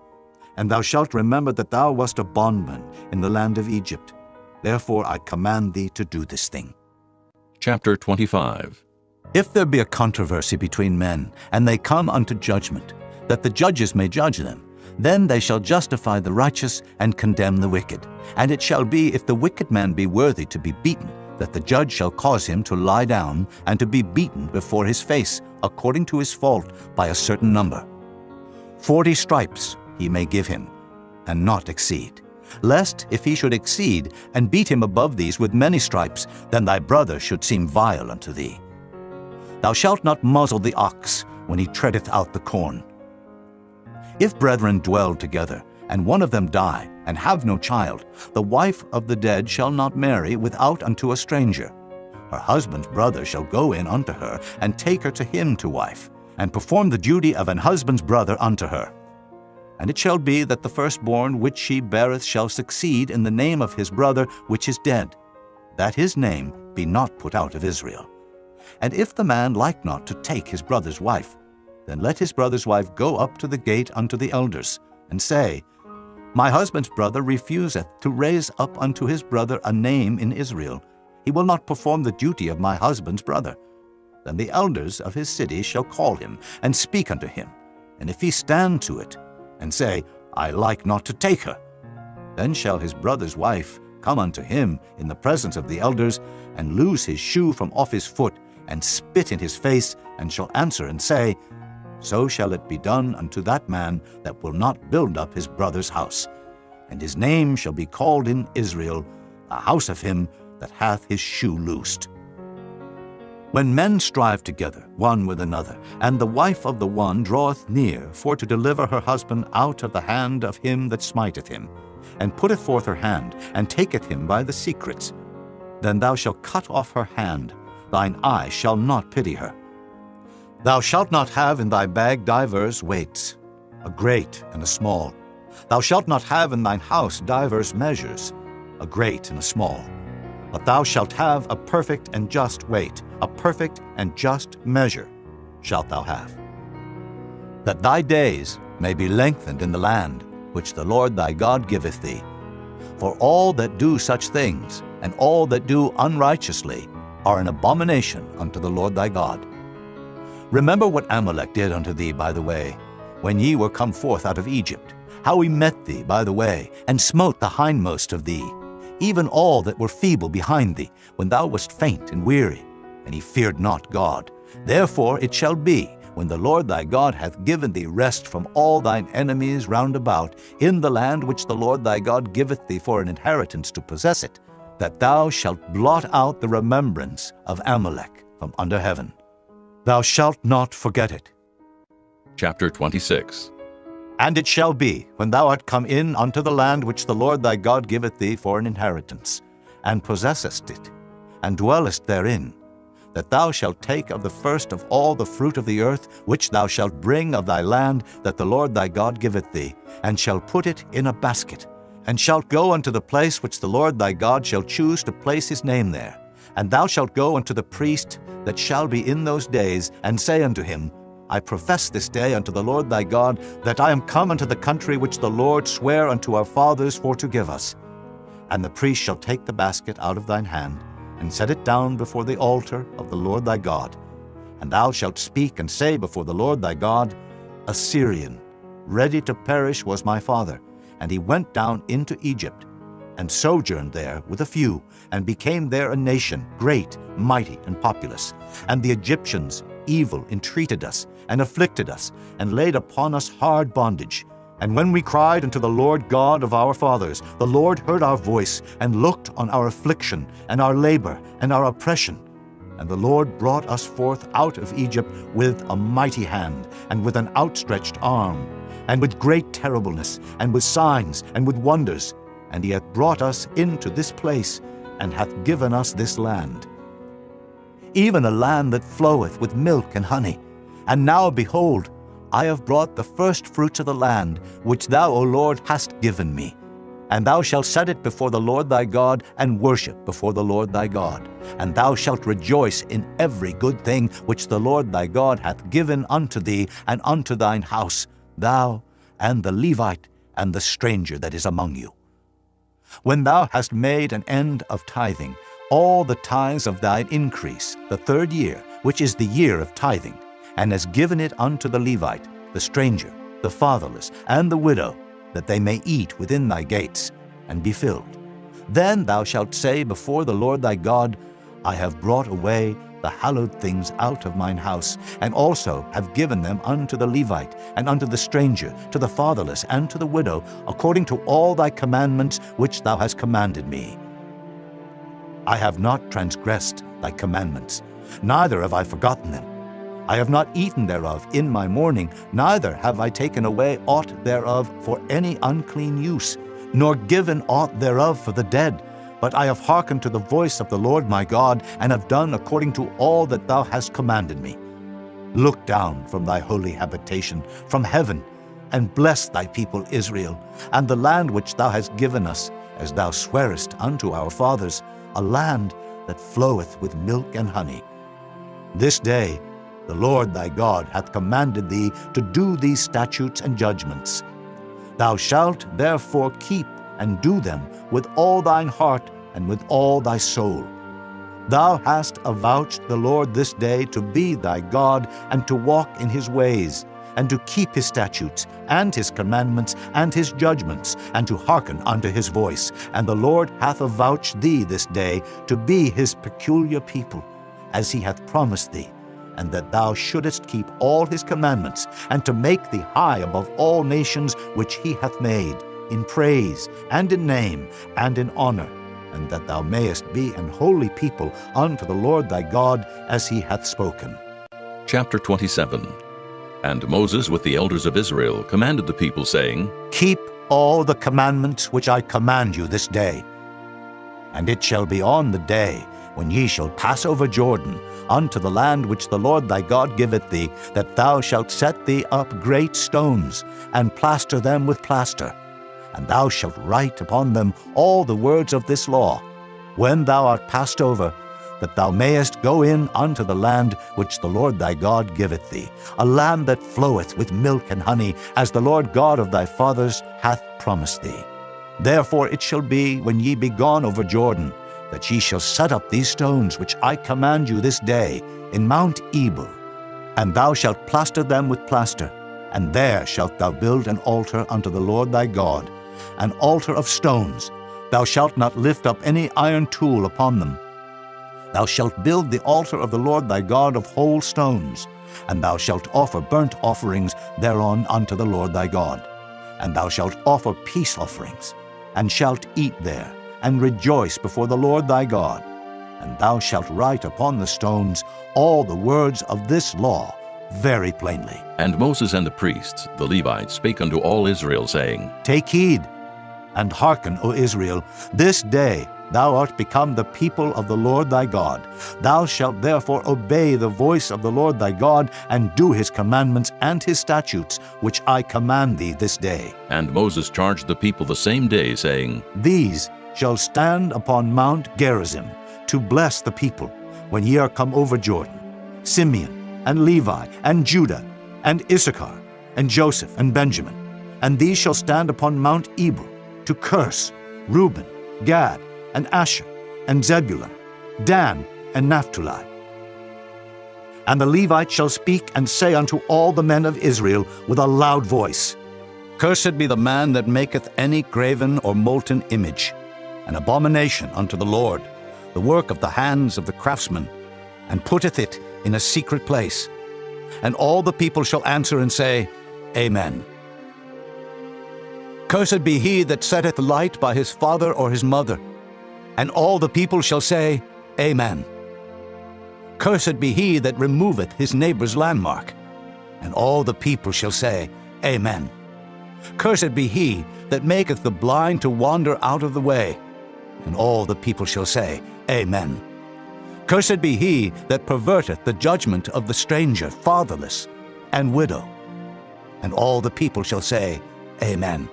And thou shalt remember that thou wast a bondman in the land of Egypt. Therefore I command thee to do this thing. Chapter 25. If there be a controversy between men, and they come unto judgment, that the judges may judge them, then they shall justify the righteous and condemn the wicked. And it shall be, if the wicked man be worthy to be beaten, that the judge shall cause him to lie down and to be beaten before his face, according to his fault, by a certain number. 40 stripes he may give him, and not exceed. Lest, if he should exceed, and beat him above these with many stripes, then thy brother should seem vile unto thee. Thou shalt not muzzle the ox when he treadeth out the corn. If brethren dwell together, and one of them die, and have no child, the wife of the dead shall not marry without unto a stranger. Her husband's brother shall go in unto her, and take her to him to wife, and perform the duty of an husband's brother unto her. And it shall be that the firstborn which she beareth shall succeed in the name of his brother which is dead, that his name be not put out of Israel. And if the man like not to take his brother's wife, then let his brother's wife go up to the gate unto the elders, and say, My husband's brother refuseth to raise up unto his brother a name in Israel. He will not perform the duty of my husband's brother. Then the elders of his city shall call him, and speak unto him. And if he stand to it, and say, I like not to take her, then shall his brother's wife come unto him in the presence of the elders, and loose his shoe from off his foot, and spit in his face, and shall answer and say, So shall it be done unto that man that will not build up his brother's house. And his name shall be called in Israel, the house of him that hath his shoe loosed. When men strive together one with another, and the wife of the one draweth near for to deliver her husband out of the hand of him that smiteth him, and putteth forth her hand, and taketh him by the secrets, then thou shalt cut off her hand, thine eye shall not pity her. Thou shalt not have in thy bag divers weights, a great and a small. Thou shalt not have in thine house divers measures, a great and a small. But thou shalt have a perfect and just weight, a perfect and just measure shalt thou have. that thy days may be lengthened in the land which the Lord thy God giveth thee. For all that do such things, and all that do unrighteously, are an abomination unto the Lord thy God. Remember what Amalek did unto thee by the way, when ye were come forth out of Egypt, how he met thee by the way, and smote the hindmost of thee, even all that were feeble behind thee, when thou wast faint and weary, and he feared not God. Therefore it shall be, when the Lord thy God hath given thee rest from all thine enemies round about, in the land which the Lord thy God giveth thee for an inheritance to possess it, that thou shalt blot out the remembrance of Amalek from under heaven. Thou shalt not forget it. Chapter 26. And it shall be, when thou art come in unto the land which the Lord thy God giveth thee for an inheritance, and possessest it, and dwellest therein, that thou shalt take of the first of all the fruit of the earth, which thou shalt bring of thy land that the Lord thy God giveth thee, and shalt put it in a basket, and shalt go unto the place which the Lord thy God shall choose to place his name there. And thou shalt go unto the priest that shall be in those days, and say unto him, I profess this day unto the Lord thy God, that I am come unto the country which the Lord sware unto our fathers for to give us. And the priest shall take the basket out of thine hand, and set it down before the altar of the Lord thy God. And thou shalt speak and say before the Lord thy God, A Syrian, ready to perish, was my father, and he went down into Egypt, and sojourned there with a few, and became there a nation, great, mighty, and populous. And the Egyptians evil entreated us, and afflicted us, and laid upon us hard bondage. And when we cried unto the Lord God of our fathers, the Lord heard our voice, and looked on our affliction, and our labor, and our oppression. And the Lord brought us forth out of Egypt with a mighty hand, and with an outstretched arm, and with great terribleness, and with signs, and with wonders. And he hath brought us into this place, and hath given us this land, even a land that floweth with milk and honey. And now, behold, I have brought the first fruits of the land, which thou, O Lord, hast given me. And thou shalt set it before the Lord thy God, and worship before the Lord thy God. And thou shalt rejoice in every good thing which the Lord thy God hath given unto thee and unto thine house, thou and the Levite and the stranger that is among you. When thou hast made an end of tithing, all the tithes of thine increase, the third year, which is the year of tithing, and hast given it unto the Levite, the stranger, the fatherless, and the widow, that they may eat within thy gates, and be filled. Then thou shalt say before the Lord thy God, I have brought away the hallowed things out of mine house, and also have given them unto the Levite, and unto the stranger, to the fatherless, and to the widow, according to all thy commandments which thou hast commanded me. I have not transgressed thy commandments, neither have I forgotten them. I have not eaten thereof in my mourning, neither have I taken away aught thereof for any unclean use, nor given aught thereof for the dead. But I have hearkened to the voice of the Lord my God, and have done according to all that thou hast commanded me. Look down from thy holy habitation, from heaven, and bless thy people Israel, and the land which thou hast given us, as thou swarest unto our fathers, a land that floweth with milk and honey. This day the Lord thy God hath commanded thee to do these statutes and judgments. Thou shalt therefore keep and do them with all thine heart and with all thy soul. Thou hast avouched the Lord this day to be thy God, and to walk in his ways, and to keep his statutes, and his commandments, and his judgments, and to hearken unto his voice. And the Lord hath avouched thee this day to be his peculiar people, as he hath promised thee, and that thou shouldest keep all his commandments, and to make thee high above all nations which he hath made, in praise, and in name, and in honor, and that thou mayest be an holy people unto the Lord thy God, as he hath spoken. Chapter 27. And Moses with the elders of Israel commanded the people, saying, Keep all the commandments which I command you this day. And it shall be on the day when ye shall pass over Jordan unto the land which the Lord thy God giveth thee, that thou shalt set thee up great stones, and plaster them with plaster. And thou shalt write upon them all the words of this law. When thou art passed over, that thou mayest go in unto the land which the Lord thy God giveth thee, a land that floweth with milk and honey, as the Lord God of thy fathers hath promised thee. Therefore it shall be, when ye be gone over Jordan, that ye shall set up these stones which I command you this day in Mount Ebal, and thou shalt plaster them with plaster, and there shalt thou build an altar unto the Lord thy God, an altar of stones. Thou shalt not lift up any iron tool upon them. Thou shalt build the altar of the Lord thy God of whole stones, and thou shalt offer burnt offerings thereon unto the Lord thy God. And thou shalt offer peace offerings, and shalt eat there, and rejoice before the Lord thy God. And thou shalt write upon the stones all the words of this law very plainly. And Moses and the priests, the Levites, spake unto all Israel, saying, Take heed, and hearken, O Israel, this day thou art become the people of the Lord thy God. Thou shalt therefore obey the voice of the Lord thy God, and do his commandments and his statutes, which I command thee this day. And Moses charged the people the same day, saying, These shall stand upon Mount Gerizim, to bless the people, when ye are come over Jordan, Simeon, and Levi, and Judah, and Issachar, and Joseph, and Benjamin. And these shall stand upon Mount Ebal, to curse Reuben, Gad, and Asher, and Zebulun, Dan, and Naphtali. And the Levites shall speak and say unto all the men of Israel with a loud voice, Cursed be the man that maketh any graven or molten image, an abomination unto the Lord, the work of the hands of the craftsman, and putteth it in a secret place. And all the people shall answer and say, Amen. Cursed be he that setteth light by his father or his mother. And all the people shall say, Amen. Cursed be he that removeth his neighbor's landmark. And all the people shall say, Amen. Cursed be he that maketh the blind to wander out of the way. And all the people shall say, Amen. Cursed be he that perverteth the judgment of the stranger, fatherless, and widow. And all the people shall say, Amen.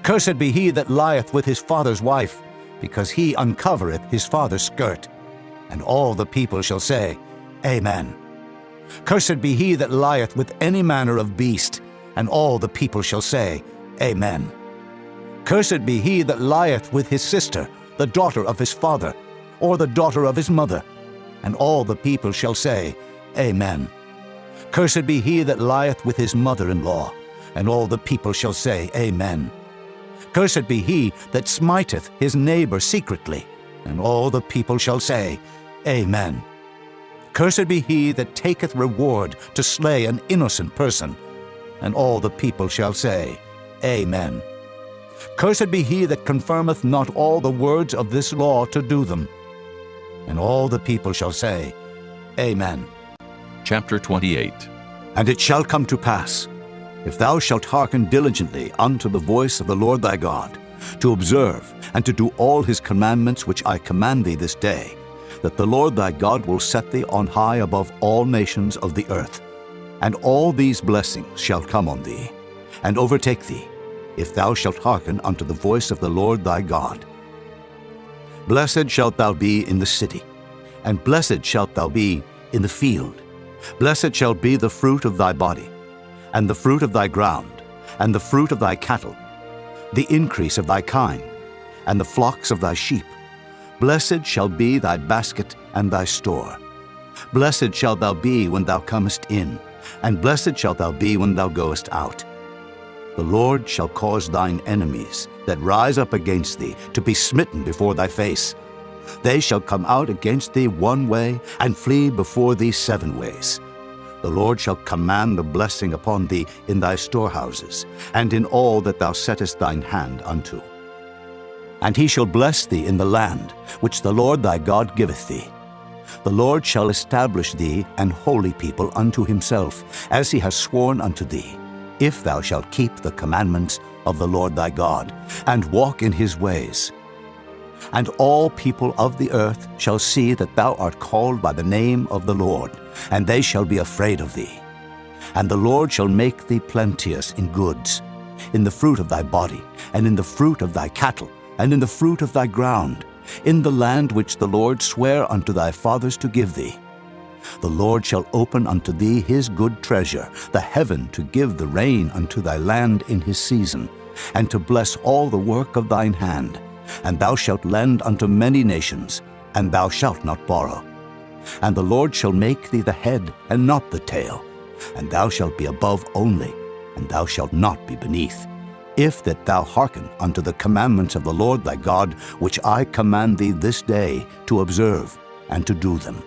Cursed be he that lieth with his father's wife, because he uncovereth his father's skirt. And all the people shall say, Amen. Cursed be he that lieth with any manner of beast, and all the people shall say, Amen. Cursed be he that lieth with his sister, the daughter of his father, or the daughter of his mother. And all the people shall say, Amen. Cursed be he that lieth with his mother-in-law, and all the people shall say, Amen. Cursed be he that smiteth his neighbor secretly, and all the people shall say, Amen. Cursed be he that taketh reward to slay an innocent person, and all the people shall say, Amen. Cursed be he that confirmeth not all the words of this law to do them. And all the people shall say, Amen. Chapter 28. And it shall come to pass, if thou shalt hearken diligently unto the voice of the Lord thy God, to observe and to do all his commandments which I command thee this day, that the Lord thy God will set thee on high above all nations of the earth. And all these blessings shall come on thee, and overtake thee, if thou shalt hearken unto the voice of the Lord thy God. Blessed shalt thou be in the city, and blessed shalt thou be in the field. Blessed shall be the fruit of thy body, and the fruit of thy ground, and the fruit of thy cattle, the increase of thy kine, and the flocks of thy sheep. Blessed shall be thy basket and thy store. Blessed shalt thou be when thou comest in, and blessed shalt thou be when thou goest out. The Lord shall cause thine enemies that rise up against thee to be smitten before thy face. They shall come out against thee one way, and flee before thee 7 ways. The Lord shall command the blessing upon thee in thy storehouses, and in all that thou settest thine hand unto. And he shall bless thee in the land which the Lord thy God giveth thee. The Lord shall establish thee an holy people unto himself, as he has sworn unto thee, if thou shalt keep the commandments of the Lord thy God, and walk in his ways. And all people of the earth shall see that thou art called by the name of the Lord, and they shall be afraid of thee. And the Lord shall make thee plenteous in goods, in the fruit of thy body, and in the fruit of thy cattle, and in the fruit of thy ground, in the land which the Lord sware unto thy fathers to give thee. The Lord shall open unto thee his good treasure, the heaven to give the rain unto thy land in his season, and to bless all the work of thine hand. And thou shalt lend unto many nations, and thou shalt not borrow. And the Lord shall make thee the head, and not the tail. And thou shalt be above only, and thou shalt not be beneath, if that thou hearken unto the commandments of the Lord thy God, which I command thee this day to observe and to do them.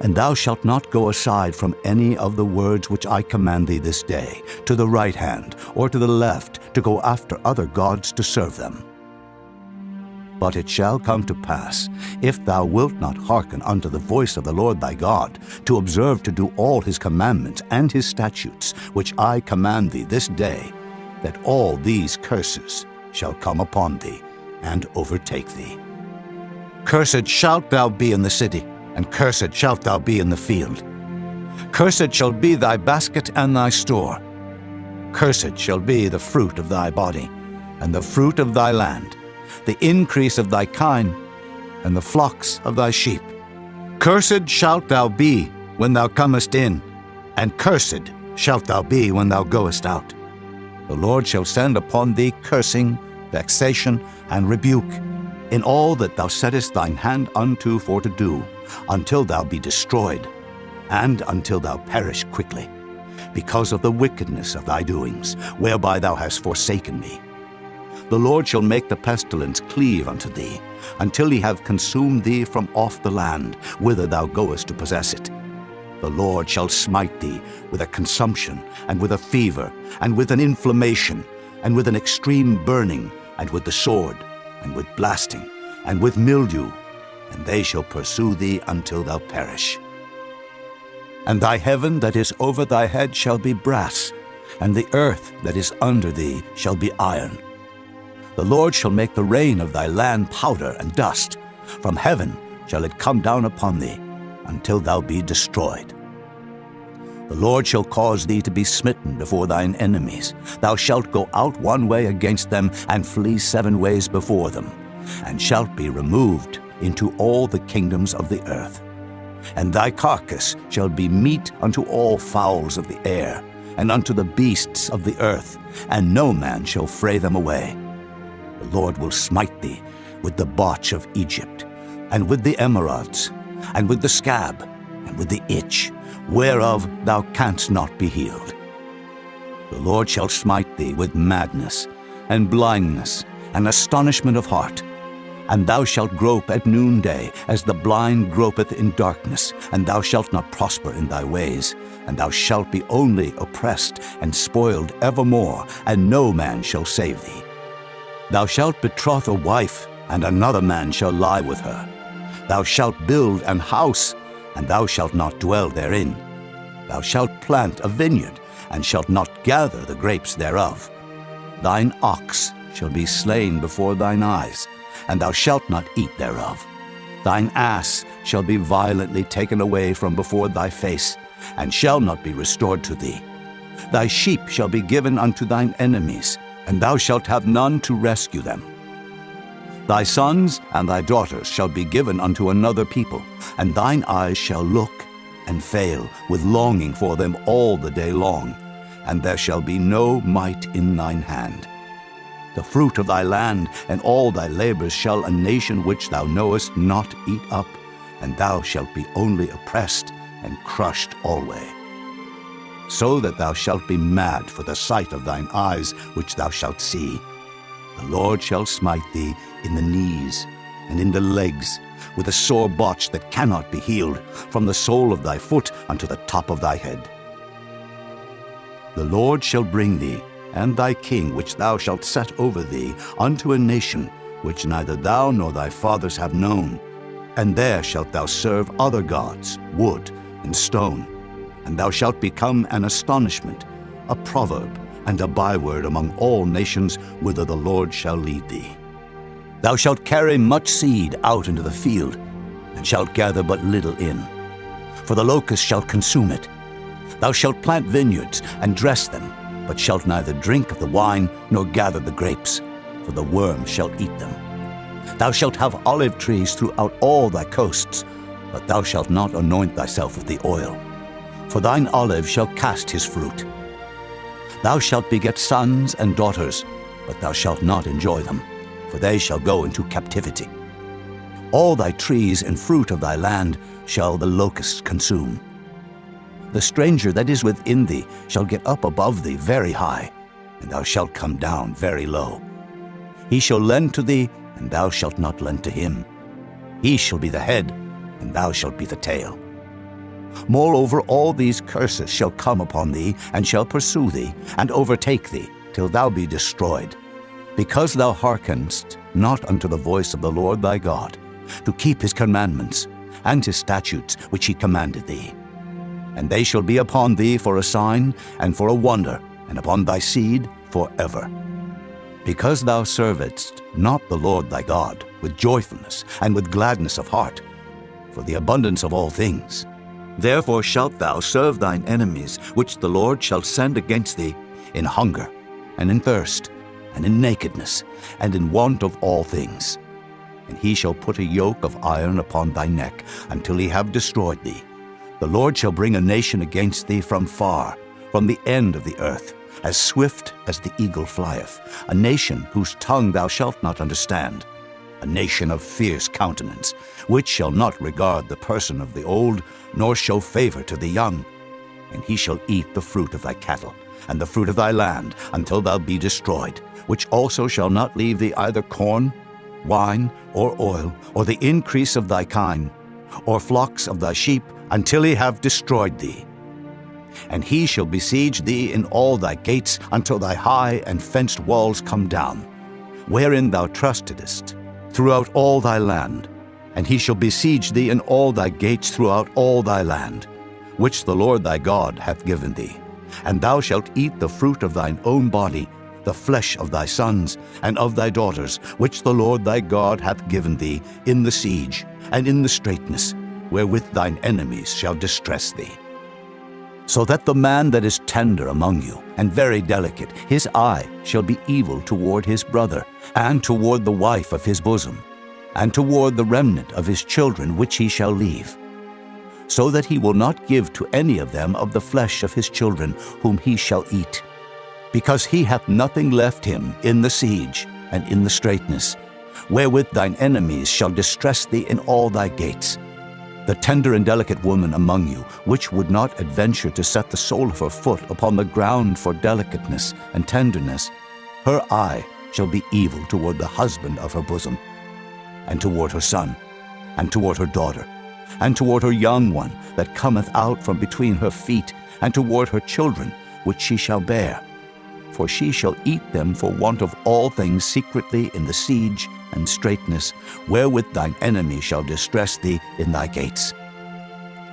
And thou shalt not go aside from any of the words which I command thee this day, to the right hand or to the left, to go after other gods to serve them. But it shall come to pass, if thou wilt not hearken unto the voice of the Lord thy God, to observe to do all his commandments and his statutes, which I command thee this day, that all these curses shall come upon thee and overtake thee. Cursed shalt thou be in the city, and cursed shalt thou be in the field. Cursed shall be thy basket and thy store. Cursed shall be the fruit of thy body, and the fruit of thy land, the increase of thy kine, and the flocks of thy sheep. Cursed shalt thou be when thou comest in, and cursed shalt thou be when thou goest out. The Lord shall send upon thee cursing, vexation, and rebuke, in all that thou settest thine hand unto for to do, until thou be destroyed, and until thou perish quickly, because of the wickedness of thy doings, whereby thou hast forsaken me. The Lord shall make the pestilence cleave unto thee, until he have consumed thee from off the land, whither thou goest to possess it. The Lord shall smite thee with a consumption, and with a fever, and with an inflammation, and with an extreme burning, and with the sword, and with blasting, and with mildew, and they shall pursue thee until thou perish. And thy heaven that is over thy head shall be brass, and the earth that is under thee shall be iron. The Lord shall make the rain of thy land powder and dust. From heaven shall it come down upon thee, until thou be destroyed. The Lord shall cause thee to be smitten before thine enemies. Thou shalt go out one way against them, and flee 7 ways before them, and shalt be removed into all the kingdoms of the earth. And thy carcass shall be meat unto all fowls of the air, and unto the beasts of the earth, and no man shall fray them away. The Lord will smite thee with the botch of Egypt, and with the emerods, and with the scab, and with the itch, whereof thou canst not be healed. The Lord shall smite thee with madness, and blindness, and astonishment of heart. And thou shalt grope at noonday, as the blind gropeth in darkness, and thou shalt not prosper in thy ways, and thou shalt be only oppressed and spoiled evermore, and no man shall save thee. Thou shalt betroth a wife, and another man shall lie with her. Thou shalt build an house, and thou shalt not dwell therein. Thou shalt plant a vineyard, and shalt not gather the grapes thereof. Thine ox shall be slain before thine eyes, and thou shalt not eat thereof. Thine ass shall be violently taken away from before thy face, and shall not be restored to thee. Thy sheep shall be given unto thine enemies, and thou shalt have none to rescue them. Thy sons and thy daughters shall be given unto another people, and thine eyes shall look and fail with longing for them all the day long, and there shall be no might in thine hand. The fruit of thy land and all thy labors shall a nation which thou knowest not eat up, and thou shalt be only oppressed and crushed alway. So that thou shalt be mad for the sight of thine eyes which thou shalt see. The Lord shall smite thee in the knees and in the legs, with a sore botch that cannot be healed, from the sole of thy foot unto the top of thy head. The Lord shall bring thee, and thy king which thou shalt set over thee, unto a nation which neither thou nor thy fathers have known. And there shalt thou serve other gods, wood and stone. And thou shalt become an astonishment, a proverb, and a byword among all nations whither the Lord shall lead thee. Thou shalt carry much seed out into the field, and shalt gather but little in. For the locust shall consume it. Thou shalt plant vineyards and dress them, but shalt neither drink of the wine nor gather the grapes, for the worm shall eat them. Thou shalt have olive trees throughout all thy coasts, but thou shalt not anoint thyself with the oil, for thine olive shall cast his fruit. Thou shalt beget sons and daughters, but thou shalt not enjoy them, for they shall go into captivity. All thy trees and fruit of thy land shall the locusts consume. The stranger that is within thee shall get up above thee very high, and thou shalt come down very low. He shall lend to thee, and thou shalt not lend to him. He shall be the head, and thou shalt be the tail. Moreover, all these curses shall come upon thee, and shall pursue thee, and overtake thee, till thou be destroyed, because thou hearkenest not unto the voice of the Lord thy God, to keep his commandments, and his statutes which he commanded thee. And they shall be upon thee for a sign, and for a wonder, and upon thy seed forever. Because thou servedst not the Lord thy God with joyfulness and with gladness of heart, for the abundance of all things. Therefore shalt thou serve thine enemies, which the Lord shall send against thee, in hunger, and in thirst, and in nakedness, and in want of all things. And he shall put a yoke of iron upon thy neck, until he have destroyed thee. The Lord shall bring a nation against thee from far, from the end of the earth, as swift as the eagle flieth, a nation whose tongue thou shalt not understand, a nation of fierce countenance, which shall not regard the person of the old, nor show favor to the young. And he shall eat the fruit of thy cattle, and the fruit of thy land, until thou be destroyed, which also shall not leave thee either corn, wine, or oil, or the increase of thy kine, or flocks of thy sheep, until he have destroyed thee. And he shall besiege thee in all thy gates, until thy high and fenced walls come down, wherein thou trustedest, throughout all thy land. And he shall besiege thee in all thy gates throughout all thy land, which the Lord thy God hath given thee. And thou shalt eat the fruit of thine own body, the flesh of thy sons and of thy daughters, which the Lord thy God hath given thee in the siege and in the straitness, wherewith thine enemies shall distress thee. So that the man that is tender among you, and very delicate, his eye shall be evil toward his brother, and toward the wife of his bosom, and toward the remnant of his children which he shall leave, so that he will not give to any of them of the flesh of his children whom he shall eat, because he hath nothing left him in the siege and in the straitness, wherewith thine enemies shall distress thee in all thy gates. The tender and delicate woman among you, which would not adventure to set the sole of her foot upon the ground for delicateness and tenderness, her eye shall be evil toward the husband of her bosom, and toward her son, and toward her daughter, and toward her young one that cometh out from between her feet, and toward her children which she shall bear. For she shall eat them for want of all things secretly in the siege and straitness, wherewith thine enemy shall distress thee in thy gates.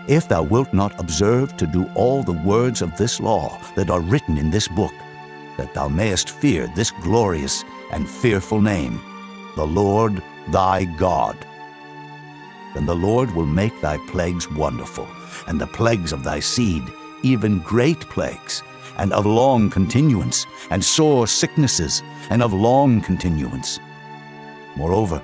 If thou wilt not observe to do all the words of this law that are written in this book, that thou mayest fear this glorious and fearful name, the Lord thy God, then the Lord will make thy plagues wonderful, and the plagues of thy seed, even great plagues, and of long continuance, and sore sicknesses, and of long continuance. Moreover,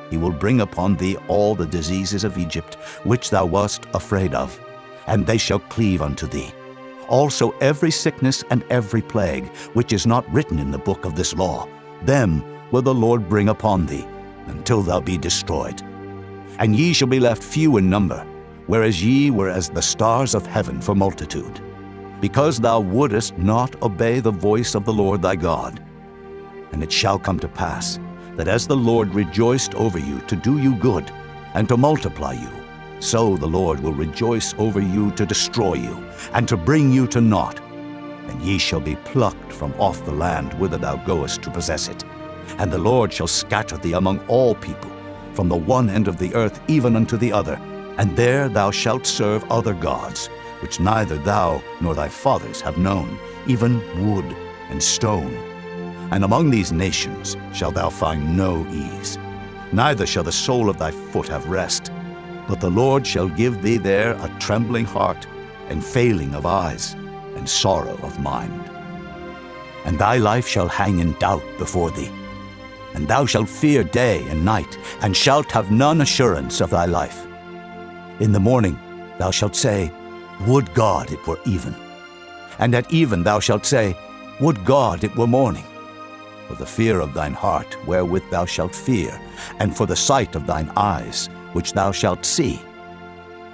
he will bring upon thee all the diseases of Egypt, which thou wast afraid of, and they shall cleave unto thee. Also every sickness and every plague, which is not written in the book of this law, them will the Lord bring upon thee, until thou be destroyed. And ye shall be left few in number, whereas ye were as the stars of heaven for multitude, because thou wouldest not obey the voice of the Lord thy God. And it shall come to pass, that as the Lord rejoiced over you to do you good, and to multiply you, so the Lord will rejoice over you to destroy you, and to bring you to naught. And ye shall be plucked from off the land whither thou goest to possess it. And the Lord shall scatter thee among all people, from the one end of the earth even unto the other, and there thou shalt serve other gods, which neither thou nor thy fathers have known, even wood and stone. And among these nations shalt thou find no ease, neither shall the sole of thy foot have rest. But the Lord shall give thee there a trembling heart, and failing of eyes, and sorrow of mind. And thy life shall hang in doubt before thee. and thou shalt fear day and night, and shalt have none assurance of thy life. In the morning thou shalt say, Would God it were even. And at even thou shalt say, Would God it were morning. For the fear of thine heart wherewith thou shalt fear, and for the sight of thine eyes which thou shalt see.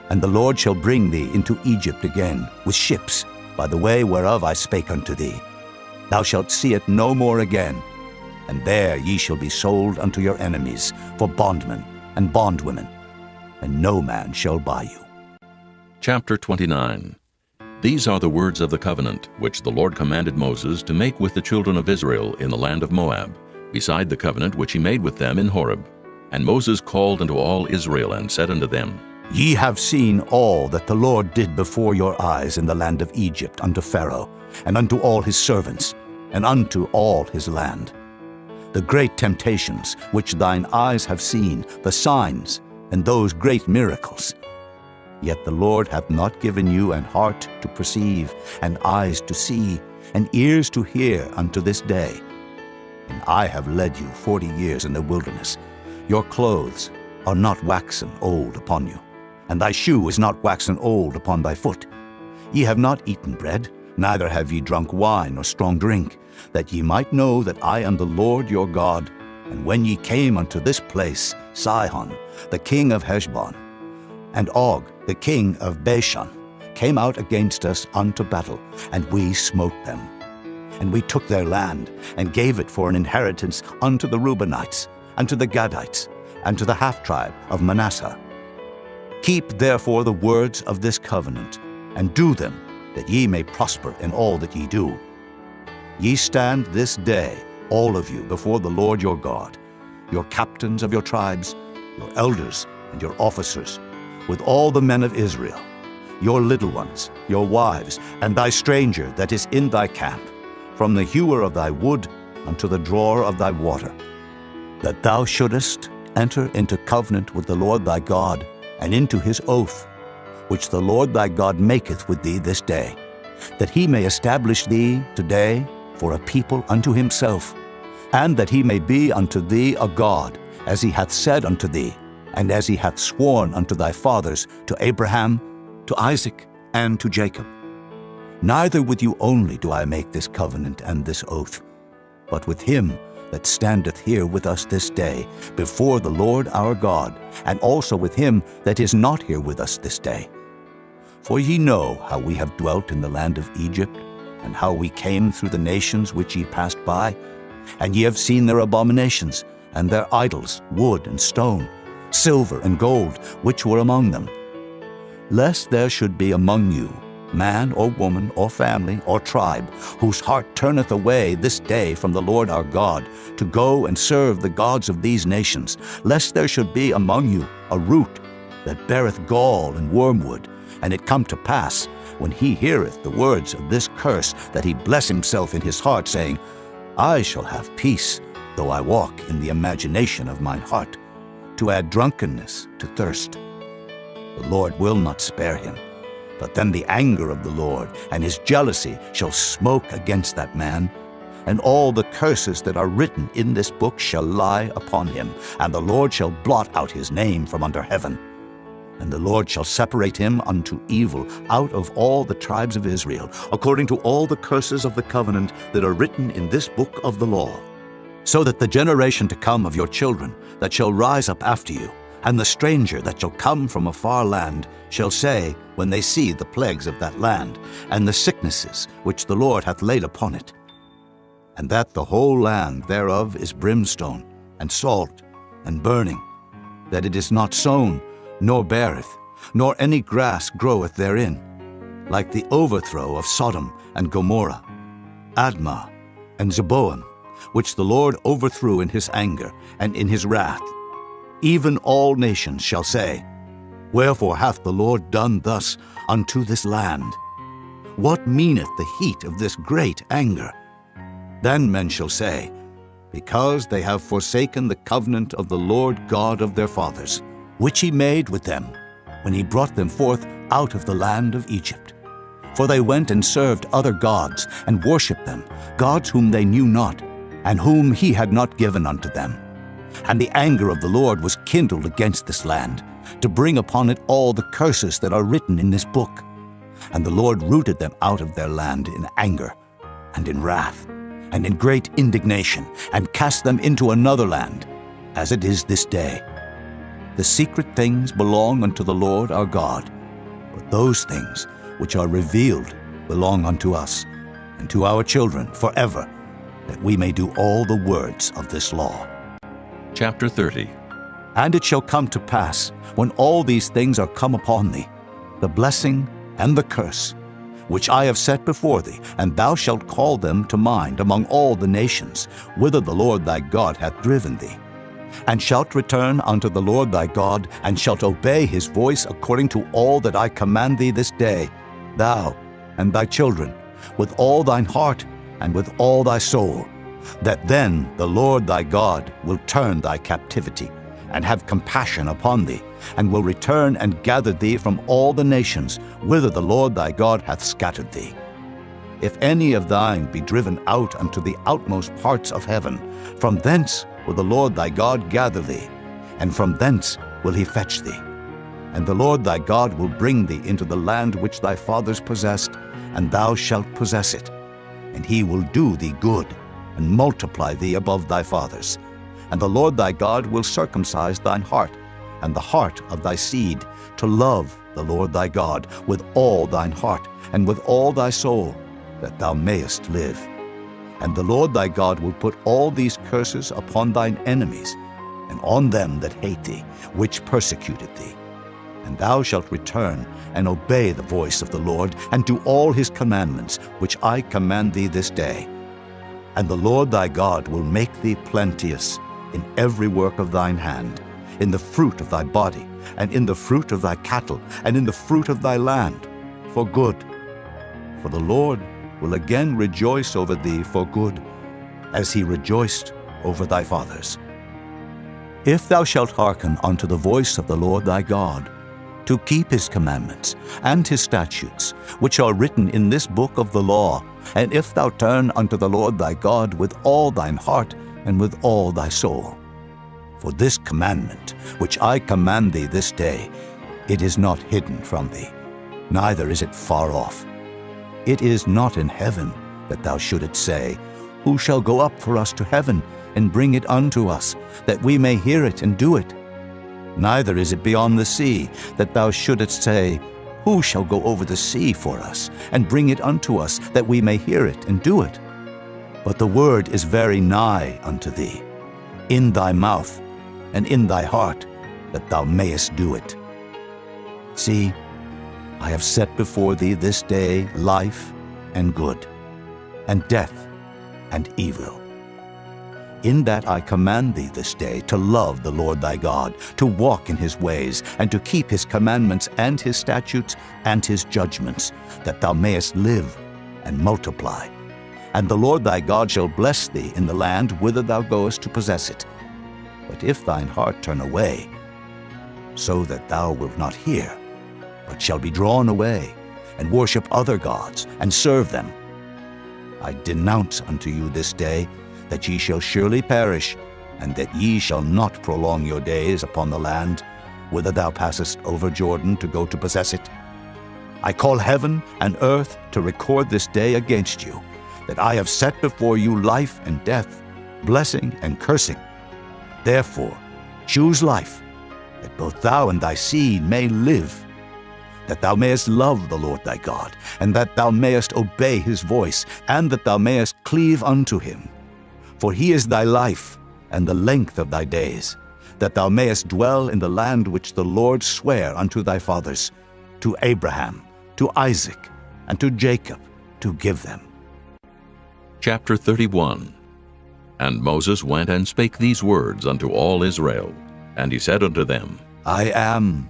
And the Lord shall bring thee into Egypt again with ships, by the way whereof I spake unto thee. Thou shalt see it no more again, and there ye shall be sold unto your enemies for bondmen and bondwomen, and no man shall buy you. Chapter 29. These are the words of the covenant which the Lord commanded Moses to make with the children of Israel in the land of Moab, beside the covenant which he made with them in Horeb. And Moses called unto all Israel, and said unto them, Ye have seen all that the Lord did before your eyes in the land of Egypt unto Pharaoh, and unto all his servants, and unto all his land. The great temptations which thine eyes have seen, the signs, and those great miracles. Yet the Lord hath not given you an heart to perceive, and eyes to see, and ears to hear unto this day. And I have led you 40 years in the wilderness. Your clothes are not waxen old upon you, and thy shoe is not waxen old upon thy foot. Ye have not eaten bread, neither have ye drunk wine or strong drink, that ye might know that I am the Lord your God. And when ye came unto this place, Sihon, the king of Heshbon, and Og, the king of Bashan, came out against us unto battle, and we smote them. And we took their land, and gave it for an inheritance unto the Reubenites, and to the Gadites, and to the half-tribe of Manasseh. Keep therefore the words of this covenant, and do them, that ye may prosper in all that ye do. Ye stand this day, all of you, before the Lord your God, your captains of your tribes, your elders and your officers, with all the men of Israel, your little ones, your wives, and thy stranger that is in thy camp, from the hewer of thy wood unto the drawer of thy water, that thou shouldest enter into covenant with the Lord thy God, and into his oath, which the Lord thy God maketh with thee this day, that he may establish thee today for a people unto himself, and that he may be unto thee a God, as he hath said unto thee, and as he hath sworn unto thy fathers, to Abraham, to Isaac, and to Jacob. Neither with you only do I make this covenant and this oath, but with him that standeth here with us this day before the Lord our God, and also with him that is not here with us this day. For ye know how we have dwelt in the land of Egypt, and how we came through the nations which ye passed by, and ye have seen their abominations, and their idols, wood and stone, silver and gold, which were among them. Lest there should be among you man or woman or family or tribe, whose heart turneth away this day from the Lord our God, to go and serve the gods of these nations, lest there should be among you a root that beareth gall and wormwood, and it come to pass, when he heareth the words of this curse, that he bless himself in his heart, saying, I shall have peace, though I walk in the imagination of mine heart, to add drunkenness to thirst. The Lord will not spare him, but then the anger of the Lord and his jealousy shall smoke against that man, and all the curses that are written in this book shall lie upon him, and the Lord shall blot out his name from under heaven. And the Lord shall separate him unto evil out of all the tribes of Israel, according to all the curses of the covenant that are written in this book of the law, so that the generation to come of your children that shall rise up after you, and the stranger that shall come from a far land, shall say, when they see the plagues of that land, and the sicknesses which the Lord hath laid upon it, and that the whole land thereof is brimstone, and salt, and burning, that it is not sown, nor beareth, nor any grass groweth therein, like the overthrow of Sodom and Gomorrah, Admah, and Zeboim, which the Lord overthrew in his anger and in his wrath. Even all nations shall say, Wherefore hath the Lord done thus unto this land? What meaneth the heat of this great anger? Then men shall say, Because they have forsaken the covenant of the Lord God of their fathers, which he made with them, when he brought them forth out of the land of Egypt. For they went and served other gods, and worshipped them, gods whom they knew not, and whom he had not given unto them. And the anger of the Lord was kindled against this land, to bring upon it all the curses that are written in this book. And the Lord rooted them out of their land in anger, and in wrath, and in great indignation, and cast them into another land, as it is this day. The secret things belong unto the Lord our God, but those things which are revealed belong unto us, and to our children forever, that we may do all the words of this law. Chapter 30. And it shall come to pass, when all these things are come upon thee, the blessing and the curse, which I have set before thee, and thou shalt call them to mind among all the nations, whither the Lord thy God hath driven thee, and shalt return unto the Lord thy God, and shalt obey his voice according to all that I command thee this day, thou and thy children, with all thine heart and with all thy soul, that then the Lord thy God will turn thy captivity, and have compassion upon thee, and will return and gather thee from all the nations whither the Lord thy God hath scattered thee. If any of thine be driven out unto the outmost parts of heaven, from thence will the Lord thy God gather thee, and from thence will he fetch thee. And the Lord thy God will bring thee into the land which thy fathers possessed, and thou shalt possess it. And he will do thee good, and multiply thee above thy fathers. And the Lord thy God will circumcise thine heart, and the heart of thy seed, to love the Lord thy God with all thine heart, and with all thy soul, that thou mayest live. And the Lord thy God will put all these curses upon thine enemies, and on them that hate thee, which persecuted thee. And thou shalt return and obey the voice of the Lord, and do all his commandments, which I command thee this day. And the Lord thy God will make thee plenteous in every work of thine hand, in the fruit of thy body, and in the fruit of thy cattle, and in the fruit of thy land, for good. For the Lord will again rejoice over thee for good, as he rejoiced over thy fathers. If thou shalt hearken unto the voice of the Lord thy God, to keep his commandments and his statutes, which are written in this book of the law, and if thou turn unto the Lord thy God with all thine heart and with all thy soul. For this commandment, which I command thee this day, it is not hidden from thee, neither is it far off. It is not in heaven, that thou shouldest say, Who shall go up for us to heaven, and bring it unto us, that we may hear it and do it? Neither is it beyond the sea, that thou shouldest say, Who shall go over the sea for us, and bring it unto us, that we may hear it and do it? But the word is very nigh unto thee, in thy mouth and in thy heart, that thou mayest do it. See, I have set before thee this day life and good, and death and evil. In that I command thee this day to love the Lord thy God, to walk in his ways, and to keep his commandments and his statutes and his judgments, that thou mayest live and multiply. And the Lord thy God shall bless thee in the land whither thou goest to possess it. But if thine heart turn away, so that thou wilt not hear, but shall be drawn away, and worship other gods, and serve them, I denounce unto you this day that ye shall surely perish, and that ye shall not prolong your days upon the land, whither thou passest over Jordan to go to possess it. I call heaven and earth to record this day against you, that I have set before you life and death, blessing and cursing. Therefore choose life, that both thou and thy seed may live, that thou mayest love the Lord thy God, and that thou mayest obey his voice, and that thou mayest cleave unto him. For he is thy life, and the length of thy days, that thou mayest dwell in the land which the Lord sware unto thy fathers, to Abraham, to Isaac, and to Jacob, to give them. Chapter 31. And Moses went and spake these words unto all Israel. And he said unto them, I am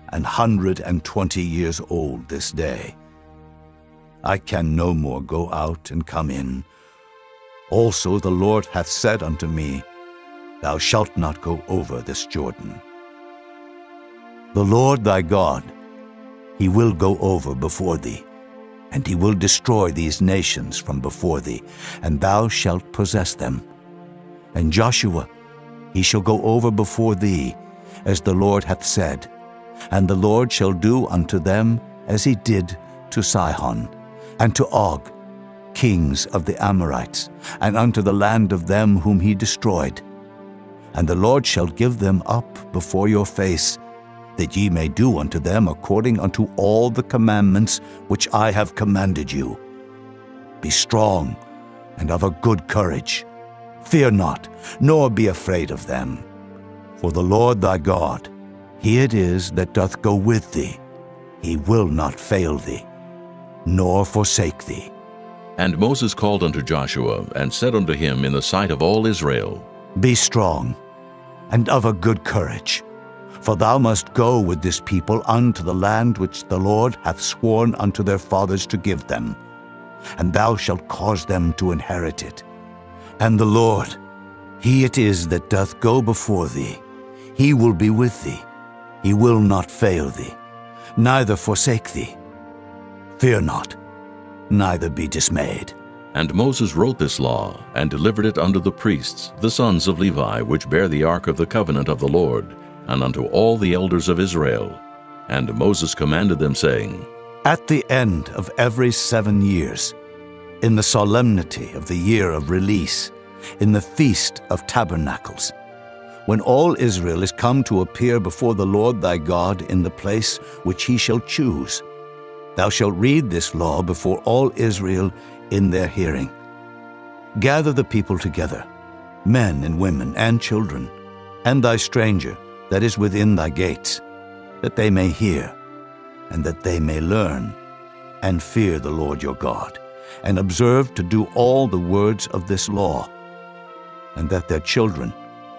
120 years old this day. I can no more go out and come in. Also the Lord hath said unto me, Thou shalt not go over this Jordan. The Lord thy God, he will go over before thee, and he will destroy these nations from before thee, and thou shalt possess them, And Joshua, he shall go over before thee, as the Lord hath said, and the Lord shall do unto them as he did to Sihon, and to Og, kings of the Amorites, and unto the land of them whom he destroyed. And the Lord shall give them up before your face, that ye may do unto them according unto all the commandments which I have commanded you. Be strong and of a good courage. Fear not, nor be afraid of them. For the Lord thy God, he it is that doth go with thee. He will not fail thee, nor forsake thee. And Moses called unto Joshua, and said unto him in the sight of all Israel, Be strong and of a good courage, for thou must go with this people unto the land which the Lord hath sworn unto their fathers to give them, and thou shalt cause them to inherit it. And the Lord, he it is that doth go before thee. He will be with thee. He will not fail thee, neither forsake thee. Fear not, neither be dismayed. And Moses wrote this law, and delivered it unto the priests, the sons of Levi, which bear the ark of the covenant of the Lord, and unto all the elders of Israel. And Moses commanded them, saying, At the end of every 7 years, in the solemnity of the year of release, in the feast of tabernacles, when all Israel is come to appear before the Lord thy God in the place which he shall choose, thou shalt read this law before all Israel in their hearing. Gather the people together, men and women and children, and thy stranger that is within thy gates, that they may hear, and that they may learn, and fear the Lord your God, and observe to do all the words of this law, and that their children,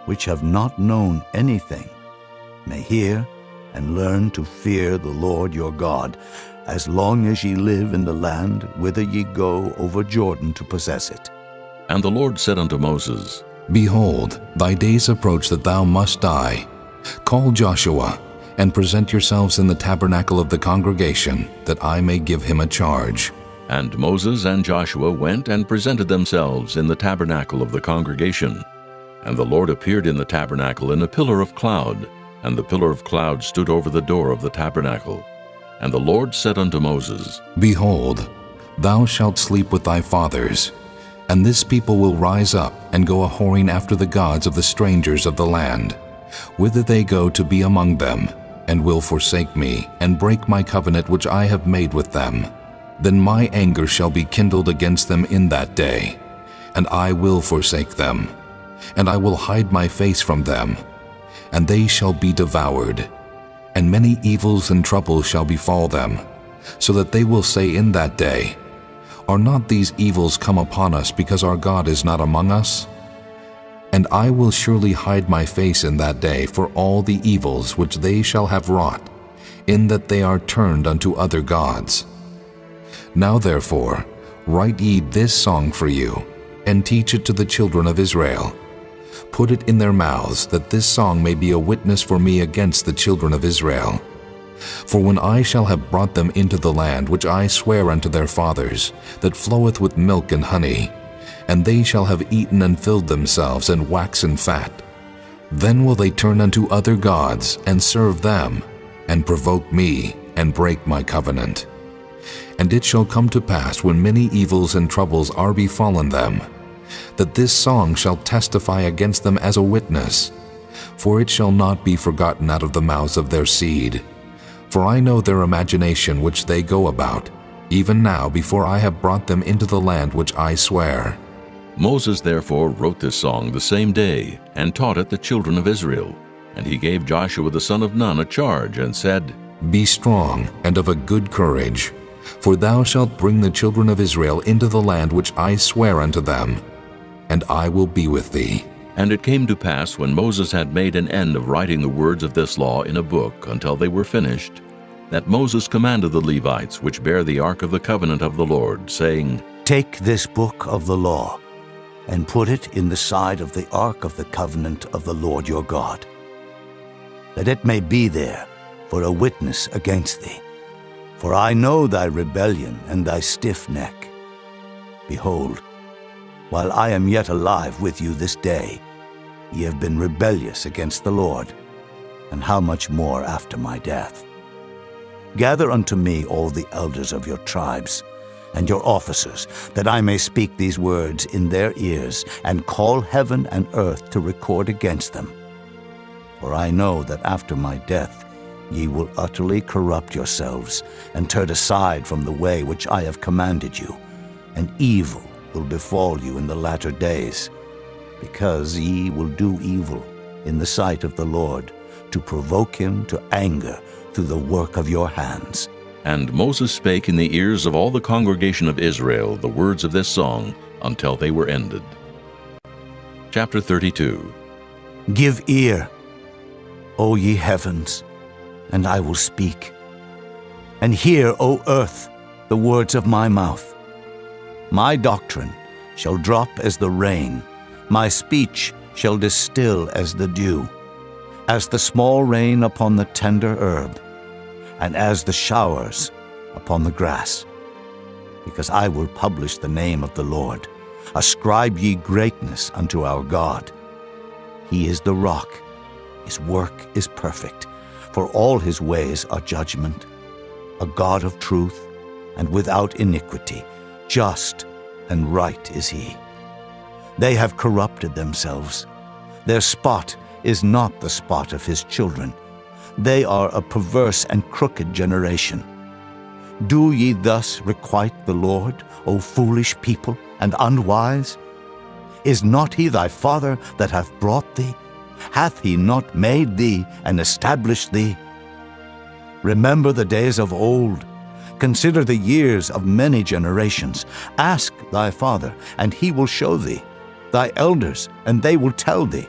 which have not known anything, may hear and learn to fear the Lord your God, as long as ye live in the land whither ye go over Jordan to possess it. And the Lord said unto Moses, Behold, thy days approach that thou must die. Call Joshua, and present yourselves in the tabernacle of the congregation, that I may give him a charge. And Moses and Joshua went and presented themselves in the tabernacle of the congregation. And the Lord appeared in the tabernacle in a pillar of cloud, and the pillar of cloud stood over the door of the tabernacle. And the Lord said unto Moses, Behold, thou shalt sleep with thy fathers, and this people will rise up and go a-whoring after the gods of the strangers of the land, whither they go to be among them, and will forsake me, and break my covenant which I have made with them. Then my anger shall be kindled against them in that day, and I will forsake them, and I will hide my face from them, and they shall be devoured. And many evils and troubles shall befall them, so that they will say in that day, Are not these evils come upon us because our God is not among us? And I will surely hide my face in that day for all the evils which they shall have wrought, in that they are turned unto other gods. Now therefore, write ye this song for you, and teach it to the children of Israel. Put it in their mouths, that this song may be a witness for me against the children of Israel. For when I shall have brought them into the land which I swear unto their fathers, that floweth with milk and honey, and they shall have eaten and filled themselves and waxen fat, then will they turn unto other gods and serve them, and provoke me, and break my covenant. And it shall come to pass, when many evils and troubles are befallen them, that this song shall testify against them as a witness, for it shall not be forgotten out of the mouths of their seed. For I know their imagination which they go about, even now before I have brought them into the land which I swear. Moses therefore wrote this song the same day, and taught it the children of Israel. And he gave Joshua the son of Nun a charge, and said, Be strong and of a good courage, for thou shalt bring the children of Israel into the land which I swear unto them, and I will be with thee. And it came to pass, when Moses had made an end of writing the words of this law in a book until they were finished, that Moses commanded the Levites which bear the ark of the covenant of the Lord, saying, Take this book of the law, and put it in the side of the ark of the covenant of the Lord your God, that it may be there for a witness against thee. For I know thy rebellion and thy stiff neck. Behold, While I am yet alive with you this day, ye have been rebellious against the Lord, and how much more after my death? Gather unto me all the elders of your tribes, and your officers, that I may speak these words in their ears, and call heaven and earth to record against them. For I know that after my death ye will utterly corrupt yourselves, and turn aside from the way which I have commanded you, and evil will befall you in the latter days, because ye will do evil in the sight of the Lord, to provoke him to anger through the work of your hands. And Moses spake in the ears of all the congregation of Israel the words of this song until they were ended. Chapter 32. Give ear, O ye heavens, and I will speak. And hear, O earth, the words of my mouth. My doctrine shall drop as the rain, my speech shall distill as the dew, as the small rain upon the tender herb, and as the showers upon the grass. Because I will publish the name of the Lord. Ascribe ye greatness unto our God. He is the rock, his work is perfect, for all his ways are judgment. A God of truth, and without iniquity, just and right is he. They have corrupted themselves. Their spot is not the spot of his children. They are a perverse and crooked generation. Do ye thus requite the Lord, O foolish people, and unwise? Is not he thy father that hath brought thee? Hath he not made thee and established thee? Remember the days of old. Consider the years of many generations. Ask thy father, and he will show thee, thy elders, and they will tell thee.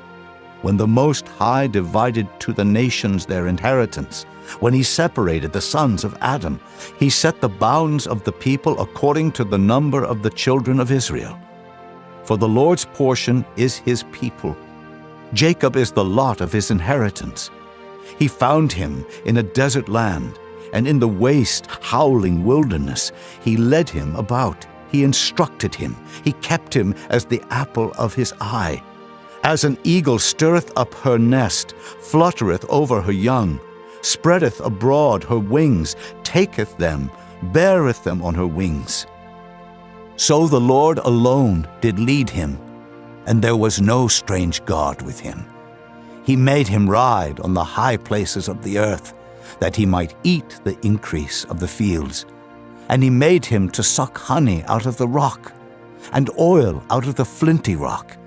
When the Most High divided to the nations their inheritance, when he separated the sons of Adam, he set the bounds of the people according to the number of the children of Israel. For the Lord's portion is his people. Jacob is the lot of his inheritance. He found him in a desert land, and in the waste, howling wilderness. He led him about. He instructed him. He kept him as the apple of his eye. As an eagle stirreth up her nest, fluttereth over her young, spreadeth abroad her wings, taketh them, beareth them on her wings. So the Lord alone did lead him, and there was no strange God with him. He made him ride on the high places of the earth, that he might eat the increase of the fields. And he made him to suck honey out of the rock, and oil out of the flinty rock.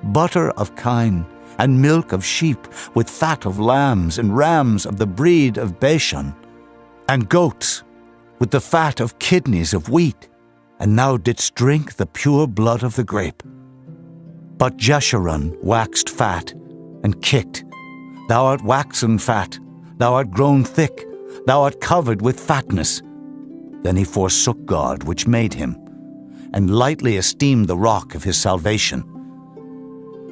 Butter of kine, and milk of sheep, with fat of lambs, and rams of the breed of Bashan, and goats, with the fat of kidneys of wheat, and thou didst drink the pure blood of the grape. But Jeshurun waxed fat, and kicked. Thou art waxen fat, thou art grown thick, thou art covered with fatness. Then he forsook God which made him, and lightly esteemed the rock of his salvation.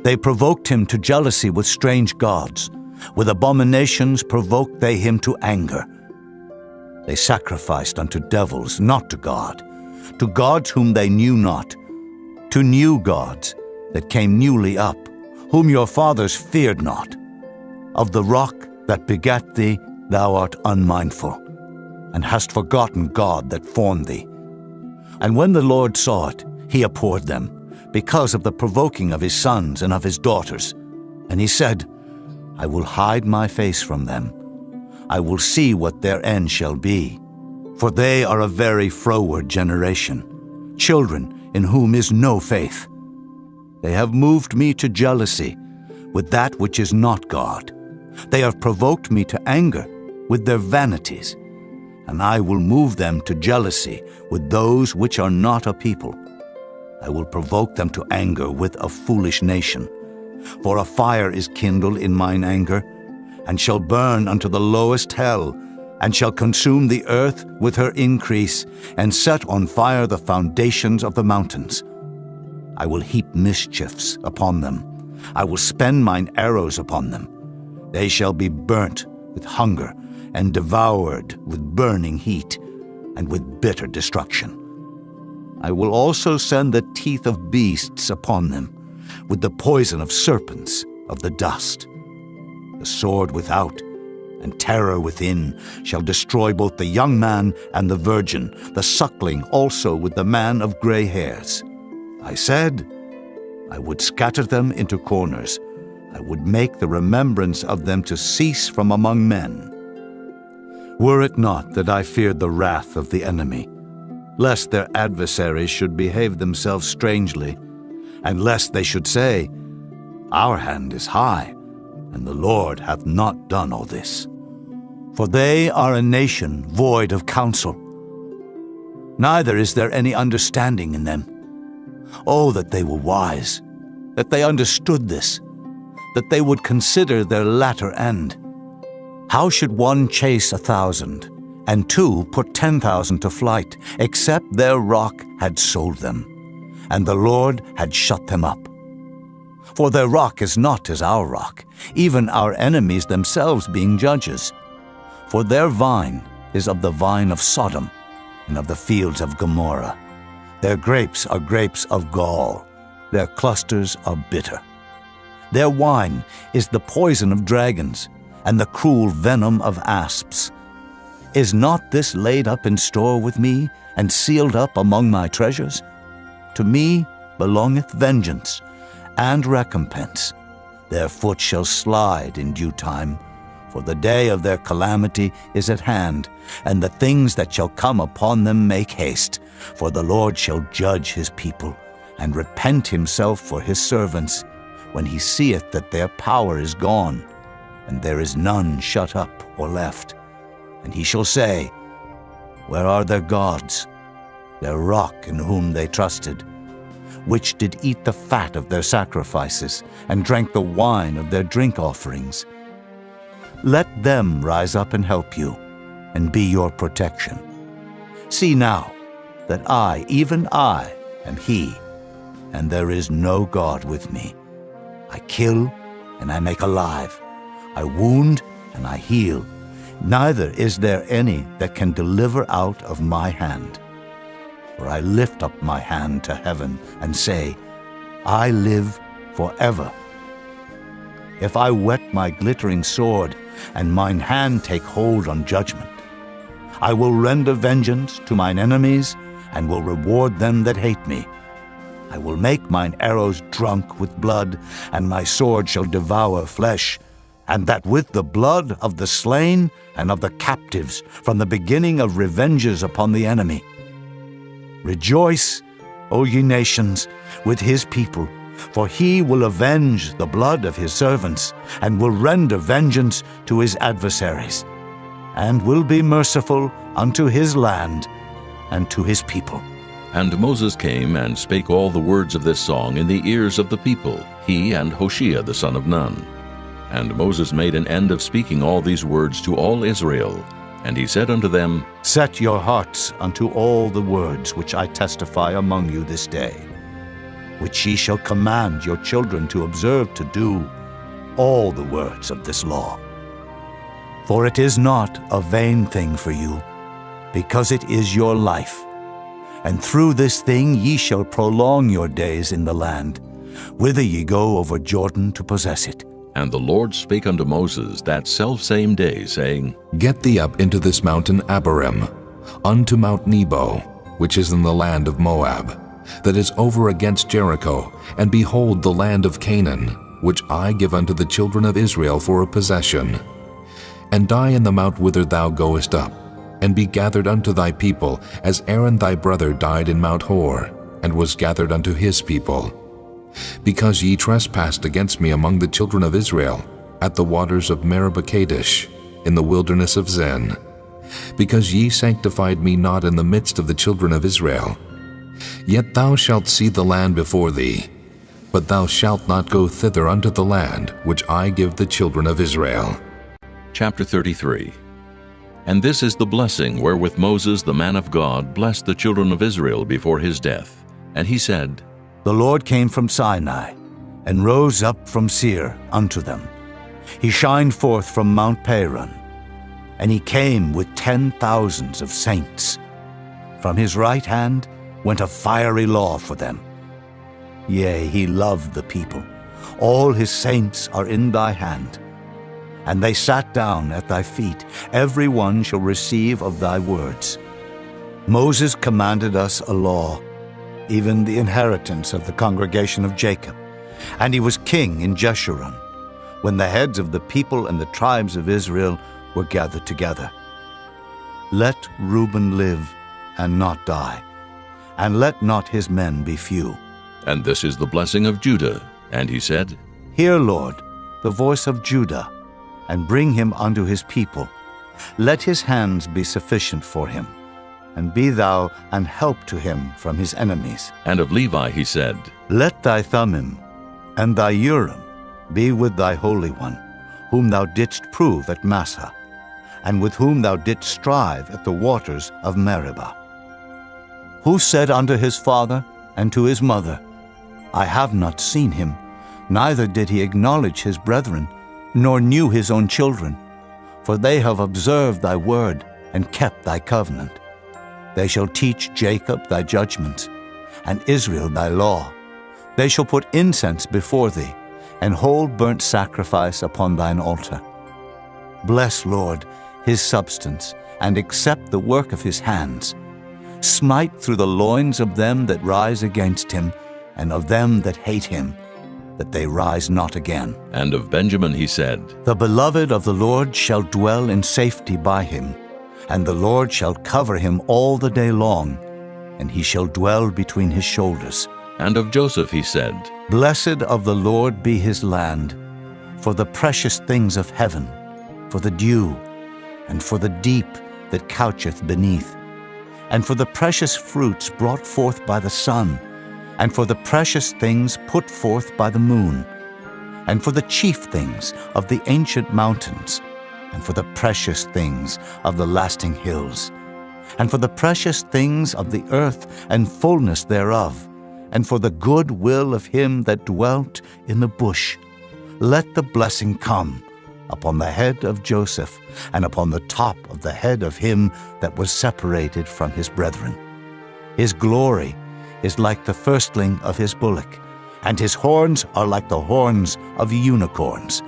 They provoked him to jealousy with strange gods. With abominations provoked they him to anger. They sacrificed unto devils, not to gods whom they knew not, to new gods that came newly up, whom your fathers feared not. Of the rock that begat thee thou art unmindful, and hast forgotten God that formed thee. And when the Lord saw it, he abhorred them, because of the provoking of his sons and of his daughters. And he said, I will hide my face from them. I will see what their end shall be. For they are a very froward generation, children in whom is no faith. They have moved me to jealousy with that which is not God. They have provoked me to anger with their vanities. And I will move them to jealousy with those which are not a people. I will provoke them to anger with a foolish nation. For a fire is kindled in mine anger, and shall burn unto the lowest hell, and shall consume the earth with her increase, and set on fire the foundations of the mountains. I will heap mischiefs upon them. I will spend mine arrows upon them. They shall be burnt with hunger, and devoured with burning heat, and with bitter destruction. I will also send the teeth of beasts upon them, with the poison of serpents of the dust. The sword without and terror within shall destroy both the young man and the virgin, the suckling also with the man of gray hairs. I said, I would scatter them into corners. I would make the remembrance of them to cease from among men. Were it not that I feared the wrath of the enemy, lest their adversaries should behave themselves strangely, and lest they should say, Our hand is high, and the Lord hath not done all this. For they are a nation void of counsel, neither is there any understanding in them. Oh, that they were wise, that they understood this, that they would consider their latter end. How should one chase 1,000, and 2 put 10,000 to flight, except their rock had sold them, and the Lord had shut them up? For their rock is not as our rock, even our enemies themselves being judges. For their vine is of the vine of Sodom, and of the fields of Gomorrah. Their grapes are grapes of gall, their clusters are bitter. Their wine is the poison of dragons, and the cruel venom of asps. Is not this laid up in store with me, and sealed up among my treasures? To me belongeth vengeance and recompense. Their foot shall slide in due time, for the day of their calamity is at hand, and the things that shall come upon them make haste. For the Lord shall judge his people, and repent himself for his servants, when he seeth that their power is gone, and there is none shut up or left. And he shall say, Where are their gods, their rock in whom they trusted, which did eat the fat of their sacrifices, and drank the wine of their drink offerings? Let them rise up and help you, and be your protection. See now that I, even I, am he, and there is no God with me. I kill, and I make alive. I wound, and I heal. Neither is there any that can deliver out of my hand. For I lift up my hand to heaven, and say, I live forever. If I whet my glittering sword, and mine hand take hold on judgment, I will render vengeance to mine enemies, and will reward them that hate me. I will make mine arrows drunk with blood, and my sword shall devour flesh, and that with the blood of the slain and of the captives, from the beginning of revenges upon the enemy. Rejoice, O ye nations, with his people, for he will avenge the blood of his servants, and will render vengeance to his adversaries, and will be merciful unto his land and to his people. And Moses came and spake all the words of this song in the ears of the people, he and Hoshea the son of Nun. And Moses made an end of speaking all these words to all Israel. And he said unto them, Set your hearts unto all the words which I testify among you this day, which ye shall command your children to observe to do, all the words of this law. For it is not a vain thing for you, because it is your life. And through this thing ye shall prolong your days in the land, whither ye go over Jordan to possess it. And the Lord spake unto Moses that selfsame day, saying, Get thee up into this mountain Abarim, unto Mount Nebo, which is in the land of Moab, that is over against Jericho, and behold the land of Canaan, which I give unto the children of Israel for a possession. And die in the mount whither thou goest up, and be gathered unto thy people, as Aaron thy brother died in Mount Hor, and was gathered unto his people. Because ye trespassed against me among the children of Israel, at the waters of Meribah Kadesh, in the wilderness of Zin, because ye sanctified me not in the midst of the children of Israel. Yet thou shalt see the land before thee, but thou shalt not go thither unto the land which I give the children of Israel. Chapter 33. And this is the blessing wherewith Moses the man of God blessed the children of Israel before his death. And he said, The Lord came from Sinai, and rose up from Seir unto them. He shined forth from Mount Paran, and he came with 10,000s of saints. From his right hand went a fiery law for them. Yea, he loved the people. All his saints are in thy hand. And they sat down at thy feet. Every one shall receive of thy words. Moses commanded us a law, even the inheritance of the congregation of Jacob. And he was king in Jeshurun, when the heads of the people and the tribes of Israel were gathered together. Let Reuben live and not die, and let not his men be few. And this is the blessing of Judah. And he said, Hear, Lord, the voice of Judah, and bring him unto his people. Let his hands be sufficient for him, and be thou an help to him from his enemies. And of Levi he said, Let thy Thummim and thy Urim be with thy Holy One, whom thou didst prove at Massah, and with whom thou didst strive at the waters of Meribah. Who said unto his father and to his mother, I have not seen him, neither did he acknowledge his brethren, nor knew his own children, for they have observed thy word and kept thy covenant. They shall teach Jacob thy judgments, and Israel thy law. They shall put incense before thee, and hold burnt sacrifice upon thine altar. Bless, Lord, his substance, and accept the work of his hands. Smite through the loins of them that rise against him, and of them that hate him, that they rise not again. And of Benjamin he said, The beloved of the Lord shall dwell in safety by him, and the Lord shall cover him all the day long, and he shall dwell between his shoulders. And of Joseph he said, Blessed of the Lord be his land, for the precious things of heaven, for the dew, and for the deep that coucheth beneath, and for the precious fruits brought forth by the sun, and for the precious things put forth by the moon, and for the chief things of the ancient mountains, and for the precious things of the lasting hills, and for the precious things of the earth and fullness thereof, and for the good will of him that dwelt in the bush. Let the blessing come upon the head of Joseph, and upon the top of the head of him that was separated from his brethren. His glory is like the firstling of his bullock, and his horns are like the horns of unicorns.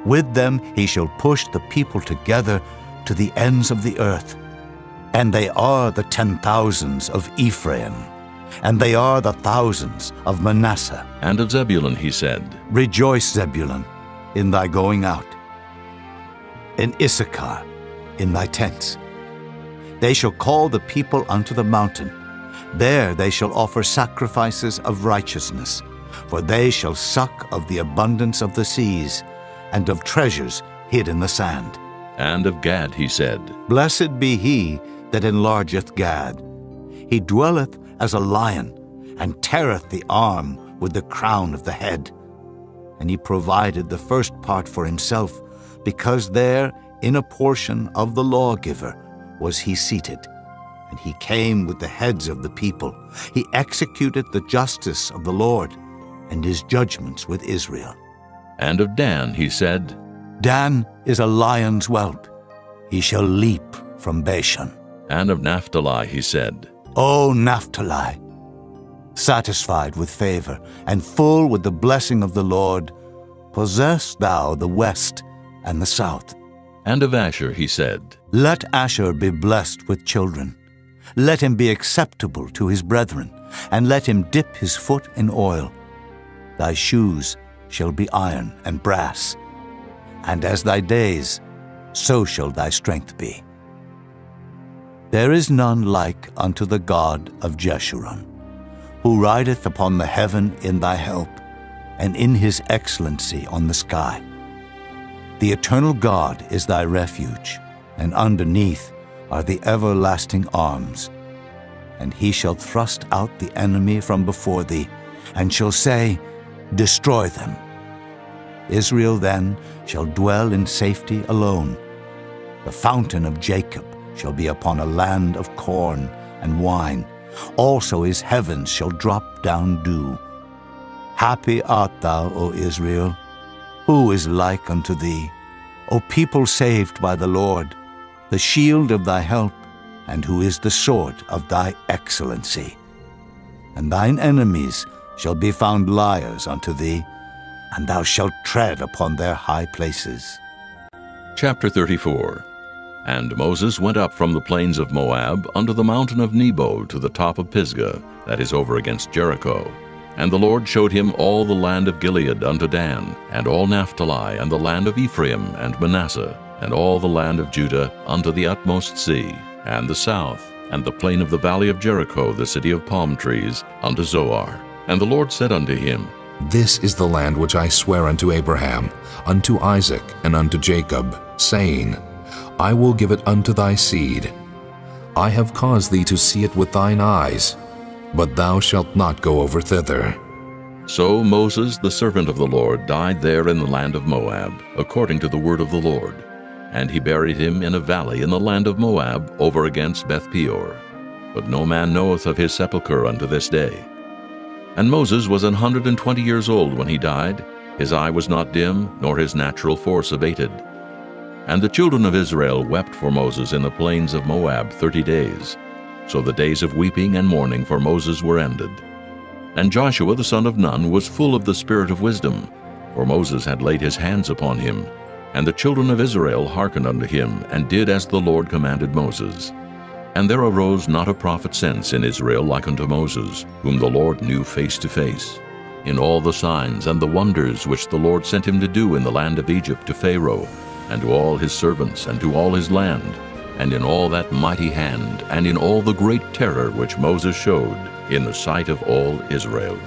With them he shall push the people together to the ends of the earth. And they are the 10,000s of Ephraim, and they are the thousands of Manasseh. And of Zebulun he said, Rejoice, Zebulun, in thy going out, in Issachar, in thy tents. They shall call the people unto the mountain. There they shall offer sacrifices of righteousness, for they shall suck of the abundance of the seas, and of treasures hid in the sand. And of Gad he said, Blessed be he that enlargeth Gad. He dwelleth as a lion, and teareth the arm with the crown of the head. And he provided the first part for himself, because there in a portion of the lawgiver was he seated. And he came with the heads of the people. He executed the justice of the Lord, and his judgments with Israel. And of Dan he said, Dan is a lion's whelp. He shall leap from Bashan. And of Naphtali he said, O Naphtali, satisfied with favor, and full with the blessing of the Lord, possess thou the west and the south. And of Asher he said, Let Asher be blessed with children. Let him be acceptable to his brethren, and let him dip his foot in oil. Thy shoes shall be iron and brass, and as thy days, so shall thy strength be. There is none like unto the God of Jeshurun, who rideth upon the heaven in thy help, and in his excellency on the sky. The eternal God is thy refuge, and underneath are the everlasting arms. And he shall thrust out the enemy from before thee, and shall say, Destroy them. Israel then shall dwell in safety alone. The fountain of Jacob shall be upon a land of corn and wine. Also his heavens shall drop down dew. Happy art thou, O Israel. Who is like unto thee? O people saved by the Lord, the shield of thy help, and who is the sword of thy excellency. and thine enemies shall be found liars unto thee, and thou shalt tread upon their high places. Chapter 34. And Moses went up from the plains of Moab unto the mountain of Nebo to the top of Pisgah, that is over against Jericho. And the Lord showed him all the land of Gilead unto Dan, and all Naphtali, and the land of Ephraim and Manasseh, and all the land of Judah unto the utmost sea, and the south, and the plain of the valley of Jericho, the city of palm trees, unto Zoar. And the Lord said unto him, This is the land which I swear unto Abraham, unto Isaac, and unto Jacob, saying, I will give it unto thy seed. I have caused thee to see it with thine eyes, but thou shalt not go over thither. So Moses, the servant of the Lord, died there in the land of Moab, according to the word of the Lord. And he buried him in a valley in the land of Moab, over against Beth-peor. But no man knoweth of his sepulchre unto this day. And Moses was 120 years old when he died. His eye was not dim, nor his natural force abated. And the children of Israel wept for Moses in the plains of Moab 30 days. So the days of weeping and mourning for Moses were ended. And Joshua the son of Nun was full of the spirit of wisdom, for Moses had laid his hands upon him. And the children of Israel hearkened unto him, and did as the Lord commanded Moses. And there arose not a prophet since in Israel like unto Moses, whom the Lord knew face to face, in all the signs and the wonders which the Lord sent him to do in the land of Egypt to Pharaoh, and to all his servants, and to all his land, and in all that mighty hand, and in all the great terror which Moses showed in the sight of all Israel.